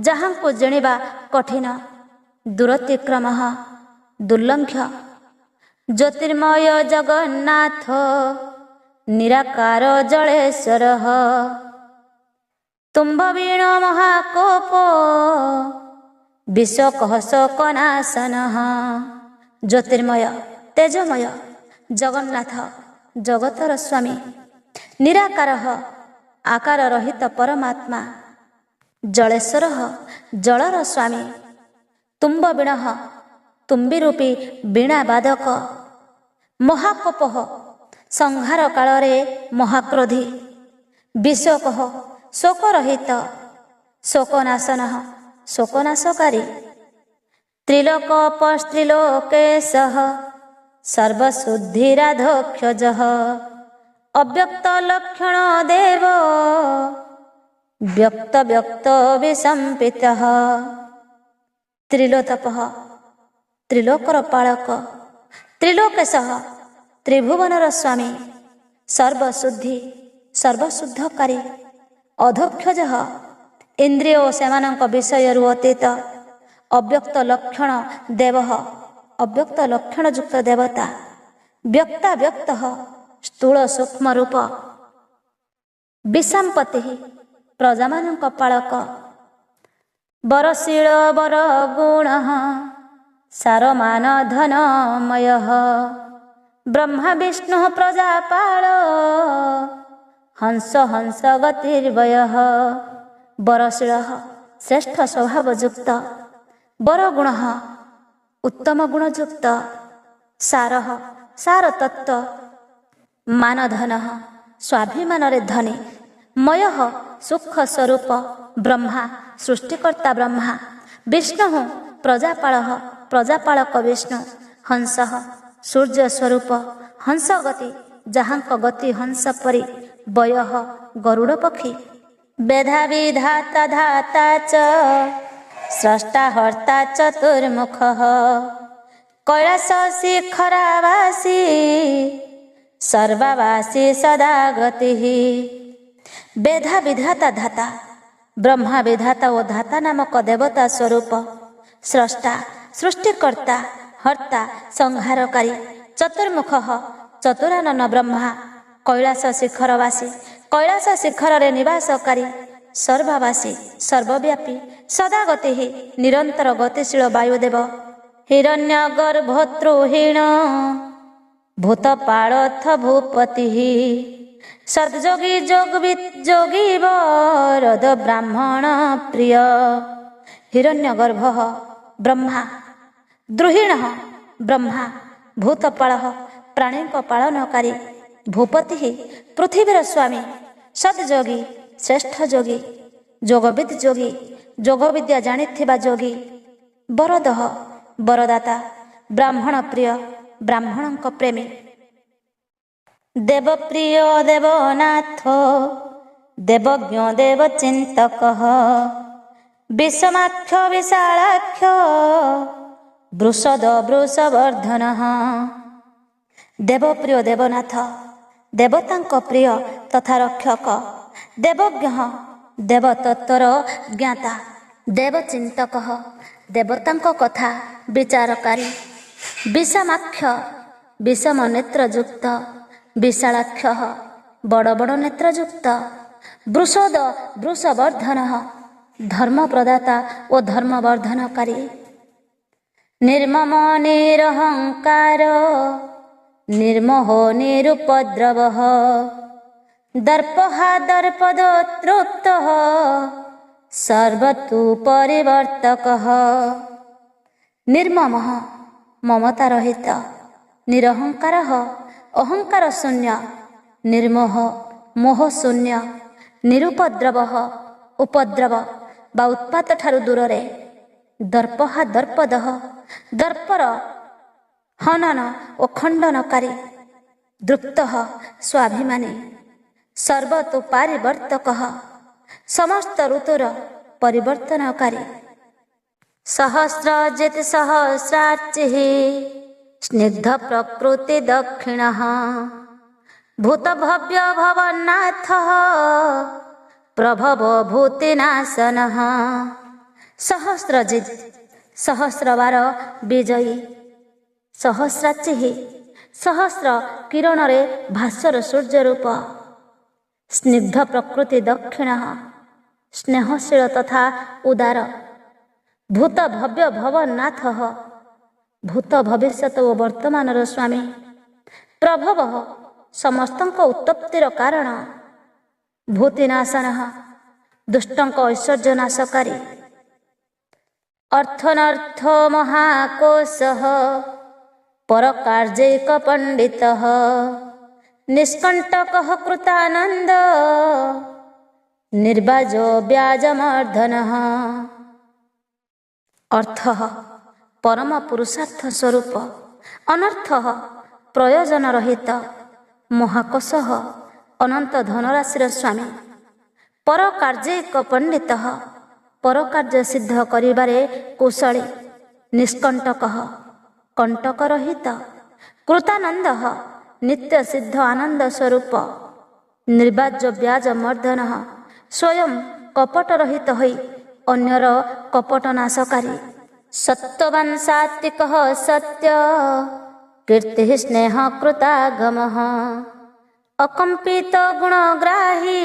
जहाँ को जणिबा कठिन दुरतिक्रम दुर्लंघ्य ज्योतिर्मय जगन्नाथ निराकार जलेश्वर तुम्भवीण महाकोप विश्वकह शोकनाशन ज्योतिर्मय तेजमय जगन्नाथ जगतर स्वामी निराकार आकार रहित परमात्मा जलेश्वर जलर स्वामी तुम्बवीण तुम्बी रूपी वीणा बाधक महाकोप संहार काल महाक्रोधी विश्वकह शोकरहित शोकनाशन शोकनाशकारी त्रिलोकपस्त्रिलोकेश सर्वशुद्धिराधोक्षज अव्यक्त लक्षण देव व्यक्त व्यक्त विसंपित त्रिलोतप त्रिलोकर पालक त्रिलोकेश त्रिभुवनर स्वामी सर्वशुद्धि सर्वशुद्धकारी अधोक्षज इंद्रिय सेमानक विषय अतीत अव्यक्त लक्षण देव अव्यक्त लक्षण युक्त देवता व्यक्ता व्यक्त स्थूल सूक्ष्म रूप विषापति प्रजामानक पालक बरशील बर गुण सारमान धनमय ब्रह्मा विष्णु प्रजापाल हंस हंस गतिर्वय बरशील श्रेष्ठ स्वभावयुक्त बरगुण उत्तम गुणयुक्त सार सार तत्व मानधन स्वाभिमान धनी मय सुख स्वरूप ब्रह्मा सृष्टिकर्ता ब्रह्मा विष्णु प्रजापाल प्रजापालक विष्णु हंस सूर्य स्वरूप हंस गति जहाँ गति हंस परि वय गरुड़ पक्षी वेधा विधाता धाता च स्रष्टा हर्ता चतुर्मुख कैलास शिखरावासी सर्ववासी सदा गति वेधा विधाता धाता ब्रह्मा विधाता और धाता नामक देवता स्वरूप स्रष्टा सृष्टिकर्ता हर्ता संहारकारी चतुर्मुख चतुरानन ब्रह्मा कैलास शिखरवासी कैलास शिखर रे निवासकारी सर्ववासी सर्वव्यापी सदा गति निरंतर गतिशील वायुदेव हिरण्य गर्भोत्रुहीण भूतपालथ भूपति सद्योगी जोगी वरद ब्राह्मण प्रिय हिरण्य गर्भ ब्रह्मा द्रुहीण ब्रह्मा भूतपाल ପ୍ରାଣୀଙ୍କ ପାଳନକାରୀ ଭୂପତି ପୃଥିବୀର ସ୍ୱାମୀ ସଦ୍ଯୋଗୀ ଶ୍ରେଷ୍ଠ ଯୋଗୀ ଯୋଗବିଦ୍ ଯୋଗୀ ଯୋଗ ବିଦ୍ୟା ଜାଣିଥିବା ଯୋଗୀ ବରଦଃ ବରଦାତା ବ୍ରାହ୍ମଣ ପ୍ରିୟ ବ୍ରାହ୍ମଣଙ୍କ ପ୍ରେମୀ ଦେବପ୍ରିୟ ଦେବନାଥ ଦେବଜ୍ଞ ଦେବଚିନ୍ତକ ବିଷମାକ୍ଷ ବିଶାଳାକ୍ଷ ବୃଷଦ ବୃଷବର୍ଦ୍ଧନ ଦେବପ୍ରିୟ ଦେବନାଥ ଦେବତାଙ୍କ ପ୍ରିୟ ତଥା ରକ୍ଷକ ଦେବଜ୍ଞ ଦେବତତ୍ତ୍ୱର ଜ୍ଞାତା ଦେବଚିନ୍ତକ ଦେବତାଙ୍କ କଥା ବିଚାରକାରୀ ବିଷମାକ୍ଷ ବିଷମ ନେତ୍ରଯୁକ୍ତ ବିଶାଳାକ୍ଷ ବଡ଼ ବଡ଼ ନେତ୍ରଯୁକ୍ତ ବୃଷଦ ବୃଷବର୍ଦ୍ଧନ ଧର୍ମପ୍ରଦାତା ଓ ଧର୍ମବର୍ଦ୍ଧନକାରୀ ନିର୍ମମ ନିରହଙ୍କାର ନିର୍ମୋହ ନିରୁପଦ୍ରବ ଦର୍ପହା ଦର୍ପଦୋତୃପ୍ତ ସର୍ବତୁ ପରିବର୍ତ୍ତକ ନିର୍ମମ ମମତା ରହିତ ନିରହଙ୍କାର ଅହଙ୍କାର ଶୂନ୍ୟ ନିର୍ମୋହ ମୋହ ଶୂନ୍ୟ ନିରୁପଦ୍ରବ ଉପଦ୍ରବ ବା ଉତ୍ପାତ ଠାରୁ ଦୂରରେ ଦର୍ପହା ଦର୍ପଦଃ ଦର୍ପର ହନନ ଓ ଖଣ୍ଡନକାରୀ ଦୃପ୍ତ ସ୍ୱାଭିମାନୀ ସର୍ବତୁ ପାରିବର୍ତ୍ତକ ସମସ୍ତ ଋତୁର ପରିବର୍ତ୍ତନକାରୀ ସହସ୍ରଜିତ୍ ସହସ୍ରାର୍ଚି ସ୍ନିଗ୍ଧ ପ୍ରକୃତି ଦକ୍ଷିଣ ଭୂତଭବ୍ୟ ଭବନ୍ନାଥ ପ୍ରଭବ ଭୂତିନାଶନ ସହସ୍ରଜିତ୍ ସହସ୍ରବାର ବିଜୟୀ ସହସ୍ରାର୍ଚି ସହସ୍ର କିରଣରେ ଭାସ୍ୱର ସୂର୍ଯ୍ୟ ରୂପ ସ୍ନିଗ୍ଧ ପ୍ରକୃତି ଦକ୍ଷିଣ ସ୍ନେହଶୀଳ ତଥା ଉଦାର ଭୂତ ଭବ୍ୟ ଭବନ୍ନାଥ ଭୂତ ଭବିଷ୍ୟତ ଓ ବର୍ତ୍ତମାନର ସ୍ୱାମୀ ପ୍ରଭବ ସମସ୍ତଙ୍କ ଉତ୍ପତ୍ତିର କାରଣ ଭୂତିନାଶନ ଦୁଷ୍ଟଙ୍କ ଐଶ୍ୱର୍ଯ୍ୟ ନାଶକାରୀ ଅର୍ଥନର୍ଥ ମହାକୋଶ ପରକାର୍ଯ୍ୟୈକ ପଣ୍ଡିତ ନିଷ୍କଣ୍ଟକ କୃତାନନ୍ଦ ନିର୍ବାଜୋ ବ୍ୟାଜମର୍ଦ୍ଧନ ଅର୍ଥ ପରମ ପୁରୁଷାର୍ଥ ସ୍ୱରୂପ ଅନର୍ଥ ପ୍ରୟୋଜନ ରହିତ ମହାକୋଶ ଅନନ୍ତ ଧନରାଶିର ସ୍ୱାମୀ ପରକାର୍ଯ୍ୟୈକ ପଣ୍ଡିତ ପରକାର୍ଯ୍ୟ ସିଦ୍ଧ କରିବାରେ କୁଶଳୀ ନିଷ୍କଣ୍ଟକ କଣ୍ଟକ ରହିତ କୃତାନନ୍ଦ ନିତ୍ୟ ସିଦ୍ଧ ଆନନ୍ଦ ସ୍ୱରୂପ ନିର୍ବାଜ୍ୟ ବ୍ୟାଜ ମର୍ଦ୍ଦନ ସ୍ୱୟଂ କପଟ ରହିତ ହୋଇ ଅନ୍ୟର କପଟ ନାଶକାରୀ ସତ୍ୟବାନ ସାତ୍ବିକ ସତ୍ୟ କୀର୍ତ୍ତି ସ୍ନେହ କୃତାଗମ ଅକମ୍ପିତ ଗୁଣଗ୍ରାହୀ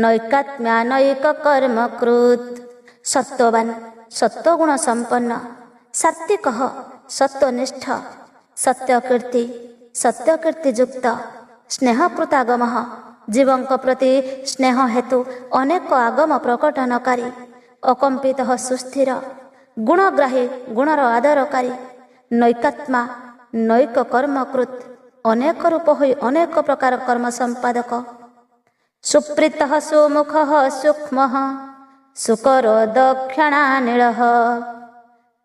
ନୈକାତ୍ମ୍ୟାନୈକ କର୍ମକୃତ୍ ସତ୍ୟବାନ ସତ୍ୱଗୁଣ ସମ୍ପନ୍ନ ସାତ୍ବିକ ସତ୍ୱନିଷ୍ଠ ସତ୍ୟକୀର୍ତ୍ତି ସତ୍ୟକୀର୍ତ୍ତିଯୁକ୍ତ ସ୍ନେହକୃତାଗମ ଜୀବଙ୍କ ପ୍ରତି ସ୍ନେହ ହେତୁ ଅନେକ ଆଗମ ପ୍ରକଟନକାରୀ ଅକମ୍ପିତ ସୁସ୍ଥିର ଗୁଣଗ୍ରାହୀ ଗୁଣର ଆଦରକାରୀ ନୈକାତ୍ମା ନୈକ କର୍ମକୃତ୍ ଅନେକ ରୂପ ହୋଇ ଅନେକ ପ୍ରକାର କର୍ମ ସମ୍ପାଦକ ସୁପ୍ରୀତ ସୁମୁଖ ସୂକ୍ଷ୍ମ ସୁକରୋ ଦକ୍ଷିଣାନୀଳ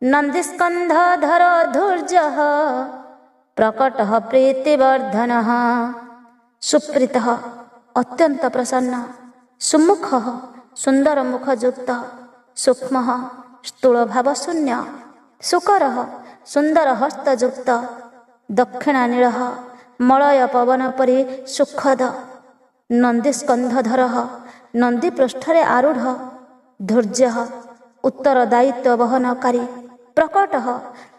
ନନ୍ଦିସ୍କନ୍ଧର ଧୂର୍ଯ୍ୟ ପ୍ରକଟ ପ୍ରୀତିବର୍ଦ୍ଧନ ସୁପ୍ରୀତ ଅତ୍ୟନ୍ତ ପ୍ରସନ୍ନ ସୁମୁଖ ସୁନ୍ଦର ମୁଖଯୁକ୍ତ ସୂକ୍ଷ୍ମ ସ୍ଥୂଳ ଭାବ ଶୂନ୍ୟ ସୁକର ସୁନ୍ଦର ହସ୍ତଯୁକ୍ତ ଦକ୍ଷିଣାନୀଳ ମଳୟ ପବନ ପରି ସୁଖଦ ନନ୍ଦିସ୍କନ୍ଧର ନନ୍ଦୀ ପୃଷ୍ଠରେ ଆରୂଢ଼ ଧୈର୍ଯ୍ୟ ଉତ୍ତରଦାୟିତ୍ୱ ବହନକାରୀ ପ୍ରକଟ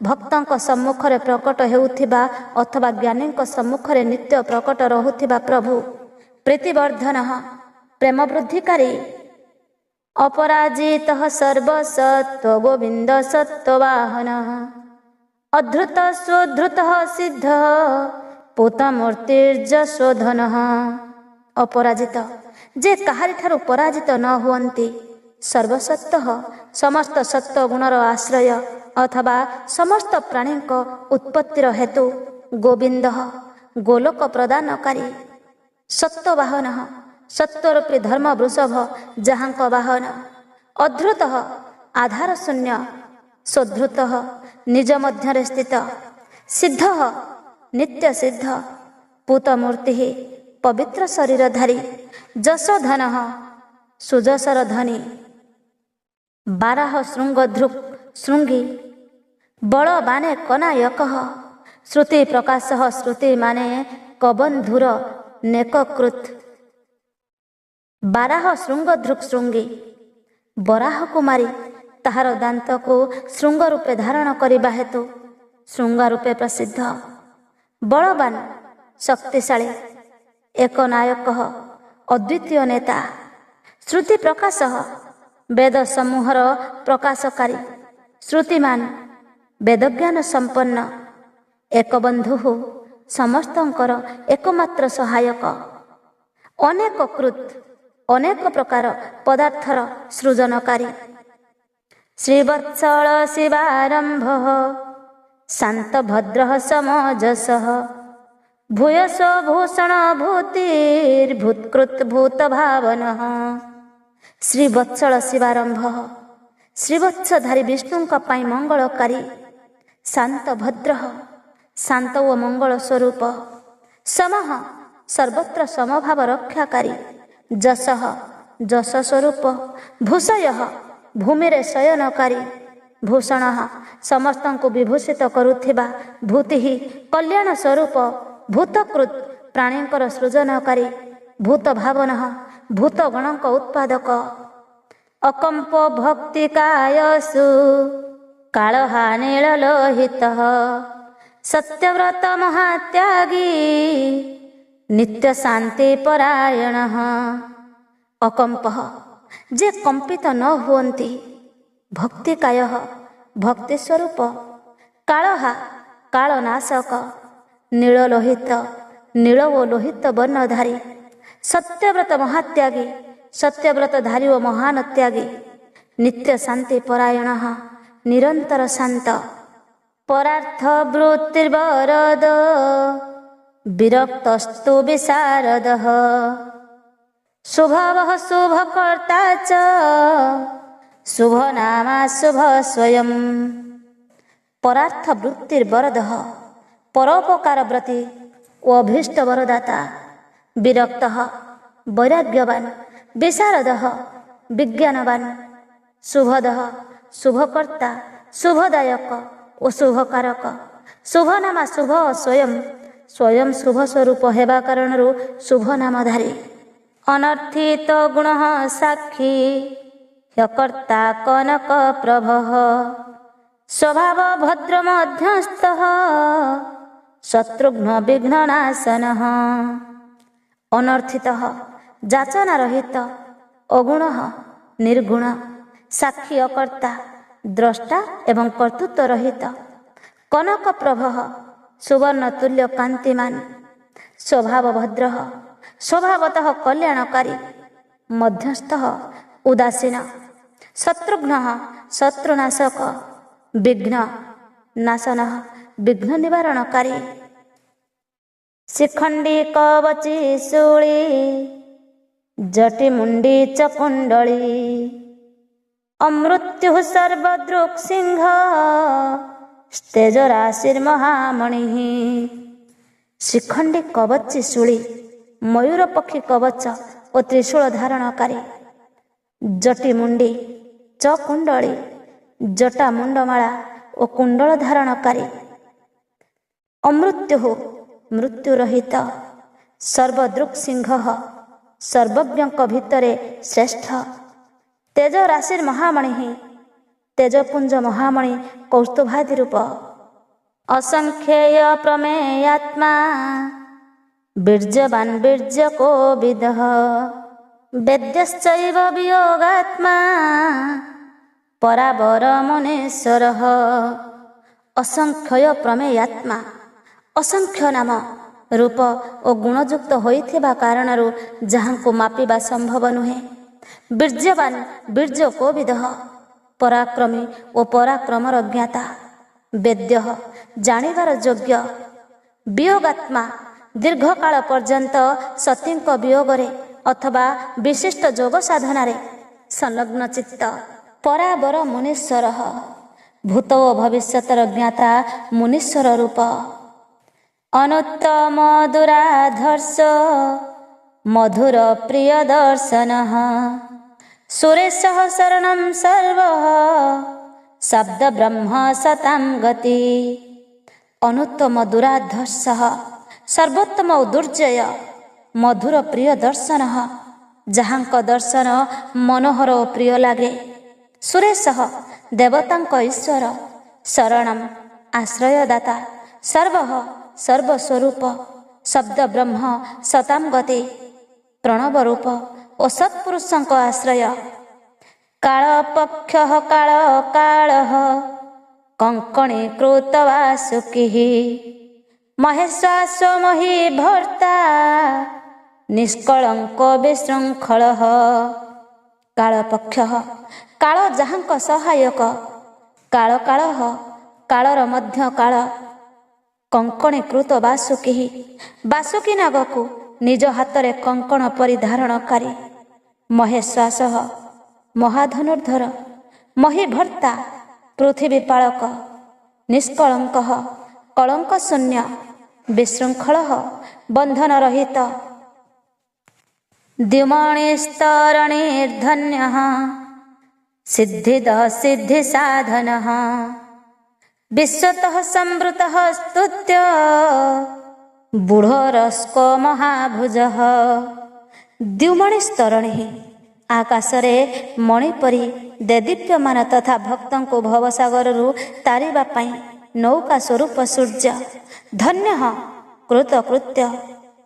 ଭକ୍ତଙ୍କ ସମ୍ମୁଖରେ ପ୍ରକଟ ହେଉଥିବା ଅଥବା ଜ୍ଞାନୀଙ୍କ ସମ୍ମୁଖରେ ନିତ୍ୟ ପ୍ରକଟ ରହୁଥିବା ପ୍ରଭୁ ପ୍ରୀତିବର୍ଦ୍ଧନ ପ୍ରେମ ବୃଦ୍ଧିକାରୀ ଅପରାଜିତ ସର୍ବସତ୍ୱ ଗୋବିନ୍ଦ ସତ୍ୱବାହନ ଅଧୃତ ସୁଧୃତ ସିଦ୍ଧ ପୂତମୂର୍ତ୍ତିର୍ଜ ଶୋଧନ ଅପରାଜିତ ଯେ କାହାରିଠାରୁ ପରାଜିତ ନ ହୁଅନ୍ତି ସର୍ବସତ୍ୱ ସମସ୍ତ ସତ୍ୱ ଗୁଣର ଆଶ୍ରୟ ଅଥବା ସମସ୍ତ ପ୍ରାଣୀଙ୍କ ଉତ୍ପତ୍ତିର ହେତୁ ଗୋବିନ୍ଦ ଗୋଲୋକ ପ୍ରଦାନକାରୀ ସତ୍ୟବାହନ ସତ୍ୟରୂପୀ ଧର୍ମ ବୃଷଭ ଯାହାଙ୍କ ବାହନ ଅଧୃତ ଆଧାର ଶୂନ୍ୟ ସୋଦ୍ଧୃତ ନିଜ ମଧ୍ୟରେ ସ୍ଥିତ ସିଦ୍ଧ ନିତ୍ୟ ସିଦ୍ଧ ପୂତ ମୂର୍ତ୍ତି ପବିତ୍ର ଶରୀରଧାରୀ ଯଶୋଧନ ସୁଯଶର ଧନୀ ବାରାହ ଶୃଙ୍ଗ ଧୃକ୍ ଶୃଙ୍ଗୀ ବଳବାନେ କନାୟକ ଶ୍ରୁତି ପ୍ରକାଶ ଶ୍ରୁତି ମାନେ କବନ୍ଧୁର ନେକକୃତ ବାରାହ ଶୃଙ୍ଗ ଧୃକ୍ ଶୃଙ୍ଗୀ ବରାହକୁ ମାରି ତାହାର ଦାନ୍ତକୁ ଶୃଙ୍ଗ ରୂପେ ଧାରଣ କରିବା ହେତୁ ଶୃଙ୍ଗ ରୂପେ ପ୍ରସିଦ୍ଧ ବଳବାନ ଶକ୍ତିଶାଳୀ ଏକନାୟକ ଅଦ୍ୱିତୀୟ ନେତା ଶ୍ରୁତି ପ୍ରକାଶ ବେଦ ସମୂହର ପ୍ରକାଶକାରୀ ଶ୍ରୁତିମାନ ବେଦଜ୍ଞାନ ସମ୍ପନ୍ନ ଏକବନ୍ଧୁ ସମସ୍ତଙ୍କର ଏକମାତ୍ର ସହାୟକ ଅନେକ କୃତ ଅନେକ ପ୍ରକାର ପଦାର୍ଥର ସୃଜନକାରୀ ଶ୍ରୀବତ୍ସଳ ଶିବାରମ୍ଭ ଶାନ୍ତ ଭଦ୍ର ସମଜସ ଭୂୟସ ଭୂଷଣ ଭୂତିର୍ଭୂତ୍କୃତ ଭୂତ ଭାବନ ଶ୍ରୀବତ୍ସଳ ଶିବାରମ୍ଭ ଶ୍ରୀବତ୍ସଧାରୀ ବିଷ୍ଣୁଙ୍କ ପାଇଁ ମଙ୍ଗଳକାରୀ ଶାନ୍ତ ଭଦ୍ର ଶାନ୍ତ ଓ ମଙ୍ଗଳ ସ୍ୱରୂପ ସମଃ ସର୍ବତ୍ର ସମଭାବ ରକ୍ଷାକାରୀ ଯଶଃ ଯଶ ସ୍ୱରୂପ ଭୂଷୟ ଭୂମିରେ ଶୟନକାରୀ ଭୂଷଣ ସମସ୍ତଙ୍କୁ ବିଭୂଷିତ କରୁଥିବା ଭୂତି କଲ୍ୟାଣ ସ୍ୱରୂପ ଭୂତକୃତ ପ୍ରାଣୀଙ୍କର ସୃଜନକାରୀ ଭୂତ ଭାବନ ଭୂତଗଣଙ୍କ ଉତ୍ପାଦକ ଅକମ୍ପ ଭକ୍ତିକାୟସୁ କାଳହା ନୀଳ ଲୋହିତ ସତ୍ୟବ୍ରତ ମହାତ୍ୟାଗୀ ନିତ୍ୟ ଶାନ୍ତି ପରାୟଣ ଅକମ୍ପ ଯେ କମ୍ପିତ ନ ହୁଅନ୍ତି ଭକ୍ତିକାୟ ଭକ୍ତି ସ୍ୱରୂପ କାଳହା କାଳନାଶକ ନୀଳ ଲୋହିତ ନୀଳ ଓ ଲୋହିତ ବର୍ଣ୍ଣଧାରୀ ସତ୍ୟବ୍ରତ ମହାତ୍ୟାଗୀ ସତ୍ୟବ୍ରତଧାରୀ ଓ ମହାନ ତ୍ୟାଗୀ ନିତ୍ୟ ଶାନ୍ତି ପରାୟଣ ନିରନ୍ତର ଶାନ୍ତ ପରାର୍ଥ ବୃତ୍ତିର୍ବରଦ ବିରକ୍ତସ୍ତୁ ବିଶାରଦ ଶୁଭବଃ ଶୁଭକର୍ତ୍ତା ଚ ଶୁଭନାମା ଶୁଭ ସ୍ୱୟଂ ପରାର୍ଥ ବୃତ୍ତିର୍ବରଦ ପରୋପକାର ବ୍ରତୀ ଓ ଅଭୀଷ୍ଟ ବରଦାତା ବିରକ୍ତ ବୈରାଗ୍ୟବାନ ବିଶାରଦ ବିଜ୍ଞାନବାନ ଶୁଭଦ ଶୁଭକର୍ତ୍ତା ଶୁଭଦାୟକ ଓ ଶୁଭକାରକ ଶୁଭନାମା ଶୁଭ ସ୍ୱୟଂ ସ୍ୱୟଂ ଶୁଭ ସ୍ୱରୂପ ହେବା କାରଣରୁ ଶୁଭନାମଧାରୀ ଅନର୍ଥିତ ଗୁଣ ସାକ୍ଷୀ ହ୍ୟକର୍ତ୍ତା କନକ ପ୍ରଭ ସ୍ୱଭାବ ଭଦ୍ର ମଧ୍ୟସ୍ଥ ଶତ୍ରୁଘ୍ନ ବିଘ୍ନନାଶନ ଅନର୍ଥିତ ଯାଚନା ରହିତ ଅଗୁଣ ନିର୍ଗୁଣ ସାକ୍ଷୀ ଅକର୍ତ୍ତା ଦ୍ରଷ୍ଟା ଏବଂ କର୍ତ୍ତୃତ୍ୱ ରହିତ କନକ ପ୍ରଭ ସୁବର୍ଣ୍ଣ ତୁଲ୍ୟ କାନ୍ତିମାନ ସ୍ୱଭାବ ଭଦ୍ର ସ୍ୱଭାବତଃ କଲ୍ୟାଣକାରୀ ମଧ୍ୟସ୍ଥ ଉଦାସୀନ ଶତ୍ରୁଘ୍ନ ଶତ୍ରୁନାଶକ ବିଘ୍ନ ନାଶନ ବିଘ୍ନ ନିବାରଣକାରୀ ଶିଖଣ୍ଡୀ କବଚୀ ଶୂଳୀ ଜଟିମୁଣ୍ଡୀ ଚକୁଣ୍ଡଳୀ ଅମୃତ୍ୟୁ ସର୍ବଦୃକ୍ ସିଂହ ତେଜରାଶିର୍ମହାମଣି ଶିଖଣ୍ଡୀ କବଚୀ ଶୂଳୀ ମୟୂର ପକ୍ଷୀ କବଚ ଓ ତ୍ରିଶୂଳ ଧାରଣକାରୀ ଜଟିମୁଣ୍ଡୀ ଚକୁଣ୍ଡଳୀ ଜଟା ମୁଣ୍ଡମାଳା ଓ କୁଣ୍ଡଳ ଧାରଣକାରୀ ଅମୃତ୍ୟୁ ମୃତ୍ୟୁ ରହିତ ସର୍ବଦୃକ୍ ସିଂହ ସର୍ବଜ୍ଞଙ୍କ ଭିତରେ ଶ୍ରେଷ୍ଠ ତେଜ ରାଶିର୍ ମହାମଣି ତେଜପୁଞ୍ଜ ମହାମଣି କୌସ୍ତୁଭାଦି ରୂପ ଅସଂଖ୍ୟେୟ ପ୍ରମେୟାତ୍ମା ବୀର୍ଯ୍ୟବାନ୍ ବୀର୍ଯ୍ୟ କୋବିଦଃ ବେଦ୍ୟଶ୍ଚୈବ ବିୟୋଗାତ୍ମା ପରାବର ମୁନୀଶ୍ୱରଃ ଅସଂଖ୍ୟ ପ୍ରମେୟାତ୍ମା ଅସଂଖ୍ୟ ନାମ ରୂପ ଓ ଗୁଣଯୁକ୍ତ ହୋଇଥିବା କାରଣରୁ ଯାହାଙ୍କୁ ମାପିବା ସମ୍ଭବ ନୁହେଁ ବୀର୍ଯ୍ୟବାନ୍ ବୀର୍ଯ୍ୟ କୋବିଦଃ ପରାକ୍ରମୀ ଓ ପରାକ୍ରମର ଜ୍ଞାତା ବେଦ୍ୟ ଜାଣିବାର ଯୋଗ୍ୟ ବିୟୋଗାତ୍ମା ଦୀର୍ଘକାଳ ପର୍ଯ୍ୟନ୍ତ ସତୀଙ୍କ ବିୟୋଗରେ ଅଥବା ବିଶିଷ୍ଟ ଯୋଗ ସାଧନାରେ ସଂଲଗ୍ନ ଚିତ୍ତ। ପରାବର ମୁନୀଶ୍ୱର ଭୂତ ଓ ଭବିଷ୍ୟତର ଜ୍ଞାତା ମୁନୀଶ୍ୱର ରୂପ। ଅନୁତ୍ତମ ଦୁରାଧର୍ଷ ମଧୁର ପ୍ରିୟ ଦର୍ଶନ ସୁରେଶ ଶରଣଂ ସର୍ବ ଶବ୍ଦ ବ୍ରହ୍ମ ସତାଂ ଗତି। ଅନୁତ୍ତମ ଦୁରାଧର୍ଷ ସର୍ବୋତ୍ତମ ଦୁର୍ଜୟ ମଧୁର ପ୍ରିୟ ଦର୍ଶନ ଯାହାଙ୍କ ଦର୍ଶନ ମନୋହର ଓ ପ୍ରିୟ ଲାଗେ। ସୁରେଶ ଦେବତାଙ୍କ ଈଶ୍ୱର, ଶରଣମ୍ ଆଶ୍ରୟଦାତା, ସର୍ବ ସର୍ବସ୍ୱରୂପ, ଶବ୍ଦ ବ୍ରହ୍ମ ସତାଂ ଗତି ପ୍ରଣବ ରୂପ ଓ ସତ୍ପୁରୁଷଙ୍କ ଆଶ୍ରୟ। କାଳ ପକ୍ଷ କାଳ କାଳ କଙ୍କଣୀ କୃତ ବାସୁକି ମହେଶ୍ୱାସ ମହି ଭର୍ତ୍ତା ନିଷ୍କଳଙ୍କ ବିଶୃଙ୍ଖଳ। କାଳ ପକ୍ଷ କାଳ ଯାହାଙ୍କ ସହାୟକ, କାଳ କାଳ କାଳର ମଧ୍ୟ କାଳ। କଙ୍କଣୀ କୃତ ବାସୁକି ବାସୁକି ନାଗକୁ ନିଜ ହାତରେ କଙ୍କଣ ପରି ଧାରଣକାରୀ। ମହେଶ୍ୱାସ ମହାଧନୁର୍ଦ୍ଧର, ମହିଭର୍ତ୍ତା ପୃଥିବୀ ପାଳକ, ନିଷ୍କଳଙ୍କ କଳଙ୍କ ଶୂନ୍ୟ, ବିଶୃଙ୍ଖଳ ବନ୍ଧନ ରହିତ। ଦ୍ୟୁମଣିସ୍ତରଣୀର୍ଧନ୍ୟ ସିଦ୍ଧିଦ ସିଦ୍ଧି ସାଧନ ବିଶ୍ୱତଃ ସଂବୃତଃ ସ୍ତୁତ୍ୟ ବୁଢ଼ରସ୍କ ମହାଭୁଜ। ଦ୍ୟୁମଣି ସ୍ତରଣୀ ଆକାଶରେ ମଣି ପରି ଦେଦୀପ୍ୟମାନ ତଥା ଭକ୍ତଙ୍କୁ ଭବସାଗରରୁ ତାରିବା ପାଇଁ ନୌକା ସ୍ୱରୂପ ସୂର୍ଯ୍ୟ। ଧନ୍ୟ କୃତକୃତ୍ୟ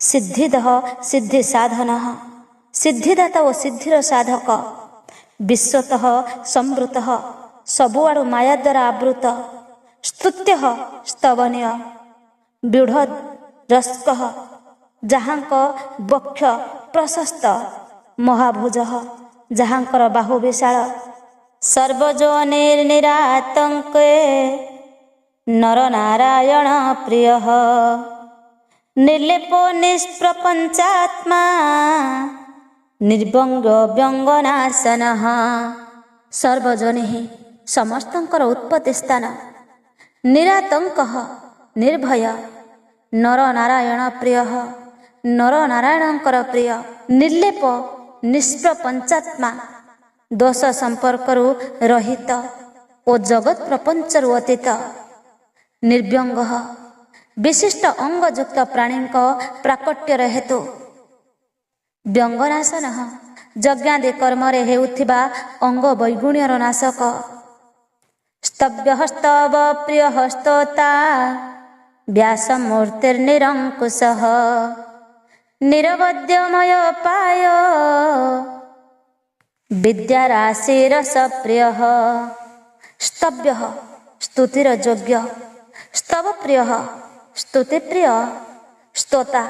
ସିଦ୍ଧିଦ ସିଦ୍ଧି ସାଧନ ସିଦ୍ଧିଦାତା ଓ ସିଦ୍ଧିର ସାଧକ। ବିଶ୍ୱତଃ ସଂବୃତଃ ସବୁଆଡ଼ୁ ମାୟା ଦ୍ୱାରା ଆବୃତ। ସ୍ତୁତ୍ୟ ସ୍ତବନୀୟ। ବ୍ୟୁଢ଼ରସ୍କ ଯାହାଙ୍କ ବକ୍ଷ ପ୍ରଶସ୍ତ। ମହାଭୁଜ ଯାହାଙ୍କର ବାହୁ ବିଶାଳ। ସର୍ବଯୋନିର୍ନିରାତଙ୍କେ ନରନାରାୟଣ ପ୍ରିୟ ନିର୍ଲେପୋ ନିଷ୍ପ୍ରପଞ୍ଚାତ୍ମା ନିର୍ବଙ୍ଗ ବ୍ୟଙ୍ଗନାଶନ। ସର୍ବଜୋନି ସମସ୍ତଙ୍କର ଉତ୍ପତ୍ତି ସ୍ଥାନ। ନିରାତଙ୍କ ନିର୍ଭୟ। ନରନାରାୟଣ ପ୍ରିୟ ନରନାରାୟଣଙ୍କର ପ୍ରିୟ। ନିର୍ଲେପ ନିଷ୍ପ୍ରପଞ୍ଚାତ୍ମା ଦୋଷ ସମ୍ପର୍କରୁ ରହିତ ଓ ଜଗତ୍ ପ୍ରପଞ୍ଚରୁ ଅତୀତ। ନିର୍ବ୍ୟଙ୍ଗ ବିଶିଷ୍ଟ ଅଙ୍ଗଯୁକ୍ତ ପ୍ରାଣୀଙ୍କ ପ୍ରାକଟ୍ୟର ହେତୁ। ବ୍ୟଙ୍ଗନାଶନ ଯଜ୍ଞାଦି କର୍ମରେ ହେଉଥିବା ଅଙ୍ଗ ବୈଗୁଣ୍ୟର ନାଶକ। ସ୍ତବ୍ୟ ସ୍ତବ ପ୍ରିୟ ସ୍ତୋତା ବ୍ୟାସମୂର୍ତ୍ତିର୍ନିରଙ୍କୁଶ ନିରବଦ୍ୟମୟ ପାୟ ବିଦ୍ୟାରାଶିରସ ପ୍ରିୟ। ସ୍ତବ୍ୟ ସ୍ତୁତିର ଯୋଗ୍ୟ। ସ୍ତବ ପ୍ରିୟ ସ୍ତୁତିପ୍ରିୟ। ସ୍ତୋତା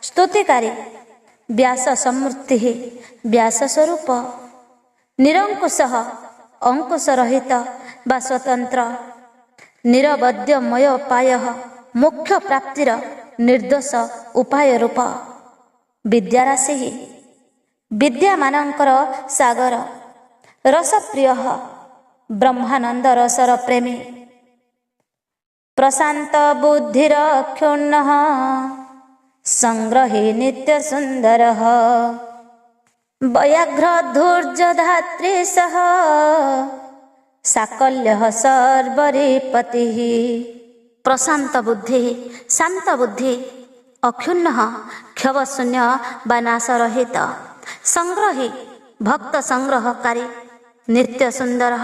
ସ୍ତୁତିକାରୀ। ବ୍ୟାସ ସମୃତ୍ତି ବ୍ୟାସ ସ୍ୱରୂପ। ନିରଙ୍କୁଶ ଅଙ୍କୁଶ ରହିତ ବା ସ୍ୱତନ୍ତ୍ର। ନିରବଦ୍ୟମୟ ପାୟ ମୁଖ୍ୟ ପ୍ରାପ୍ତିର ନିର୍ଦ୍ଦୋଷ ଉପାୟ ରୂପ। ବିଦ୍ୟାରାଶି ବିଦ୍ୟାମାନଙ୍କର ସାଗର। ରସପ୍ରିୟ ବ୍ରହ୍ମାନନ୍ଦ ରସର ପ୍ରେମୀ। ପ୍ରଶାନ୍ତ ବୁଦ୍ଧିର କ୍ଷୁଣ୍ଣ ସଂଗ୍ରହୀ ନିତ୍ୟ ସୁନ୍ଦର। ବୟାଘ୍ର ଧୂର୍ଯ୍ୟ ଧାତ୍ରୀ ସହ ସାକଲ୍ୟ ସର୍ବରିପତି। ପ୍ରଶାନ୍ତ ବୁଦ୍ଧି ଶାନ୍ତ ବୁଦ୍ଧି ଅକ୍ଷୁଣ୍ଣ କ୍ଷୋଭଶୂନ୍ୟ ବା ନାଶ ରହିତ। ସଂଗ୍ରହୀ ଭକ୍ତ ସଂଗ୍ରହକାରୀ। ନିତ୍ୟ ସୁନ୍ଦର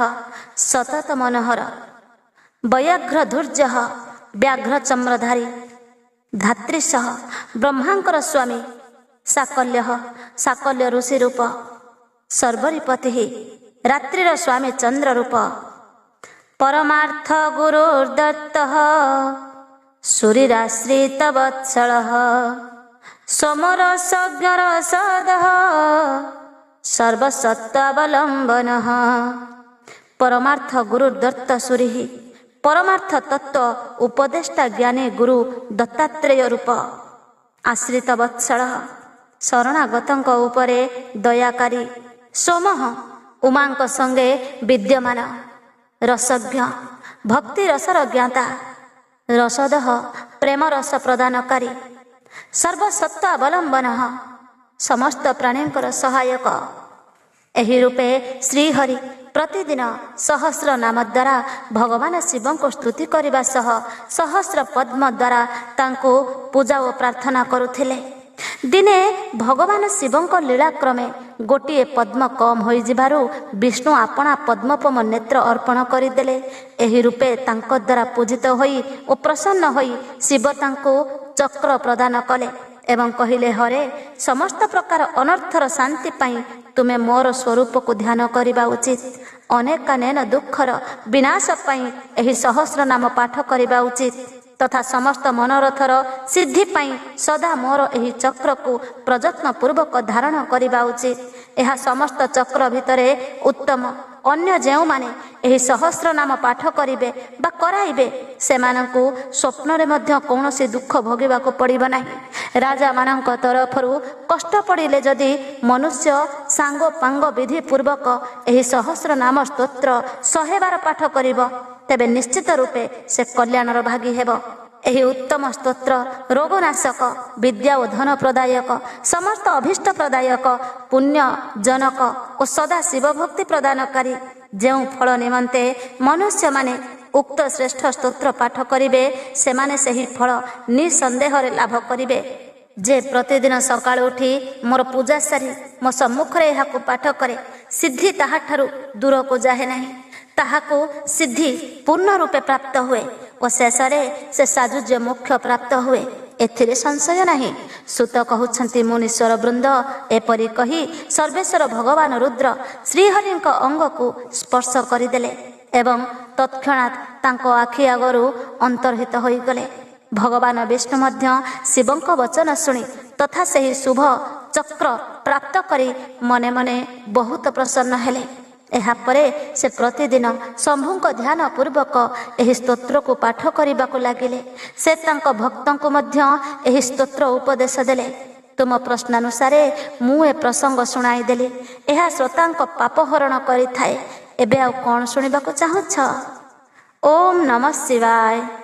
ସତତ ମନୋହର। ବୟାଘ୍ର ଧୂର୍ଯ୍ୟ ବ୍ୟାଘ୍ର ଚମ୍ରଧାରୀ। ଧାତ୍ରୀଶଃ ବ୍ରହ୍ମାଙ୍କର ସ୍ୱାମୀ। ସାକଲ୍ୟ ସାକଲ୍ୟ ଋଷି ରୂପ। ସର୍ବରିପତି ରାତ୍ରିର ସ୍ୱାମୀ ଚନ୍ଦ୍ର ରୂପ। ପରମାର୍ଥ ଗୁରୁର୍ଦତ୍ତ ସୁରୀରାଶ୍ରିତ ବତ୍ସଳ ସମରସଜ୍ଞର ସଦଃ ସର୍ବସତ୍ୱାବଲମ୍ବନ। ପରମାର୍ଥ ଗୁରୁର୍ଦତ୍ତ ସୁରୀ ପରମାର୍ଥ ତତ୍ତ୍ୱ ଉପଦେଷ୍ଟା ଜ୍ଞାନୀ ଗୁରୁ ଦତ୍ତାତ୍ରେୟ ରୂପ ଆଶ୍ରିତ ବତ୍ସଳ ଶରଣାଗତଙ୍କ ଉପରେ ଦୟାକାରୀ ସୋମଃ ଉମାଙ୍କ ସଙ୍ଗେ ବିଦ୍ୟମାନ ରସଜ୍ଞ ଭକ୍ତି ରସର ଜ୍ଞାତା ରସଦଃ ପ୍ରେମ ରସ ପ୍ରଦାନକାରୀ ସର୍ବସତ୍ତ୍ୱ ଅବଲମ୍ବନ ସମସ୍ତ ପ୍ରାଣୀଙ୍କର ସହାୟକ। ଏହି ରୂପେ ଶ୍ରୀହରି ପ୍ରତିଦିନ ସହସ୍ର ନାମ ଦ୍ୱାରା ଭଗବାନ ଶିବଙ୍କୁ ସ୍ତୁତି କରିବା ସହ ସହସ୍ର ପଦ୍ମ ଦ୍ୱାରା ତାଙ୍କୁ ପୂଜା ଓ ପ୍ରାର୍ଥନା କରୁଥିଲେ। ଦିନେ ଭଗବାନ ଶିବଙ୍କ ଲୀଳାକ୍ରମେ ଗୋଟିଏ ପଦ୍ମ କମ୍ ହୋଇଯିବାରୁ ବିଷ୍ଣୁ ଆପଣା ପଦ୍ମପମ ନେତ୍ର ଅର୍ପଣ କରିଦେଲେ। ଏହି ରୂପେ ତାଙ୍କ ଦ୍ୱାରା ପୂଜିତ ହୋଇ ଓ ପ୍ରସନ୍ନ ହୋଇ ଶିବ ତାଙ୍କୁ ଚକ୍ର ପ୍ରଦାନ କଲେ ଏବଂ କହିଲେ, ହରେ ସମସ୍ତ ପ୍ରକାର ଅନର୍ଥର ଶାନ୍ତି ପାଇଁ ତୁମେ ମୋର ସ୍ୱରୂପକୁ ଧ୍ୟାନ କରିବା ଉଚିତ। ଅନେକାନେନ ଦୁଃଖର ବିନାଶ ପାଇଁ ଏହି ସହସ୍ର ନାମ ପାଠ କରିବା ଉଚିତ ତଥା ସମସ୍ତ ମନୋରଥର ସିଦ୍ଧି ପାଇଁ ସଦା ମୋର ଏହି ଚକ୍ରକୁ ପ୍ରଯତ୍ନପୂର୍ବକ ଧାରଣ କରିବା ଉଚିତ। ଏହା ସମସ୍ତ ଚକ୍ର ଭିତରେ ଉତ୍ତମ। ଅନ୍ୟ ଯେଉଁମାନେ ଏହି ସହସ୍ର ନାମ ପାଠ କରିବେ ବା କରାଇବେ ସେମାନଙ୍କୁ ସ୍ୱପ୍ନରେ ମଧ୍ୟ କୌଣସି ଦୁଃଖ ଭୋଗିବାକୁ ପଡ଼ିବ ନାହିଁ। ରାଜାମାନଙ୍କ ତରଫରୁ କଷ୍ଟ ପଡ଼ିଲେ ଯଦି ମନୁଷ୍ୟ ସାଙ୍ଗୋପାଙ୍ଗ ବିଧିପୂର୍ବକ ଏହି ସହସ୍ର ନାମ ସ୍ତୋତ୍ର 100 ବାର ପାଠ କରିବ ତେବେ ନିଶ୍ଚିତ ରୂପେ ସେ କଲ୍ୟାଣର ଭାଗୀ ହେବ। ଏହି ଉତ୍ତମ ସ୍ତୋତ୍ର ରୋଗନାଶକ ବିଦ୍ୟା ଓ ଧନ ପ୍ରଦାୟକ ସମସ୍ତ ଅଭୀଷ୍ଟ ପ୍ରଦାୟକ ପୁଣ୍ୟଜନକ ଓ ସଦା ଶିବଭକ୍ତି ପ୍ରଦାନକାରୀ। ଯେଉଁ ଫଳ ନିମନ୍ତେ ମନୁଷ୍ୟମାନେ ଉକ୍ତ ଶ୍ରେଷ୍ଠ ସ୍ତୋତ୍ର ପାଠ କରିବେ ସେମାନେ ସେହି ଫଳ ନିଃସନ୍ଦେହରେ ଲାଭ କରିବେ। ଯେ ପ୍ରତିଦିନ ସକାଳୁ ଉଠି ମୋର ପୂଜା ସାରି ମୋ ସମ୍ମୁଖରେ ଏହାକୁ ପାଠ କରେ ସିଦ୍ଧି ତାହାଠାରୁ ଦୂରକୁ ଯାଏ ନାହିଁ। ତାହାକୁ ସିଦ୍ଧି ପୂର୍ଣ୍ଣ ରୂପେ ପ୍ରାପ୍ତ ହୁଏ ଓ ଶେଷରେ ସେ ସାଜୁଜ୍ୟ ମୋକ୍ଷ ପ୍ରାପ୍ତ ହୁଏ, ଏଥିରେ ସଂଶୟ ନାହିଁ। ସୁତ କହୁଛନ୍ତି, ମୁନୀଶ୍ୱର ବୃନ୍ଦ ଏପରି କହି ସର୍ବେଶ୍ୱର ଭଗବାନ ରୁଦ୍ର ଶ୍ରୀହରିଙ୍କ ଅଙ୍ଗକୁ ସ୍ପର୍ଶ କରିଦେଲେ ଏବଂ ତତ୍କ୍ଷଣାତ୍ ତାଙ୍କ ଆଖି ଆଗରୁ ଅନ୍ତର୍ହିତ ହୋଇଗଲେ। ଭଗବାନ ବିଷ୍ଣୁ ମଧ୍ୟ ଶିବଙ୍କ ବଚନ ଶୁଣି ତଥା ସେହି ଶୁଭ ଚକ୍ର ପ୍ରାପ୍ତ କରି ମନେ ମନେ ବହୁତ ପ୍ରସନ୍ନ ହେଲେ। ଏହାପରେ ସେ ପ୍ରତିଦିନ ଶମ୍ଭୁଙ୍କ ଧ୍ୟାନ ପୂର୍ବକ ଏହି ସ୍ତୋତ୍ରକୁ ପାଠ କରିବାକୁ ଲାଗିଲେ। ସେ ତାଙ୍କ ଭକ୍ତଙ୍କୁ ମଧ୍ୟ ଏହି ସ୍ତୋତ୍ର ଉପଦେଶ ଦେଲେ। ତୁମ ପ୍ରଶ୍ନାନୁସାରେ ମୁଁ ଏ ପ୍ରସଙ୍ଗ ଶୁଣାଇଦେଲି। ଏହା ଶ୍ରୋତାଙ୍କ ପାପହରଣ କରିଥାଏ। ଏବେ ଆଉ କ'ଣ ଶୁଣିବାକୁ ଚାହୁଁଛ? ଓମ୍ ନମଃ ଶିବାୟ।